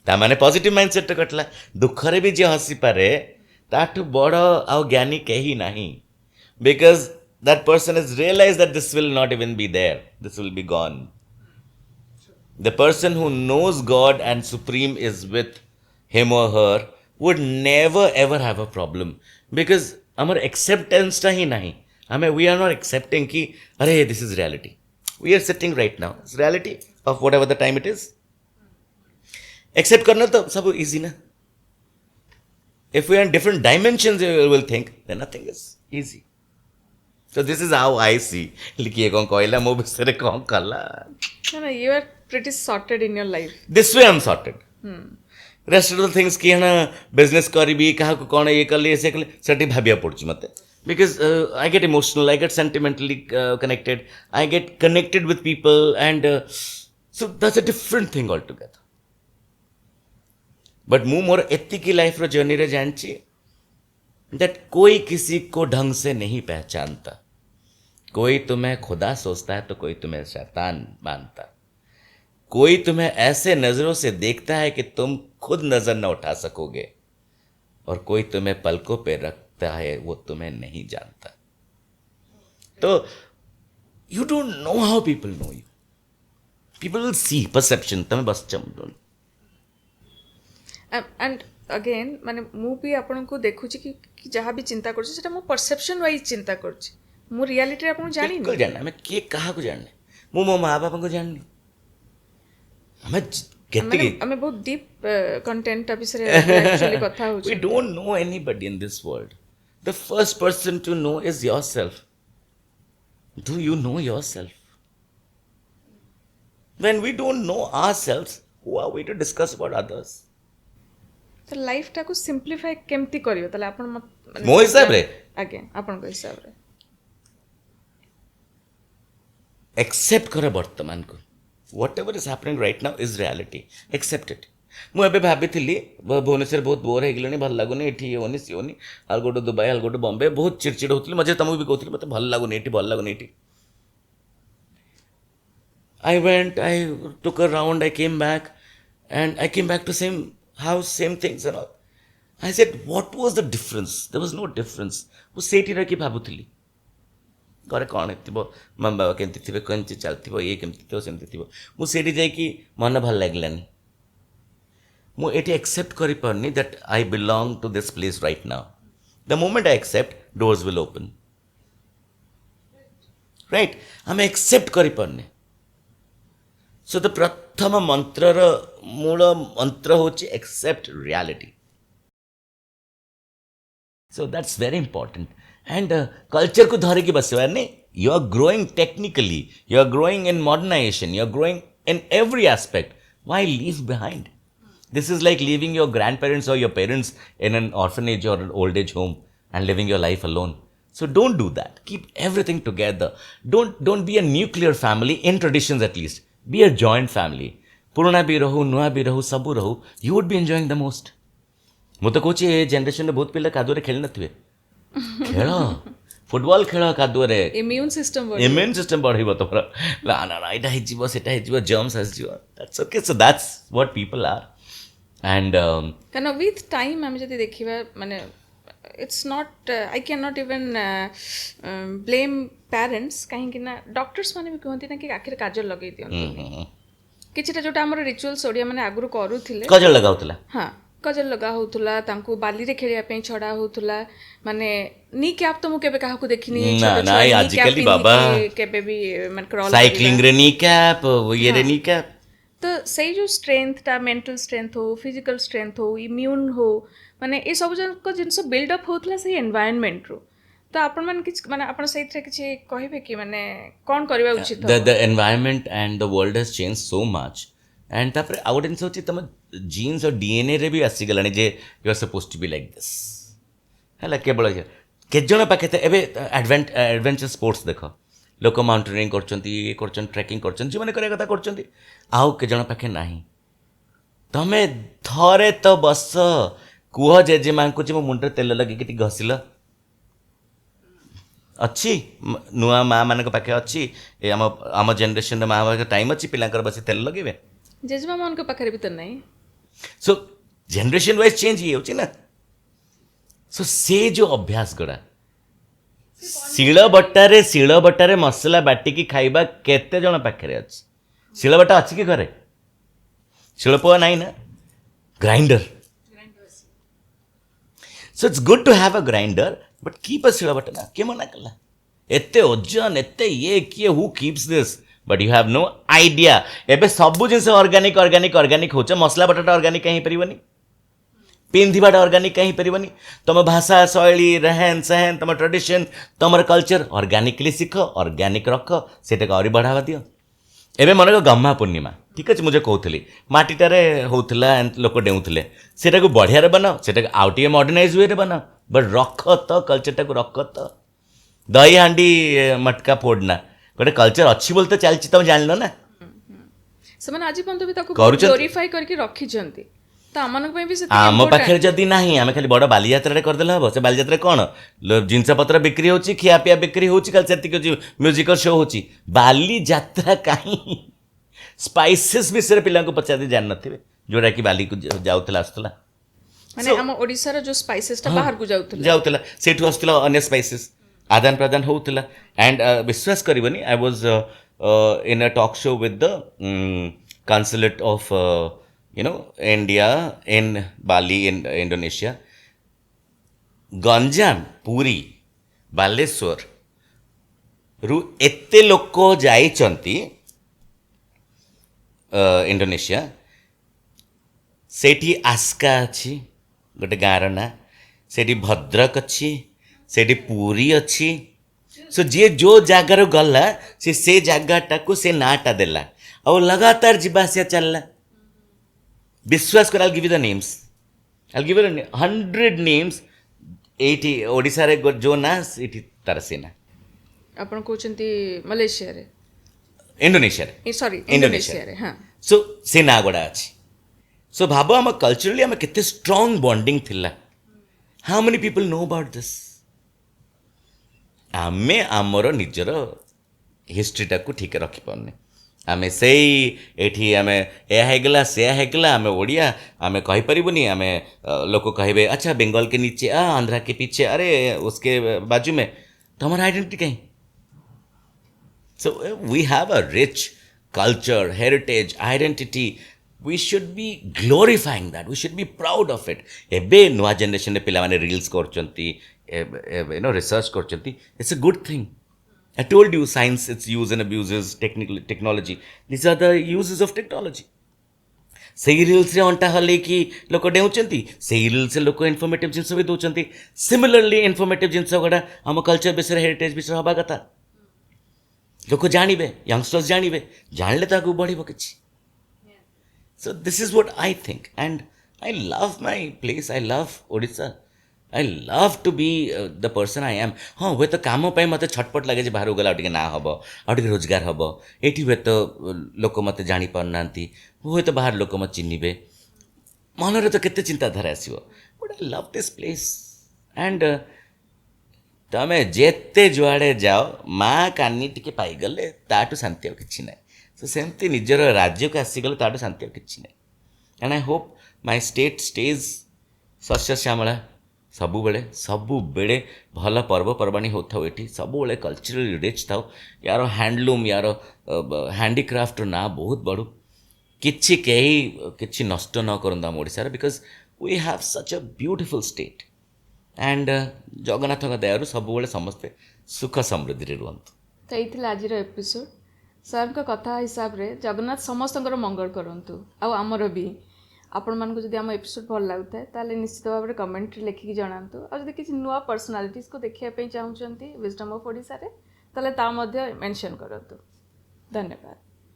ता माने पॉजिटिव माइंडसेट कटला दुखरे भी जे हसी पारे ताठू बड़ आ ज्ञानी कहीं नहीं because that person has realized that this will not even be there. This will be gone. The person who knows God and Supreme is with him or her would never ever have a problem. Because our acceptance ta hi nahi. We are not accepting ki, arey, this is reality. We are sitting right now. It's reality of whatever the time it is. Accept karna to sab easy na. If we are in different dimensions, you will think, then nothing is easy. So this is how I see. लिखिए कौन कोयला मो बिस्तर कौन कला. No, you are pretty sorted in your life. This way I'm sorted. Rest of the things कि है ना business करी भी कहाँ को कौन ये कर ले ऐसे कर ले सर्टी भाबिया पड़ची मते. Because I get emotional, I get sentimentally connected, I get connected with people, and so that's a different thing altogether. But मु मोर एत्तिकी लाइफ रो जर्नी रे जानची that कोई किसी को ढंग से नहीं पहचानता. कोई तुम्हें खुदा सोचता है तो कोई तुम्हें शैतान मानता. कोई तुम्हें ऐसे नजरों से देखता है कि तुम खुद नजर न उठा सकोगे और कोई तुम्हें पलकों पे रखता है वो तुम्हें नहीं जानता. तो you don't know how people know you. People will see perception तुम्हें बस चम एंड अगेन माने मु भी आपन को देखुची कि जहाँ भी चिंता करछि सेटा मु परसेप्शन वाइज चिंता करछि मु रियलिटी आपन जानि बिल्कुल जानना मैं के कहा को जानने मु मो माँ बाप को जाननी हमें କେତିକି ଆମେ ବହୁତ ଡିପ୍ କଣ୍ଟେଣ୍ଟ ବିଷୟରେ actually କଥା we ହଉଛୁ don't know anybody in this world. The first person to know is yourself. Do you know yourself? When we don't know ourselves, who are we to discuss about others? ତ ଲାଇଫଟାକୁ simplify କେମିତି କରିବ ତାହେଲେ ଆପଣ ମୋ ହିସାବରେ ଆଜ୍ଞା ଆପଣଙ୍କ ହିସାବରେ accept କର ବର୍ତ୍ତମାନକୁ. Whatever is happening right now is reality. Accept it. ମୁଁ ଏବେ ଭାବିଥିଲି ଭୁବନେଶ୍ୱର ବହୁତ ବୋର୍ ହେଇଗଲାଣି, ଭଲ ଲାଗୁନି, ଏଠି ଇଏ ହଉନି ସିଏ ହଉନି, all go to Dubai, all go to Bombay, ବହୁତ ଚିଡ଼ଚିଡ଼ ହେଉଥିଲି, ମଝିରେ ତମକୁ ବି କହୁଥିଲି ମୋତେ ଭଲ ଲାଗୁନି ଏଠି, ଭଲ ଲାଗୁନି ଏଠି. I went, I took a round, I came back, and I came back to same house, same things and all. I said, what was the difference? There was no difference. ମୁଁ ସେଇଠି ରହିକି ଭାବୁଥିଲି ଘରେ କ'ଣ ହେଇଥିବ, ମାମା ବାବା କେମିତି ଥିବେ, କେମିତି ଚାଲିଥିବ, ଇଏ କେମିତି ଥିବ, ସେମିତି ଥିବ. ମୁଁ ସେଇଠି ଯାଇକି ମନ ଭଲ ଲାଗିଲାନି. ମୁଁ ଏଠି ଆକ୍ସେପ୍ଟ କରିପାରୁନି that I belong to this place right now. The moment I accept, doors will open. Right? ଆମେ ଆକ୍ସେପ୍ଟ କରିପାରୁନି. ସୋ ଦ ପ୍ରଥମ ମନ୍ତ୍ରର ମୂଳ ମନ୍ତ୍ର ହେଉଛି accept reality. So that's very important. And culture को धरे बसवा नहीं. You are growing technically. You are growing in modernization. You are growing in every aspect. Why leave behind? This is like leaving your grandparents or your parents in an orphanage or an old age home and living your life alone. So don't do that. Keep everything together. Don't be a nuclear family in traditions at least. Be a joint family. पुराना भी रहो, नुआ भी रहो, सबू रहो. You would be enjoying the most. ମୁଁ ତ କହୁଛି ଏ ଜେନେରେସନରେ ବହୁତ ପିଲା କାଦୁଅରେ ଖେଳି ନଥିବେ. ଖେଳ, ଫୁଟବଲ ଖେଳ କାଦୁଅରେ, ଇମ୍ୟୁନ୍ ସିଷ୍ଟମ ବଢ଼ିବ ତମର. ନା ନା ନା ଏଇଟା ହେଇଯିବ, ସେଇଟା ହେଇଯିବ, ଜର୍ମସ୍ ଆସିଯିବ. That's okay. So that's what people are. And କାରଣ ୱିଥ୍ ଟାଇମ୍ ଆମେ ଯଦି ଦେଖିବା ମାନେ it's not I can not even blame parents. କାହିଁକି ନା ଡକ୍ଟର୍ସ ମାନେ ବି କୁହନ୍ତି ନା କି ଆଖିରେ କାଜଲ ଲଗେଇ ଦିଅନ୍ତି. କିଛିଟା ଯୋଉଟା ଆମର ରିଚୁଆଲ୍ସ ଓଡ଼ିଆ ମାନେ ଆଗରୁ କରୁଥିଲେ, କାଜଲ ଲଗାଉଥିଲା. ହଁ କାଜଲ ଲଗା ହେଉଥିଲା, ତାଙ୍କୁ ବାଲିରେ ଖେଳିବା ପାଇଁ ଛଡ଼ା ହେଉଥିଲା. ମାନେ ନି କ୍ୟାପ୍ ତ ମୁଁ କେବେ କାହାକୁ ଦେଖିନି, ଆଜିକାଲି ବାବା କେବେ ବି ସାଇକ୍ଲିଂରେ ନି କ୍ୟାପ୍, ଇଏରେ ନି କ୍ୟାପ୍. ତ ସେଇ ଯେଉଁ ଷ୍ଟ୍ରେନ୍ଥଟା, ମେଣ୍ଟାଲ ଷ୍ଟ୍ରେନ୍ଥ ହଉ, ଫିଜିକାଲ ଷ୍ଟ୍ରେନ୍ଥ ହଉ, ଇମ୍ୟୁନ୍ ହଉ, ମାନେ ଏସବୁ ଯାକ ଜିନିଷ ବିଲ୍ଡଅପ୍ ହେଉଥିଲା ସେଇ ଏନ୍ଭାୟରନମେଣ୍ଟରୁ. ତ ଆପଣମାନେ କିଛି ମାନେ ଆପଣ ସେଇଥିରେ କିଛି କହିବେ କି ମାନେ କ'ଣ କରିବା ଉଚିତ? The environment and the world has change so much. And ତାପରେ ଆଉ ଗୋଟେ ଜିନିଷ ହେଉଛି ତମ ଜିନ୍ସ ଆଉ ଡିଏନ୍ଏରେ ବି ଆସିଗଲାଣି ଯେ you are suppose to be like this. ହେଲା, କେବଳ କେତେଜଣ ପାଖେ ଏବେ ଆଡ଼ଭେଞ୍ଚର ସ୍ପୋର୍ଟସ୍ ଦେଖ, ଲୋକ ମାଉଣ୍ଟେନିଂ କରୁଛନ୍ତି, ଇଏ କରୁଛନ୍ତି, ଟ୍ରେକିଂ କରୁଛନ୍ତି, ଯେଉଁମାନେ କରିବା କଥା କରୁଛନ୍ତି, ଆଉ କେତେଜଣ ପାଖେ ନାହିଁ. ତମେ ଥରେ ତ ବସ, କୁହ ଜେଜେମାଙ୍କୁ ଯେ ମୋ ମୁଣ୍ଡରେ ତେଲ ଲଗେଇକି ଟିକେ ଘଷିଲ. ଅଛି, ନୂଆ ମାଆ ମାନଙ୍କ ପାଖେ ଅଛି, ଏ ଆମ ଜେନେରେସନ୍ର ମାଆ ପାଖେ ଟାଇମ୍ ଅଛି ପିଲାଙ୍କର ବସି ତେଲ ଲଗେଇବେ. ଜେଜେମା ମାନଙ୍କ ପାଖରେ ବି ତ ନାହିଁ. ସୋ ଜେନେରେସନ୍ ୱାଇଜ୍ ଚେଞ୍ଜ ହେଇଯାଉଛି ନା. ସୋ ସେ ଯେଉଁ ଅଭ୍ୟାସ ଗୁଡ଼ା, ଶିଳବଟାରେ ମସଲା ବାଟିକି ଖାଇବା କେତେ ଜଣ ପାଖରେ ଅଛି? ଶିଳବଟା ଅଛି କି ଘରେ? ଶିଳପୁଆ ନାହିଁ ନା, grinder. So it's good to have a grinder, but keep a ଶିଳବଟା ନା. କିଏ ମନା କଲା? ଏତେ ଓଜନ, ଏତେ ଇଏ, କିଏ who keeps this? But you have no idea. ଏବେ ସବୁ ଜିନିଷ ଅର୍ଗାନିକ୍ ହେଉଛ, ମସଲା ବଟାଟା ଅର୍ଗାନିକ୍ କାହିଁ ହେଇପାରିବନି? ପିନ୍ଧିବାଟା ଅର୍ଗାନିକ୍ କାହିଁ ହେଇପାରିବନି? ତୁମ ଭାଷା ଶୈଳୀ, ରେହେନ୍ ସେହେନ୍, ତୁମ ଟ୍ରାଡ଼ିସନ୍, ତୁମର କଲଚର୍ ଅର୍ଗାନିକଲି ଶିଖ, ଅର୍ଗାନିକ୍ ରଖ, ସେଇଟାକୁ ଆହୁରି ବଢ଼ାବା ଦିଅ. ଏବେ ମନେକ ଗହ୍ମା ପୂର୍ଣ୍ଣିମା, ଠିକ୍ ଅଛି, ମୁଁ ଯେଉଁ କହୁଥିଲି ମାଟିଟାରେ ହେଉଥିଲା, ଲୋକ ଡେଉଁଥିଲେ, ସେଇଟାକୁ ବଢ଼ିଆରେ ବନାଅ, ସେଇଟାକୁ ଆଉ ଟିକେ ମଡ଼ର୍ଣ୍ଣାଇଜ୍ ୱେରେ ବନାଅ, ବଟ୍ ରଖ ତ କଲଚର୍ଟାକୁ, ରଖ ତ. ଦହି ହାଣ୍ଡି ମଟକା ଫୋଡ଼ନା, ଗୋଟେ କଲଚର୍ ଅଛି ବୋଲି ତ ଚାଲିଛି, ତମେ ଜାଣିଲ ନା. ସେମାନେ ଆଜି ପର୍ଯ୍ୟନ୍ତ ବି ତାକୁ ଗ୍ଲୋରିଫାଇ କରିକି ରଖିଛନ୍ତି. ତ ଆମମାନଙ୍କ ପାଇଁ ବି ଆମ ପାଖରେ ଯଦି ନାହିଁ, ଆମେ ଖାଲି ବଡ଼ ବାଲିଯାତ୍ରାରେ କରିଦେଲେ ହେବ. ସେ ବାଲିଯାତ୍ରାରେ କ'ଣ ଜିନିଷପତ୍ର ବିକ୍ରି ହେଉଛି, ଖିଆପିଆ ବିକ୍ରି ହେଉଛି, ଖାଲି ସେତିକି ହେଉଛି, ମ୍ୟୁଜିକାଲ୍ ଶୋ ହେଉଛି. ବାଲିଯାତ୍ରା କାହିଁ? ସ୍ପାଇସେସ୍ ବିଷୟରେ ପିଲାଙ୍କୁ ପଚାରି ଜାଣିନଥିବେ, ଯେଉଁଟାକି ବାଲିକୁ ଯାଉଥିଲା, ଆସୁଥିଲା. ମାନେ ଆମ ଓଡ଼ିଶାର ଯେଉଁ ସ୍ପାଇସେସ୍ଟା ବାହାରକୁ ଯାଉଥିଲା, ସେଇଠୁ ଆସୁଥିଲା ଅନ୍ୟ ସ୍ପାଇସେସ୍, ଆଦାନ ପ୍ରଦାନ ହେଉଥିଲା. ଆଣ୍ଡ ବିଶ୍ୱାସ କରିବନି, I was in a talk show with the consulate of India in Bali in Indonesia. Ganjam, Puri, Balasore ରୁ ଏତେ ଲୋକ ଯାଇଛନ୍ତି ଇଣ୍ଡୋନେସିଆ सेठी आस्का अच्छी गोटे गाँव ना सेठी भद्रक अच्छी सेठी पुरी अच्छी सो जी जो जगार गला से जगटा को से नाटा देला और लगातार जीवासिया चलला विश्वास कर give the names I give 100 names एठी ओडिसा रे जो ना एठी तार सेना ଆପଣ କହୁଛନ୍ତି ମଲେସିଆରେ इंडोनेशिया रे ସରି इंडोनेशिया ଇଣ୍ଡୋନେସିଆରେ ହଁ सो से ना गुड़ा अच्छी सो भाव आम कल्चरली आम केते स्ट्रांग बॉन्डिंग थिला how many people know about this आमे आमर निजर हिस्ट्रीटा को ठीक रखी पारने आमे से एठी आमे या हेगला से हेगला आमे ओडिया आमे कहि परिबुनी आमे लोक कहबे अच्छा बंगाल के नीचे आंध्रा के पीछे अरे उसके बाजू में तो हमारा आइडेंटिटी कहीं So we have a rich culture, heritage, identity. We should be glorifying that. We should be proud of it. एबे नुआ जनरेशन पिला माने रील्स करचंती रिसर्च करचंती it's a good thing I told you science its use and abuses technology these are the uses of technology ସେଇ ରିଲ୍ସରେ ଅଣ୍ଟା ହଲେଇକି ଲୋକ ଡେଉଁଛନ୍ତି ସେଇ ରିଲ୍ସରେ ଲୋକ ଇନଫର୍ମେଟିଭ୍ ଜିନିଷ ବି ଦେଉଛନ୍ତି ସିମିଲାରଲି ଇନଫର୍ମେଟିଭ୍ ଜିନିଷ ଗୁଡ଼ା ଆମ କଲଚର ବିଷୟରେ ହେରିଟେଜ୍ ବିଷୟରେ ହେବା କଥା लोक जानवे यंगस्टर्स जानवे जानले तो आगे बढ़ कि so this is what I think and I love my place I love Odisha I love to be the person I am हाँ हुए तो कम मत छटपट लगे बाहर गला टे ना हम आ रोजगार हम ये हुए तो लोक मत जापारना हुए तो बाहर लोक मत चिन्हे मन तो केते चिंताधारा आसो but I love this place and तमें जेते जुआड़े जाओ माँ कानी टिके पाईगले ताटू शांति आ कि ना सो सेमती निजर राज्य को आसीगले ताटू शांति आ कि ना and I hope my state stage शस्य श्यामला सबुबले भल पर्वपर्वाणी होता ये सबुबले कल्चरली रिच था यार हैंडलूम यार हैंडीक्राफ्ट ना बहुत बड़ू किछि कहीं किछि नष्ट न करंदा हम Odisha because we have such a beautiful state and Jagannath दयारू सबुबले समस्ते सुख समृद्धि रुहतु तो ये आज एपिसोड सर कथा हिसाब रे जगन्नाथ समस्त मंगल करंतु आमर भी आपण मानक जदि आम एपिसोड भल लगुता है ताले निश्चित भाव में कमेंट लिखिकी जनातु और जब किसी नुआ पर्सनालिटीज को देखा चाहूँगी विजडम ऑफ ओडिशा रे ताले ता मध्य मेंशन करंतु धन्यवाद।